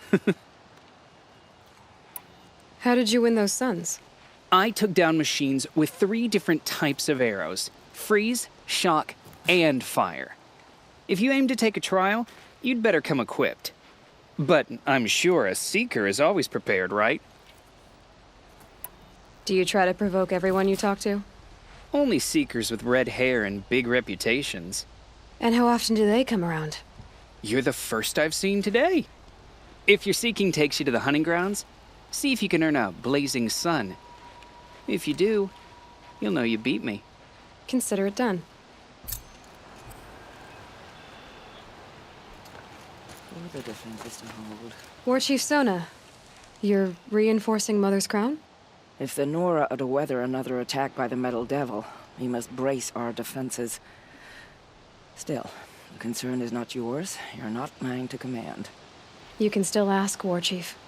How did you win those sons? I took down machines with 3 different types of arrows: freeze, shock, and fire. If you aim to take a trial, you'd better come equipped. But I'm sure a seeker is always prepared, right? Do you try to provoke everyone you talk to? Only seekers with red hair and big reputations. And how often do they come around? You're the first I've seen today. If your seeking takes you to the hunting grounds, see if you can earn a blazing sun. If you do, you'll know you beat me. Consider it done. For the defenses to hold. War Chief Sona, you're reinforcing Mother's Crown? If the Nora are to weather another attack by the Metal Devil, we must brace our defenses. Still, the concern is not yours. You're not mine to command. You can still ask, War Chief.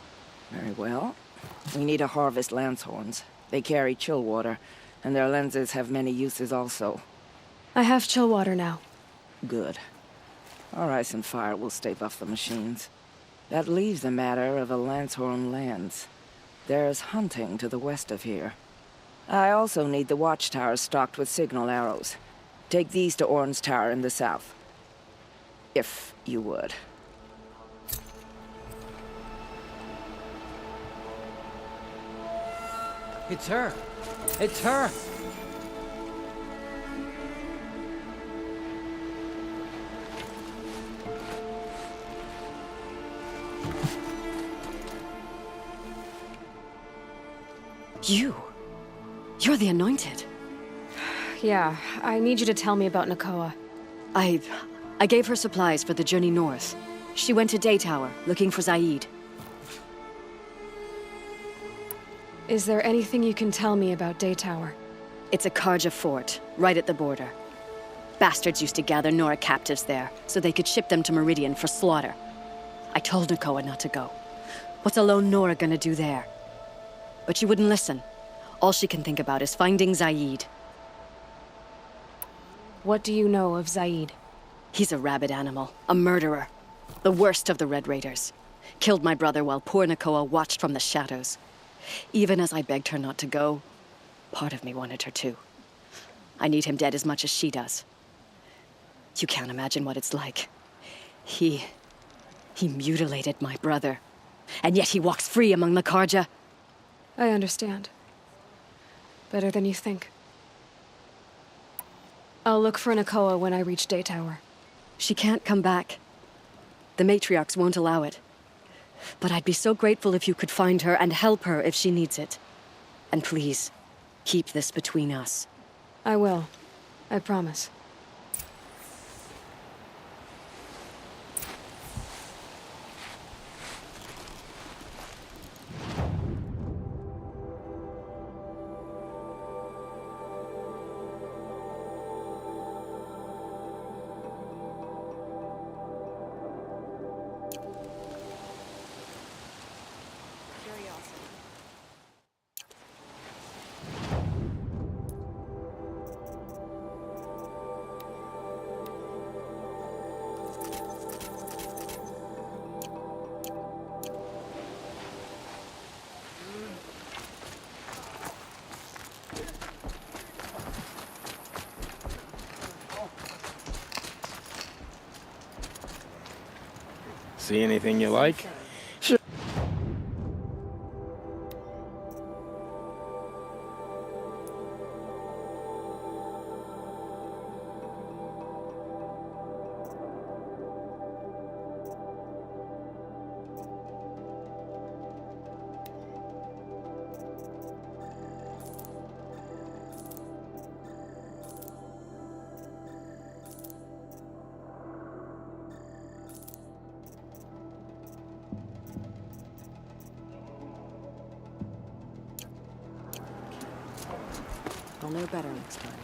Very well. We need to harvest Lancehorns. They carry chill water, and their lenses have many uses also. I have chill water now. Good. Our ice and fire will stave off the machines. That leaves the matter of a Lancehorn lands. There's hunting to the west of here. I also need the watchtowers stocked with signal arrows. Take these to Orn's Tower in the south. If you would. It's her! It's her! You're the Anointed. Yeah, I need you to tell me about Nakoa. I gave her supplies for the journey north. She went to Daytower, looking for Zaid. Is there anything you can tell me about Daytower? It's a Karja fort, right at the border. Bastards used to gather Nora captives there, so they could ship them to Meridian for slaughter. I told Nakoa not to go. What's a lone Nora gonna do there? But she wouldn't listen. All she can think about is finding Zaid. What do you know of Zaid? He's a rabid animal, a murderer. The worst of the Red Raiders. Killed my brother while poor Nakoa watched from the shadows. Even as I begged her not to go, part of me wanted her to. I need him dead as much as she does. You can't imagine what it's like. He mutilated my brother. And yet he walks free among the Karja. I understand. Better than you think. I'll look for Nakoa when I reach Daytower. She can't come back. The matriarchs won't allow it. But I'd be so grateful if you could find her and help her if she needs it. And please, keep this between us. I will. I promise. See anything you like? I'll know better next time.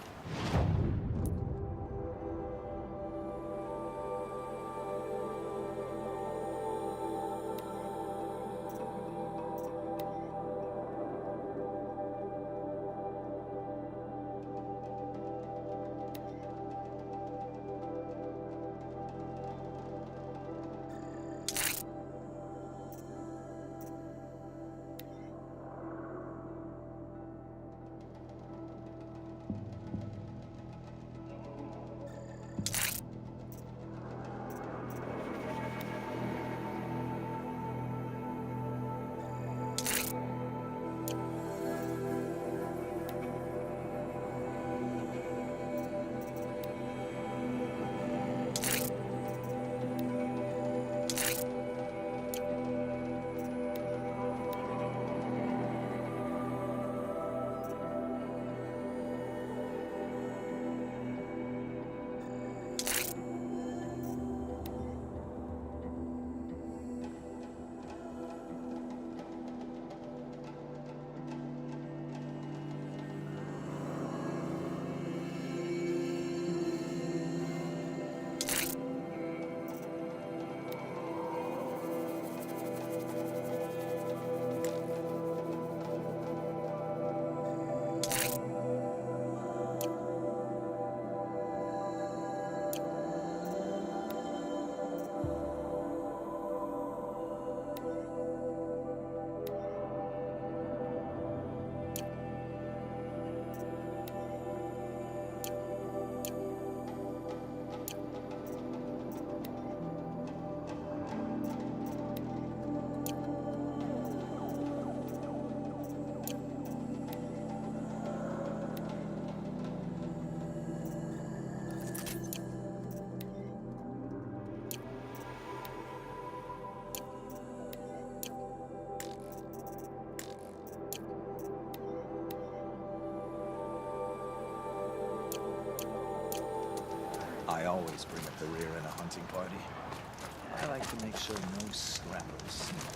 I always bring up the rear in a hunting party. I like to make sure no scrappers sneak away.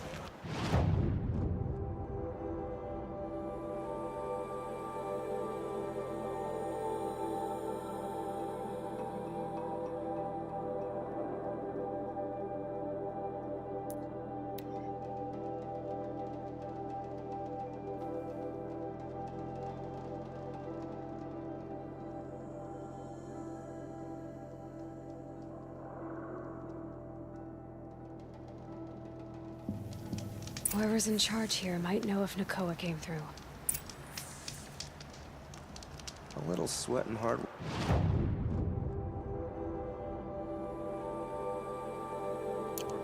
Whoever's in charge here might know if Nakoa came through. A little sweat and hard.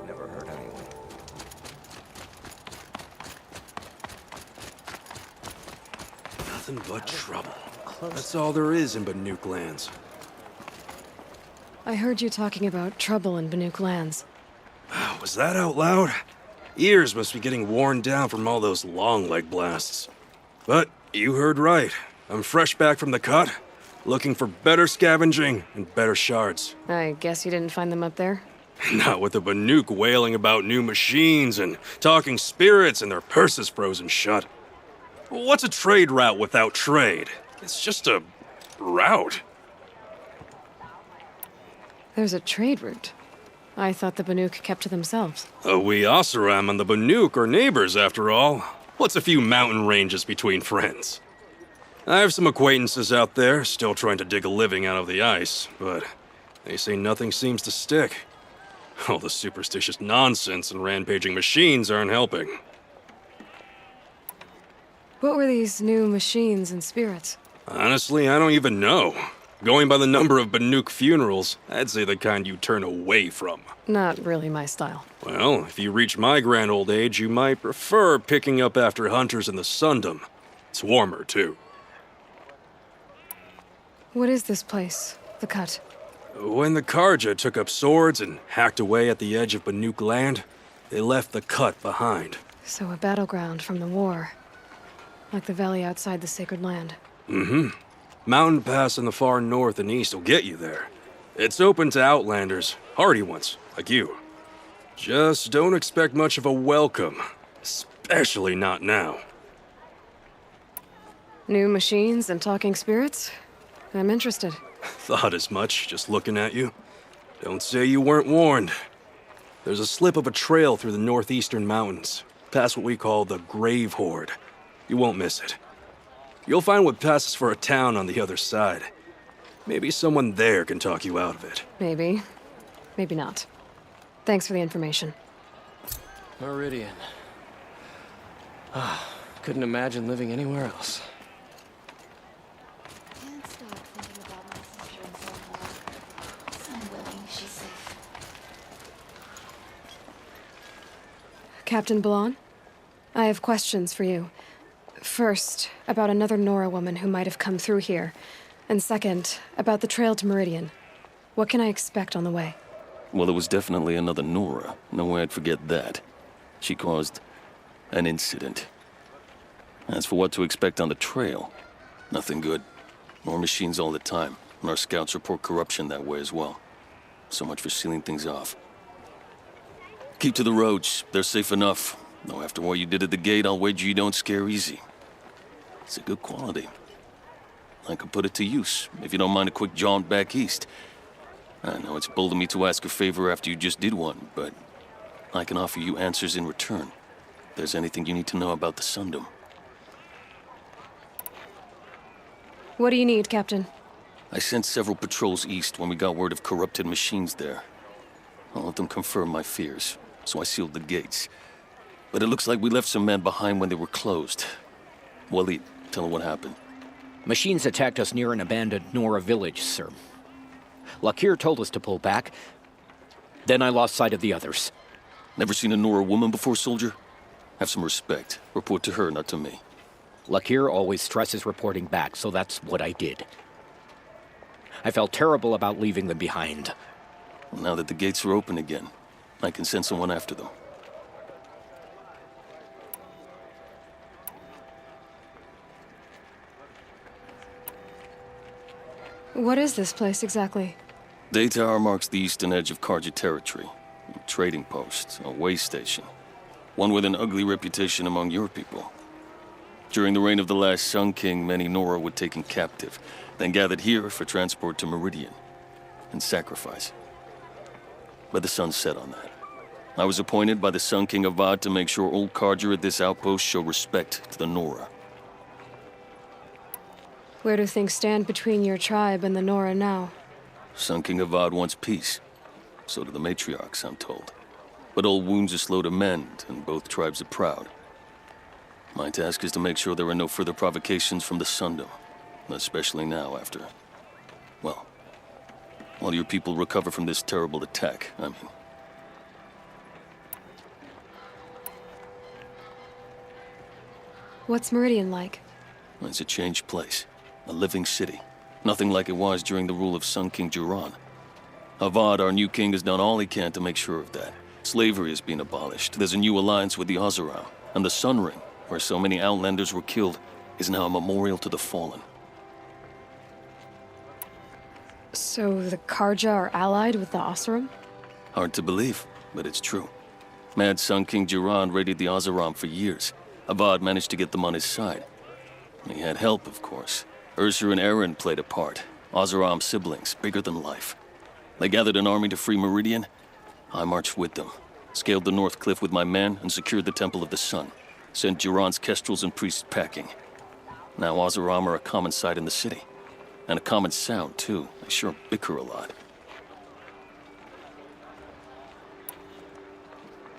Never hurt anyone. Nothing but trouble. That's all there is in Banuk lands. I heard you talking about trouble in Banuk lands. Was that out loud? Ears must be getting worn down from all those long leg blasts. But you heard right. I'm fresh back from the cut, looking for better scavenging and better shards. I guess you didn't find them up there? Not with the Banuk wailing about new machines and talking spirits and their purses frozen shut. What's a trade route without trade? It's just a route. There's a trade route. I thought the Banuk kept to themselves. We Oseram and the Banuk are neighbors, after all. What's a few mountain ranges between friends? I have some acquaintances out there, still trying to dig a living out of the ice, but they say nothing seems to stick. All the superstitious nonsense and rampaging machines aren't helping. What were these new machines and spirits? Honestly, I don't even know. Going by the number of Banuk funerals, I'd say the kind you turn away from. Not really my style. Well, if you reach my grand old age, you might prefer picking up after hunters in the Sundom. It's warmer, too. What is this place? The Cut? When the Karja took up swords and hacked away at the edge of Banuk land, they left the Cut behind. So a battleground from the war. Like the valley outside the Sacred Land. Mm-hmm. Mountain Pass in the far north and east will get you there. It's open to outlanders, hardy ones, like you. Just don't expect much of a welcome, especially not now. New machines and talking spirits? I'm interested. Thought as much, just looking at you. Don't say you weren't warned. There's a slip of a trail through the northeastern mountains, past what we call the Grave Horde. You won't miss it. You'll find what passes for a town on the other side. Maybe someone there can talk you out of it. Maybe. Maybe not. Thanks for the information. Meridian. Couldn't imagine living anywhere else. Captain Blanc? I have questions for you. First, about another Nora woman who might have come through here. And second, about the trail to Meridian. What can I expect on the way? Well, it was definitely another Nora. No way I'd forget that. She caused an incident. As for what to expect on the trail, nothing good. More machines all the time, and our scouts report corruption that way as well. So much for sealing things off. Keep to the roads. They're safe enough. Though after what you did at the gate, I'll wager you don't scare easy. It's a good quality. I could put it to use, if you don't mind a quick jaunt back east. I know it's bold of me to ask a favor after you just did one, but I can offer you answers in return. If there's anything you need to know about the Sundom. What do you need, Captain? I sent several patrols east when we got word of corrupted machines there. All of them confirmed my fears, so I sealed the gates. But it looks like we left some men behind when they were closed. Waleed, tell them what happened. Machines attacked us near an abandoned Nora village, sir. Lakir told us to pull back. Then I lost sight of the others. Never seen a Nora woman before, soldier? Have some respect. Report to her, not to me. Lakir always stresses reporting back, so that's what I did. I felt terrible about leaving them behind. Well, now that the gates are open again, I can send someone after them. What is this place exactly? Day Tower marks the eastern edge of Karja territory. A trading post, a way station. One with an ugly reputation among your people. During the reign of the last Sun King, many Nora were taken captive, then gathered here for transport to Meridian, and sacrifice. But the sun set on that. I was appointed by the Sun King Avad to make sure old Karja at this outpost show respect to the Nora. Where do things stand between your tribe and the Nora now? Sun King Avad wants peace. So do the matriarchs, I'm told. But old wounds are slow to mend, and both tribes are proud. My task is to make sure there are no further provocations from the Sundom. Especially now after... well, while your people recover from this terrible attack, I mean. What's Meridian like? It's a changed place. A living city. Nothing like it was during the rule of Sun King Jiran. Avad, our new king, has done all he can to make sure of that. Slavery has been abolished. There's a new alliance with the Oseram. And the Sun Ring, where so many outlanders were killed, is now a memorial to the fallen. So the Karja are allied with the Oseram? Hard to believe, but it's true. Mad Sun King Jiran raided the Oseram for years. Avad managed to get them on his side. He had help, of course. Ursur and Eren played a part. Oseram siblings, bigger than life. They gathered an army to free Meridian. I marched with them. Scaled the North Cliff with my men and secured the Temple of the Sun. Sent Jiran's kestrels and priests packing. Now Oseram are a common sight in the city. And a common sound, too. They sure bicker a lot.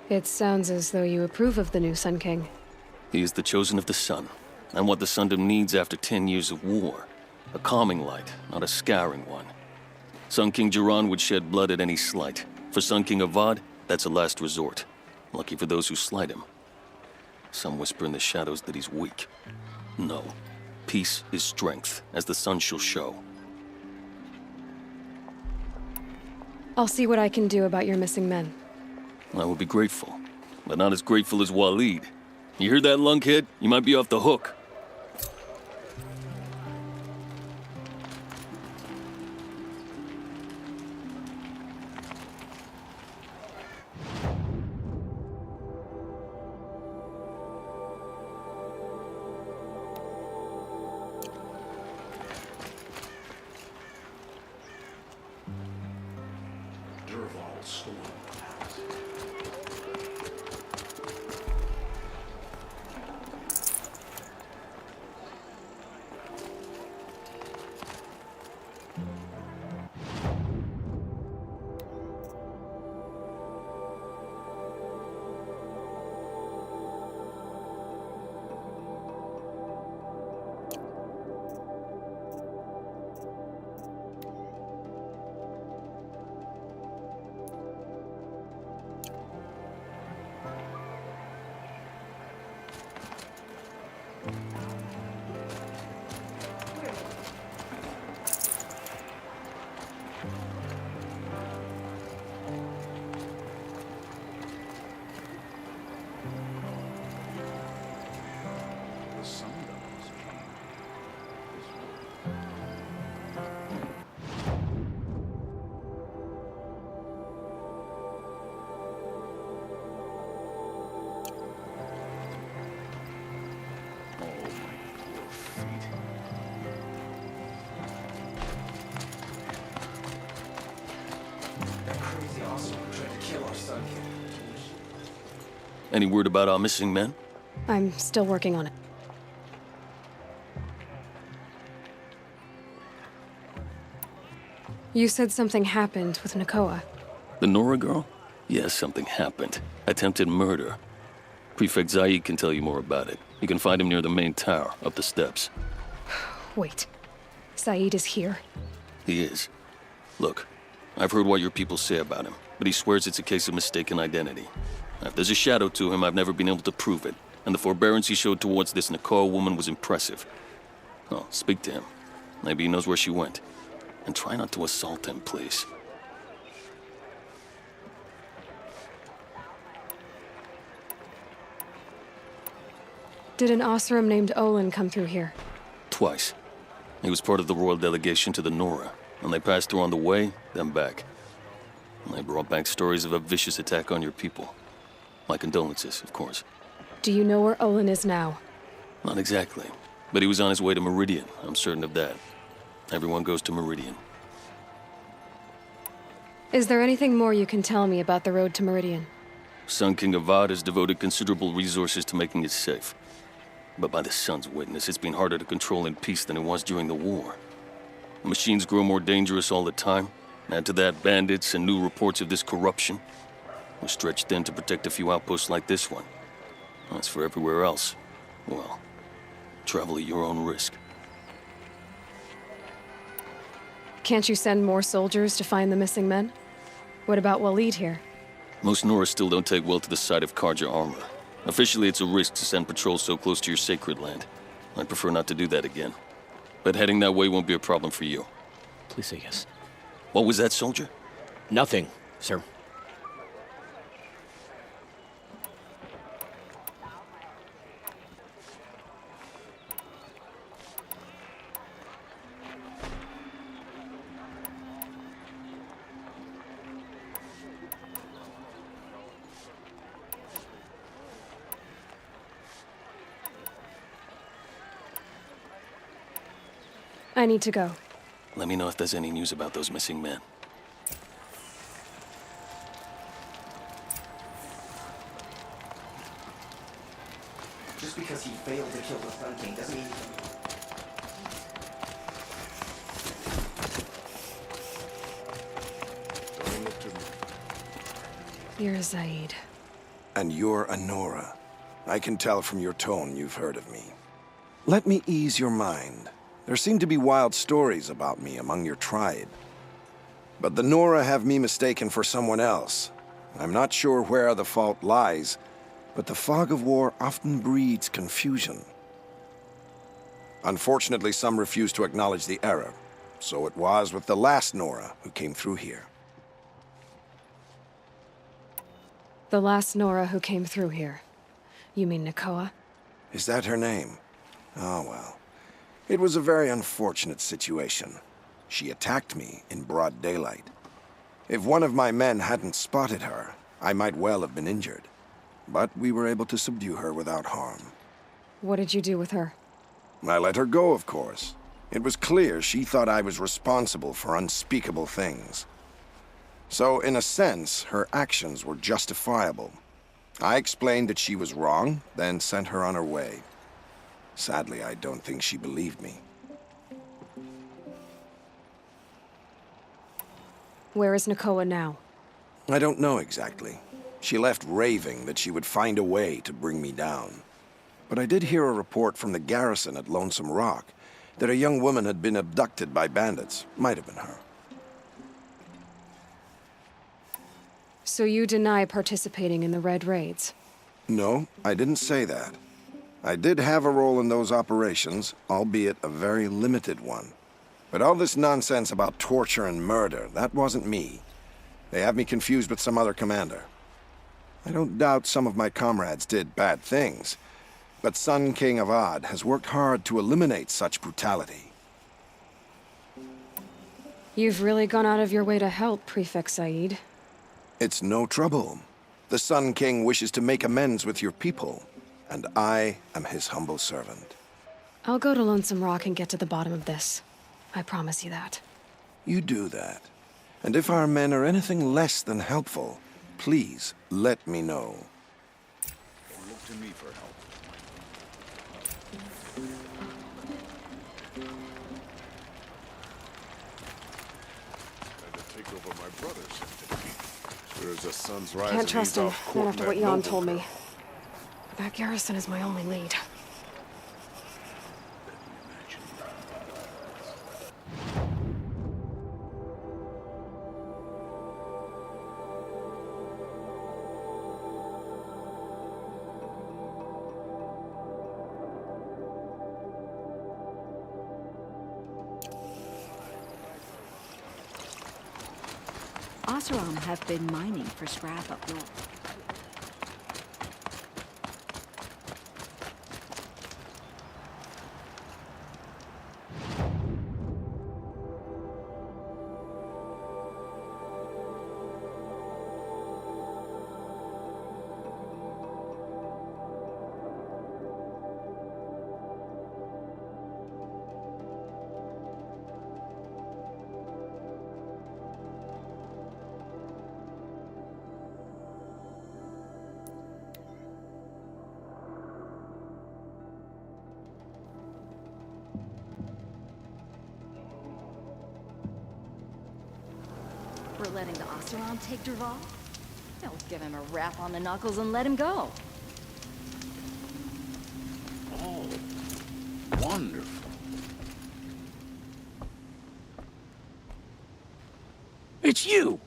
It sounds as though you approve of the new Sun King. He is the chosen of the Sun, and what the Sundom needs after 10 years of war. A calming light, not a scouring one. Sun King Jiran would shed blood at any slight. For Sun King Avad, that's a last resort. Lucky for those who slight him. Some whisper in the shadows that he's weak. No. Peace is strength, as the sun shall show. I'll see what I can do about your missing men. I would be grateful, but not as grateful as Waleed. You hear that, lunkhead? You might be off the hook. Any word about our missing men? I'm still working on it. You said something happened with Nakoa. The Nora girl? Yes, something happened. Attempted murder. Prefect Zaid can tell you more about it. You can find him near the main tower, up the steps. Wait. Saeed is here? He is. Look, I've heard what your people say about him, but he swears it's a case of mistaken identity. If there's a shadow to him, I've never been able to prove it, and the forbearance he showed towards this Nakoa woman was impressive. Oh, speak to him. Maybe he knows where she went. And try not to assault him, please. Did an Osram named Olin come through here? Twice. He was part of the royal delegation to the Nora, and they passed through on the way, then back. They brought back stories of a vicious attack on your people. My condolences, of course. Do you know where Olin is now? Not exactly, but he was on his way to Meridian, I'm certain of that. Everyone goes to Meridian. Is there anything more you can tell me about the road to Meridian? Sun King Avad has devoted considerable resources to making it safe. But by the sun's witness, it's been harder to control in peace than it was during the war. The machines grow more dangerous all the time. Add to that bandits and new reports of this corruption. We're stretched thin to protect a few outposts like this one. As for everywhere else, well, travel at your own risk. Can't you send more soldiers to find the missing men? What about Waleed here? Most Nora still don't take well to the sight of Karja armor. Officially, it's a risk to send patrols so close to your sacred land. I'd prefer not to do that again. But heading that way won't be a problem for you. Please say yes. What was that, soldier? Nothing, sir. I need to go. Let me know if there's any news about those missing men. Just because he failed to kill the Sun King doesn't mean... You're Zaid. And you're a Nora. I can tell from your tone you've heard of me. Let me ease your mind. There seem to be wild stories about me among your tribe. But the Nora have me mistaken for someone else. I'm not sure where the fault lies, but the fog of war often breeds confusion. Unfortunately, some refuse to acknowledge the error. So it was with the last Nora who came through here. The last Nora who came through here. You mean Nakoa? Is that her name? Oh, well. It was a very unfortunate situation. She attacked me in broad daylight. If one of my men hadn't spotted her, I might well have been injured. But we were able to subdue her without harm. What did you do with her? I let her go, of course. It was clear she thought I was responsible for unspeakable things. So, in a sense, her actions were justifiable. I explained that she was wrong, then sent her on her way. Sadly, I don't think she believed me. Where is Nakoa now? I don't know exactly. She left raving that she would find a way to bring me down. But I did hear a report from the garrison at Lonesome Rock that a young woman had been abducted by bandits. Might have been her. So you deny participating in the Red Raids? No, I didn't say that. I did have a role in those operations, albeit a very limited one. But all this nonsense about torture and murder, that wasn't me. They have me confused with some other commander. I don't doubt some of my comrades did bad things, but Sun King Avad has worked hard to eliminate such brutality. You've really gone out of your way to help, Prefect Said. It's no trouble. The Sun King wishes to make amends with your people, and I am his humble servant. I'll go to Lonesome Rock and get to the bottom of this. I promise you that. You do that. And if our men are anything less than helpful, please let me know. Don't look to me for help. Had to take over my brother's activity. Sure as the sun's rising. Can't trust he's him, off not courting after that what Jan noble told me. girl. That garrison is my only lead. Oseram have been mining for scrap up north. For letting the Oseram take Derval? They'll give him a rap on the knuckles and let him go. Oh, wonderful. It's you!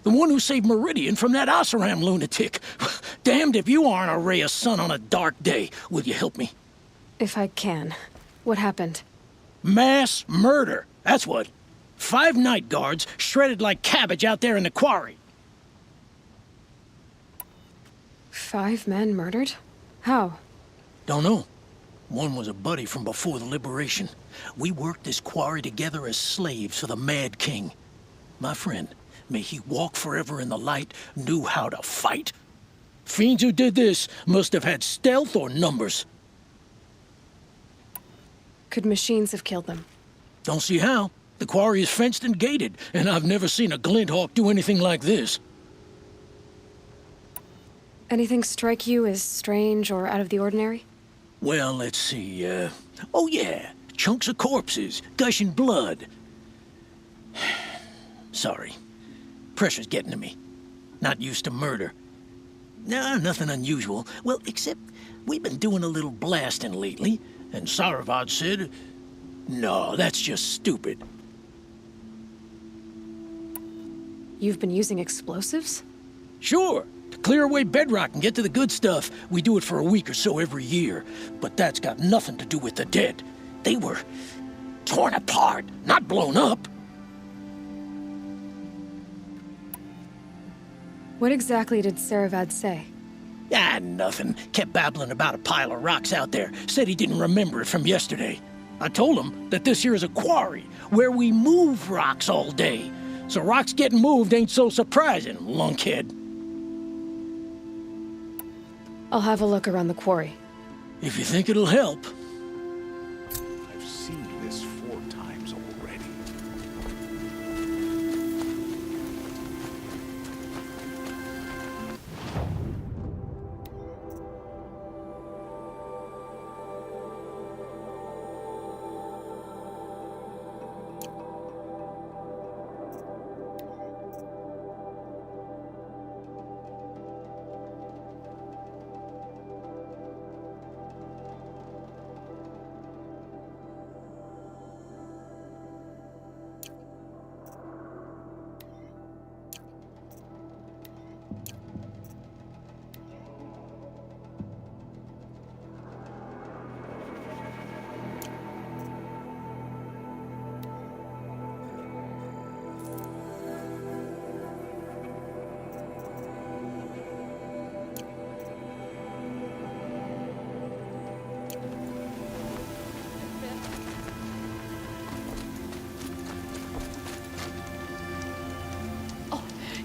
The one who saved Meridian from that Oseram lunatic. Damned if you aren't a ray of sun on a dark day. Will you help me? If I can. What happened? Mass murder. That's what. 5 night guards shredded like cabbage out there in the quarry. 5 men murdered? How? Don't know. One was a buddy from before the liberation. We worked this quarry together as slaves for the Mad King. My friend, may he walk forever in the light, knew how to fight. Fiends who did this must have had stealth or numbers. Could machines have killed them? Don't see how. The quarry is fenced and gated, and I've never seen a Glinthawk do anything like this. Anything strike you as strange or out of the ordinary? Well, let's see, oh yeah, chunks of corpses, gushing blood. Sorry. Pressure's getting to me. Not used to murder. Nah, nothing unusual. Well, except we've been doing a little blasting lately, and Saravad said... No, that's just stupid. You've been using explosives? Sure, to clear away bedrock and get to the good stuff. We do it for a week or so every year. But that's got nothing to do with the dead. They were torn apart, not blown up. What exactly did Saravad say? Ah, nothing. Kept babbling about a pile of rocks out there. Said he didn't remember it from yesterday. I told him that this here is a quarry, where we move rocks all day. So rocks getting moved ain't so surprising, lunkhead. I'll have a look around the quarry. If you think it'll help. I've seen this 4 times already.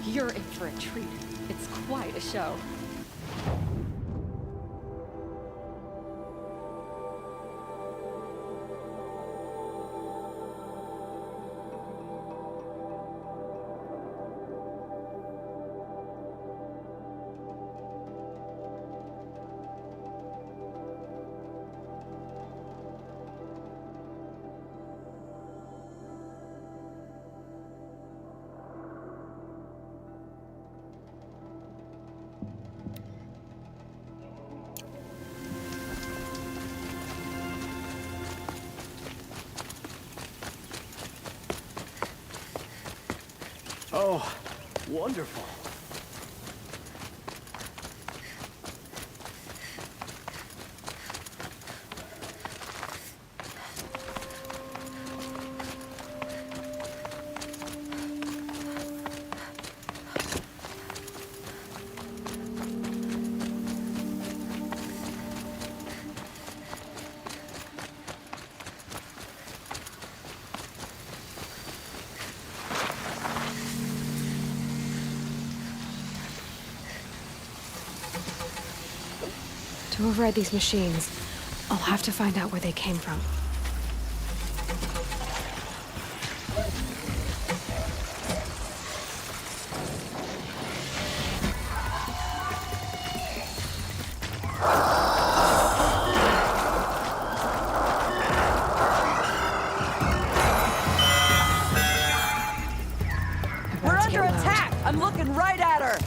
You're in for a treat. It's quite a show. Oh, wonderful. To override these machines, I'll have to find out where they came from. We're under attack! I'm looking right at her!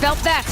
Felt that!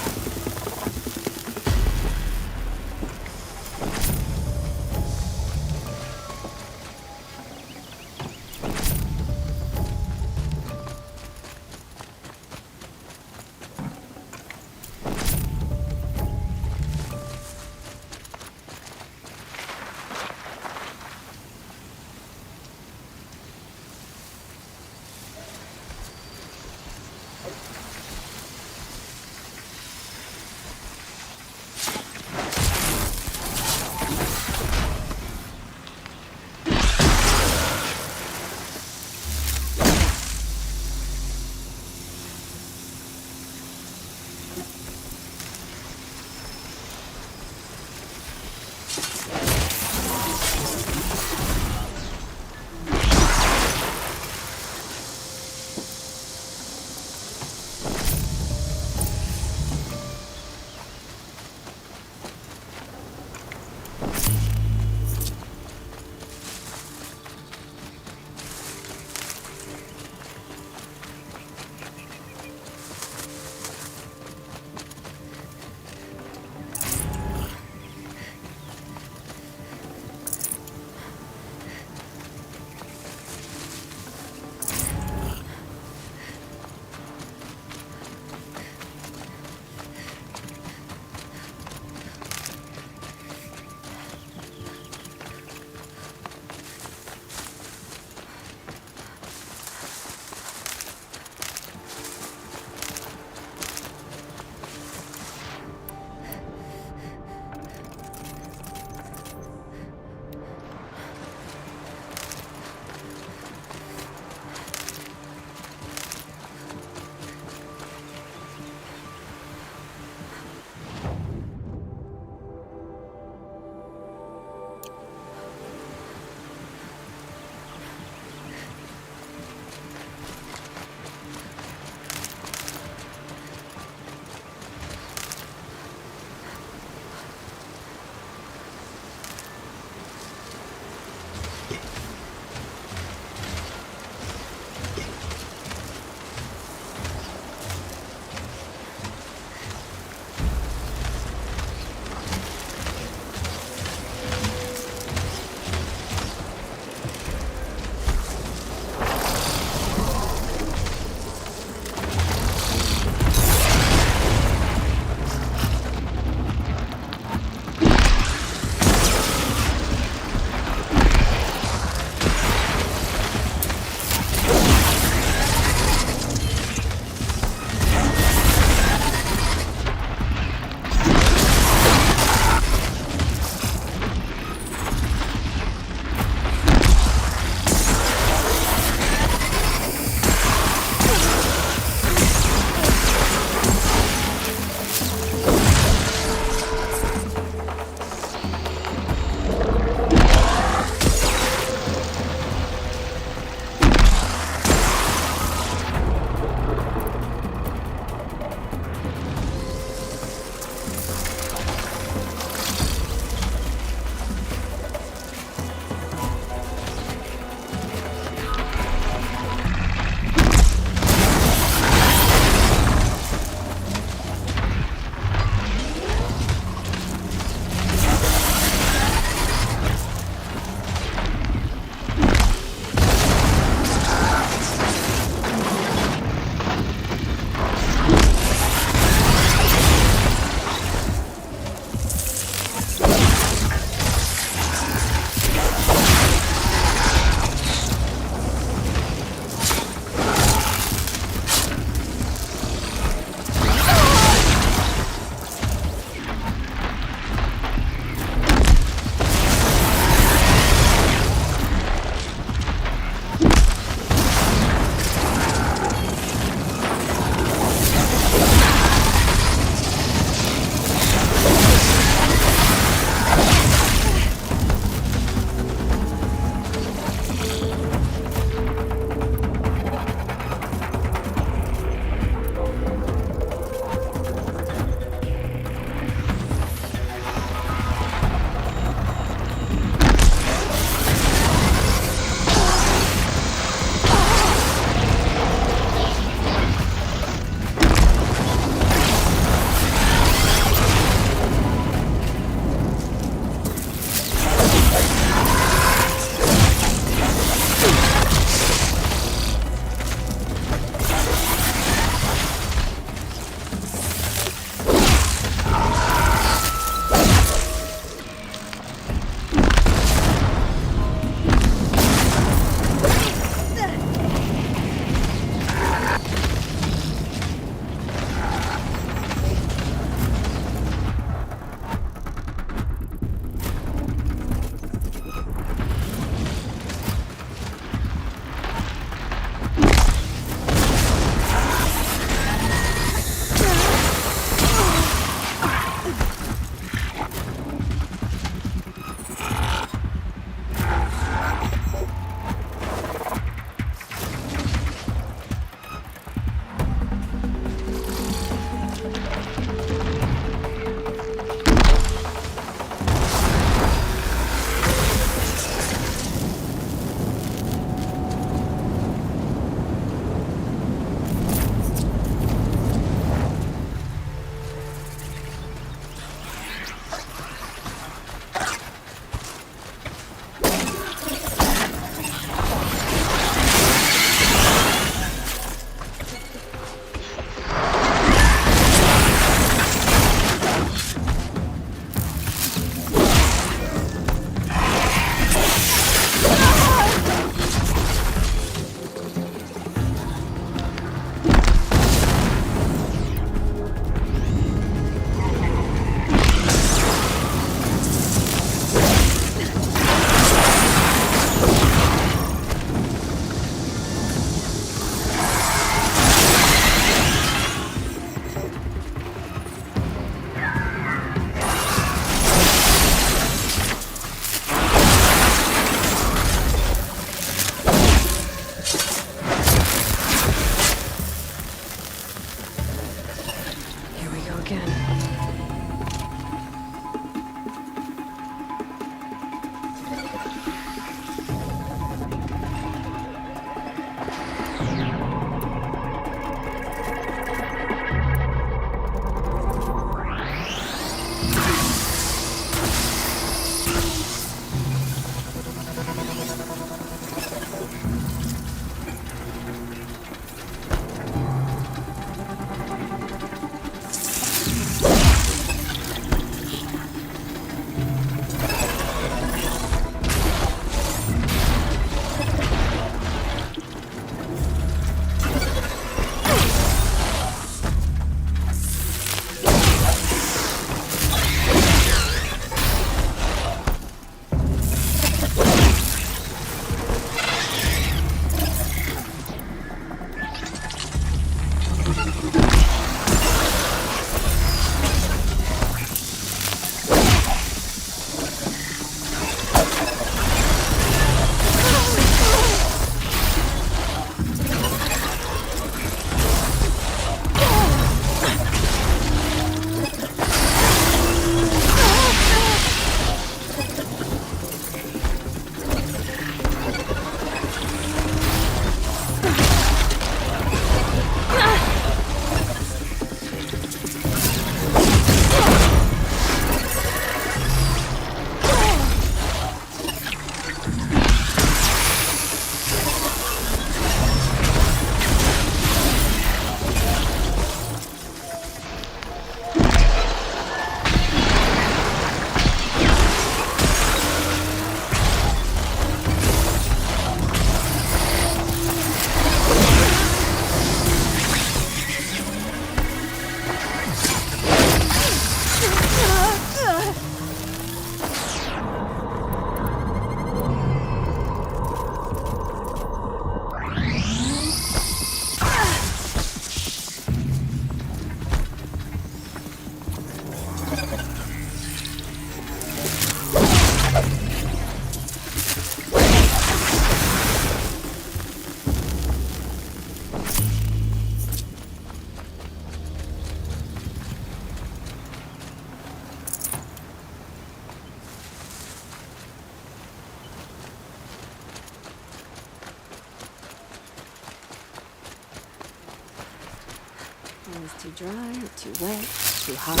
is too dry, too wet, too hot.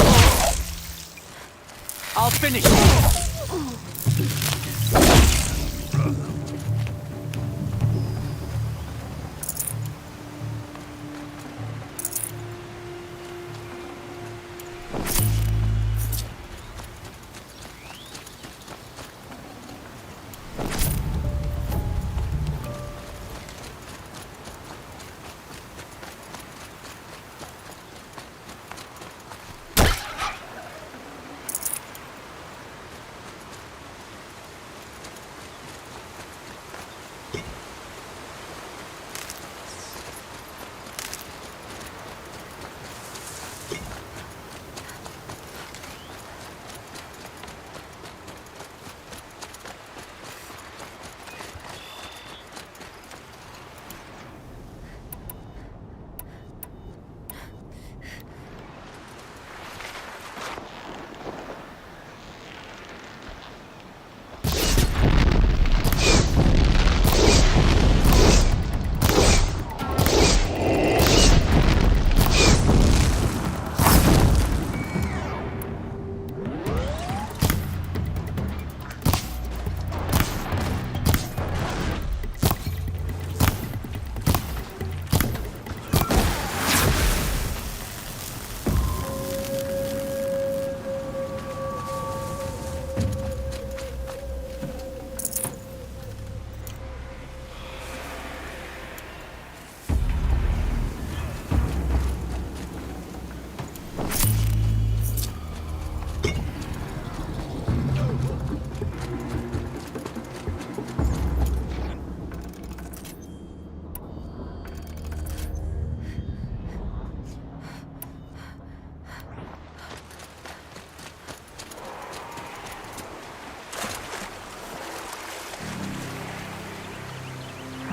I'll finish.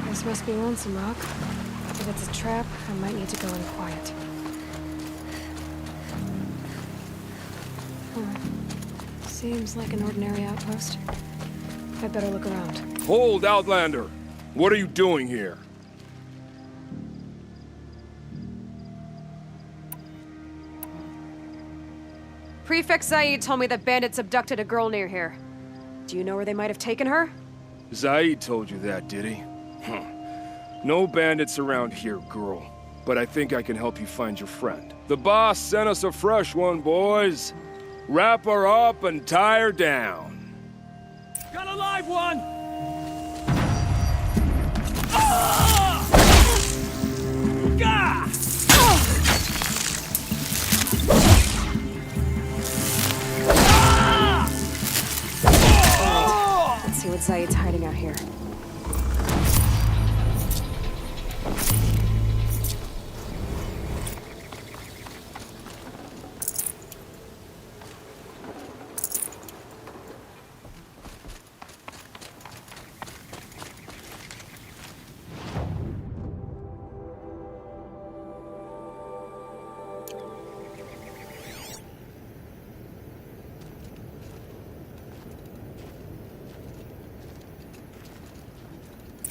This must be Lonesome Rock. If it's a trap, I might need to go in quiet. Seems like an ordinary outpost. I'd better look around. Hold, Outlander! What are you doing here? Prefect Zaid told me that bandits abducted a girl near here. Do you know where they might have taken her? Zaid told you that, did he? Huh. No bandits around here, girl. But I think I can help you find your friend. The boss sent us a fresh one, boys. Wrap her up and tie her down. Got a live one! Let's see what Zaid's hiding out here.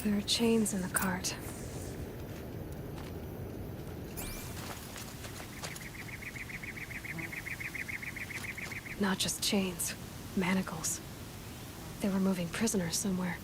There are chains in the cart. Not just chains, manacles. They were moving prisoners somewhere.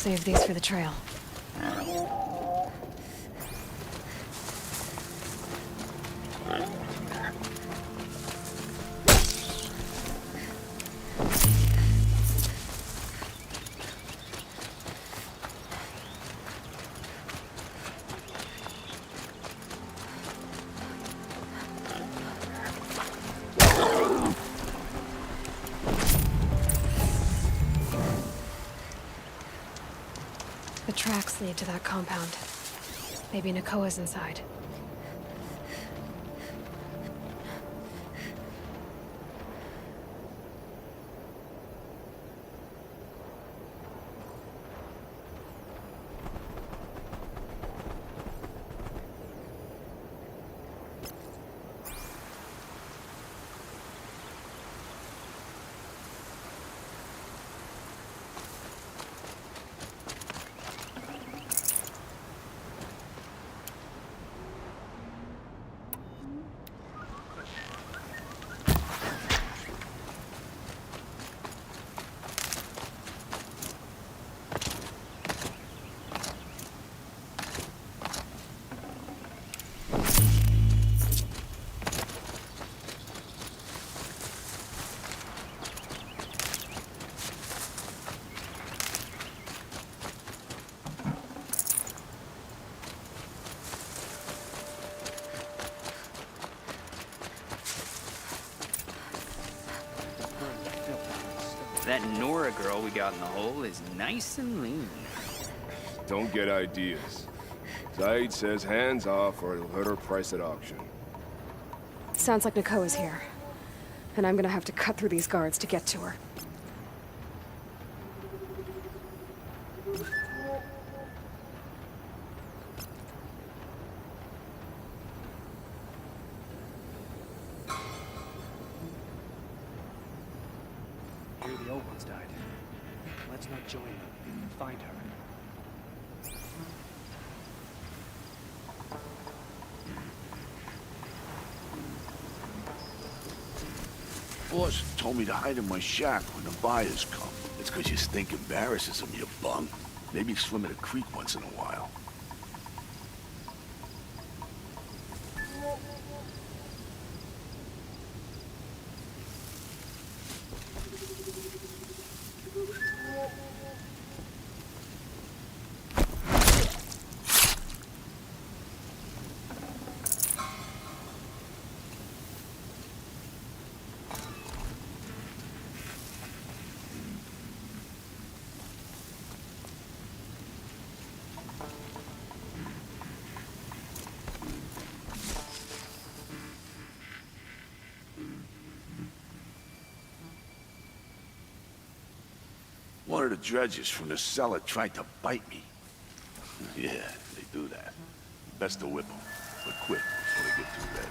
save these for the trail. The tracks lead to that compound. Maybe Nakoa's inside. That Nora girl we got in the hole is nice and lean. Don't get ideas. Said says hands off or it'll hurt her price at auction. Sounds like Nakoa's here. And I'm gonna have to cut through these guards to get to her. Here the old ones died. Let's not join them. Find her. Boss told me to hide in my shack when the buyers come. It's 'cause you stink embarrasses them, you bum. Maybe swim in a creek once in a while. One of the dredgers from the cellar tried to bite me. Yeah, they do that. Best to whip them, but quick before they get too red.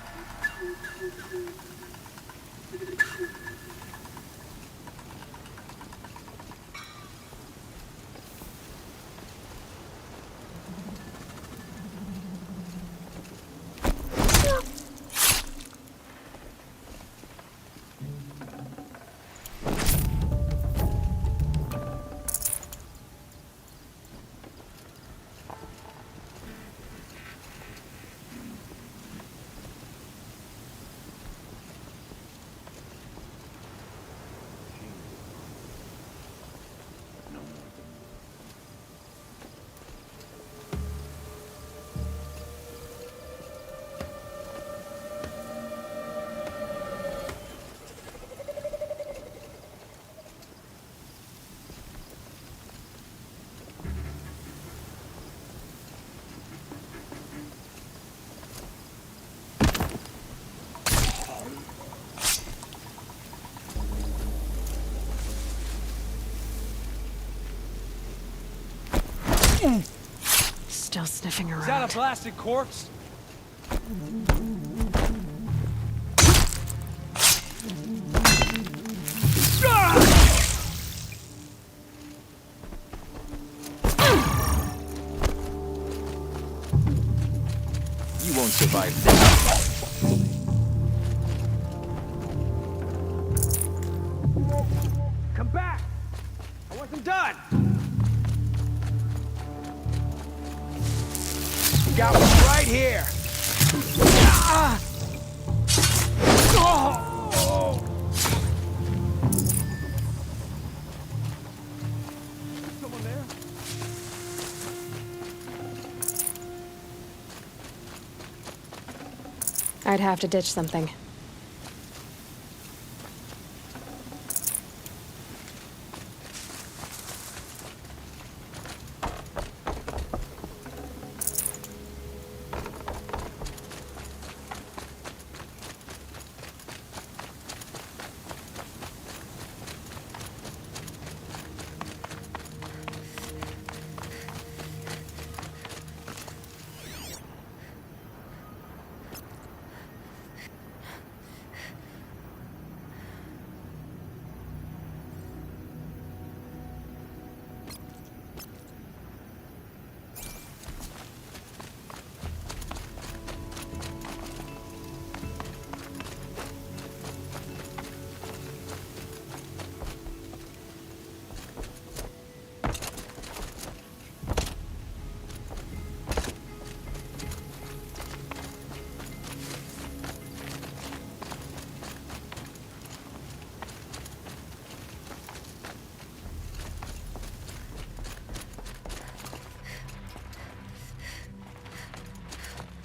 Still sniffing around. Is that a blasted corpse? You won't survive this. Come back! I want them done! I'd have to ditch something.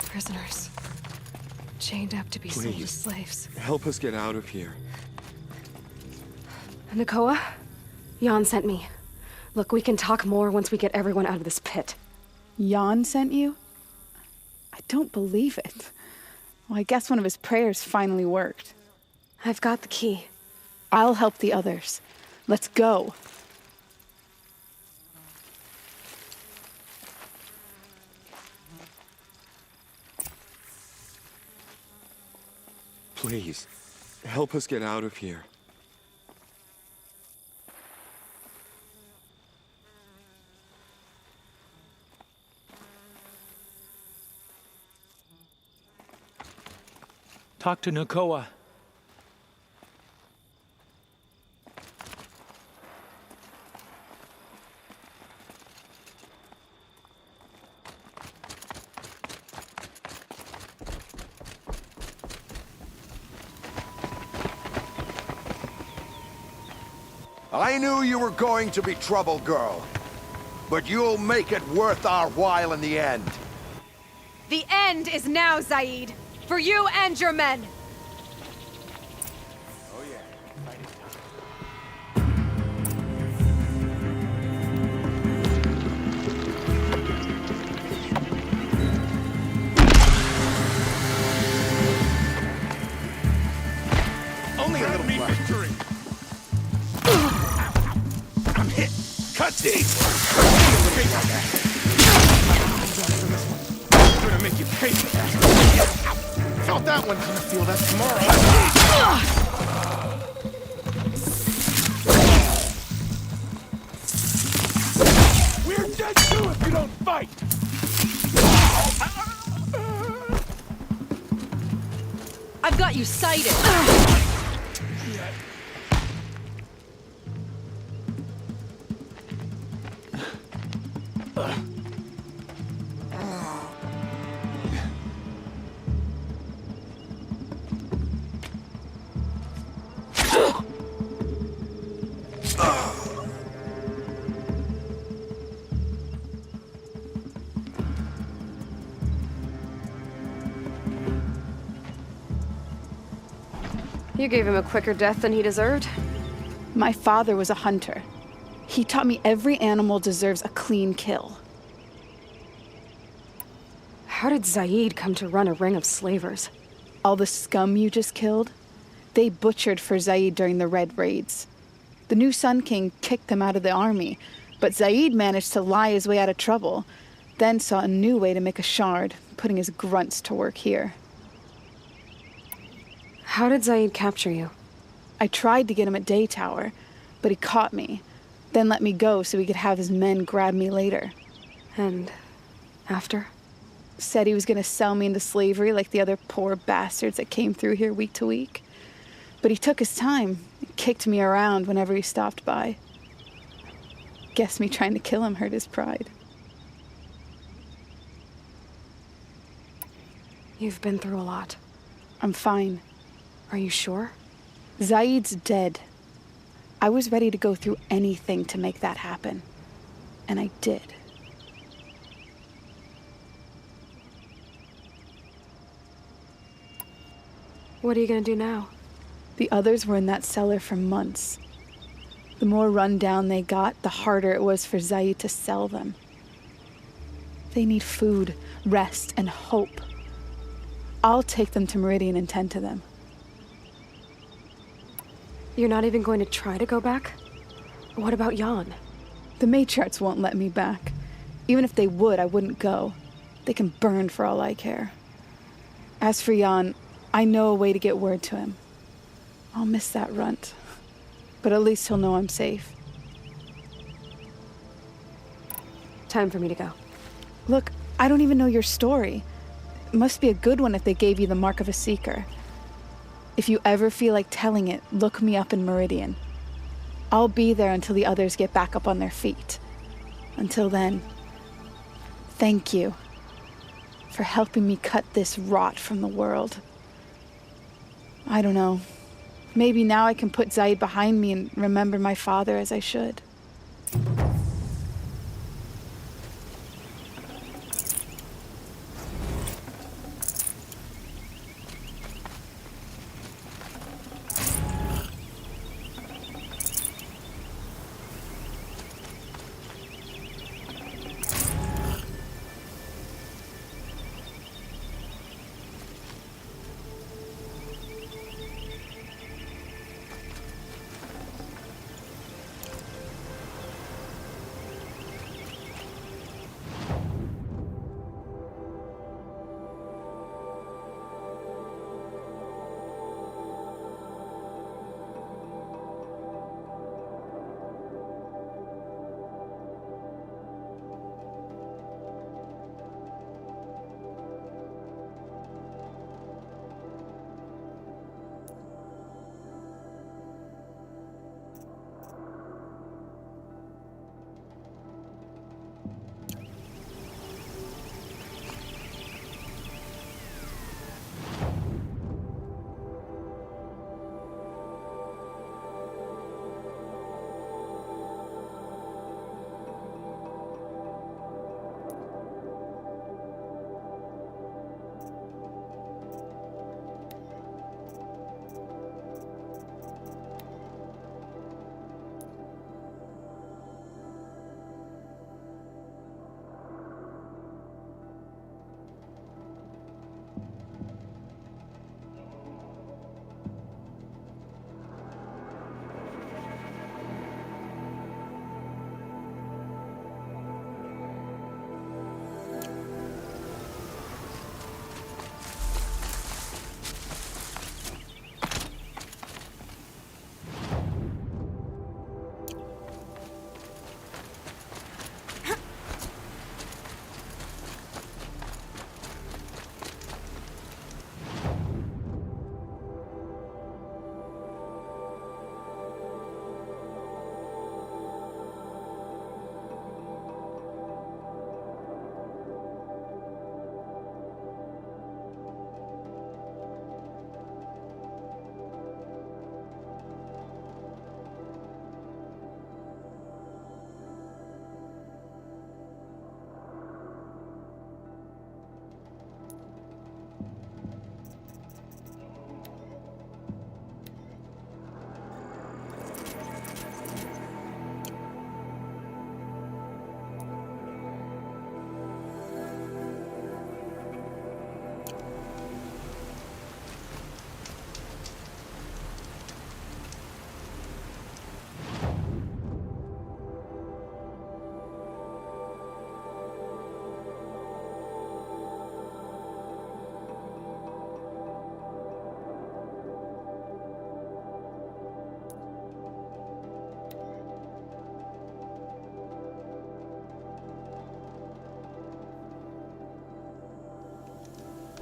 Prisoners. Chained up to be sold as Please, slaves. help us get out of here. Nakoa? Jan sent me. Look, we can talk more once we get everyone out of this pit. Jan sent you? I don't believe it. Well, I guess one of his prayers finally worked. I've got the key. I'll help the others. Let's go. Please, help us get out of here. Talk to Nakoa. I knew you were going to be trouble, girl. But you'll make it worth our while in the end. The end is now, Zaid. For you and your men. Oh yeah, Only a little victory. I'm hit. Cut deep. I'm gonna make you pay for that. Felt that one. Gonna feel that tomorrow. We're dead too if you don't fight. I've got you sighted. You gave him a quicker death than he deserved. My father was a hunter. He taught me every animal deserves a clean kill. How did Zaid come to run a ring of slavers? All the scum you just killed? They butchered for Zaid during the Red Raids. The new Sun King kicked them out of the army, but Zaid managed to lie his way out of trouble, then saw a new way to make a shard, putting his grunts to work here. How did Zaid capture you? I tried to get him at Day Tower, but he caught me, then let me go so he could have his men grab me later. And after? Said he was gonna sell me into slavery like the other poor bastards that came through here week to week. But he took his time and kicked me around whenever he stopped by. Guess me trying to kill him hurt his pride. You've been through a lot. I'm fine. Are you sure? Zaid's dead. I was ready to go through anything to make that happen. And I did. What are you gonna do now? The others were in that cellar for months. The more run down they got, the harder it was for Zaid to sell them. They need food, rest, and hope. I'll take them to Meridian and tend to them. You're not even going to try to go back? What about Jan? The matriarchs won't let me back. Even if they would, I wouldn't go. They can burn for all I care. As for Jan, I know a way to get word to him. I'll miss that runt. But at least he'll know I'm safe. Time for me to go. Look, I don't even know your story. It must be a good one if they gave you the mark of a seeker. If you ever feel like telling it, look me up in Meridian. I'll be there until the others get back up on their feet. Until then, thank you for helping me cut this rot from the world. I don't know. Maybe now I can put Zaid behind me and remember my father as I should.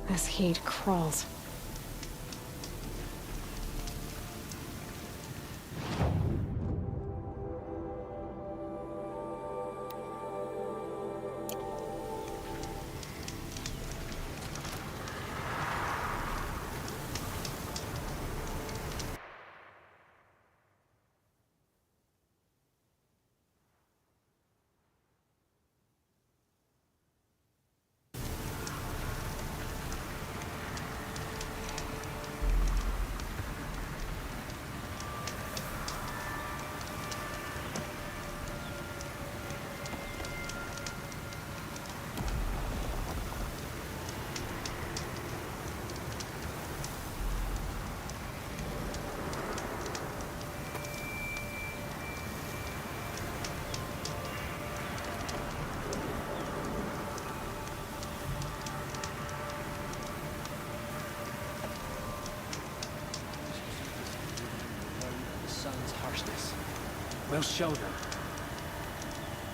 This heat crawls. sun's harshness. We'll show them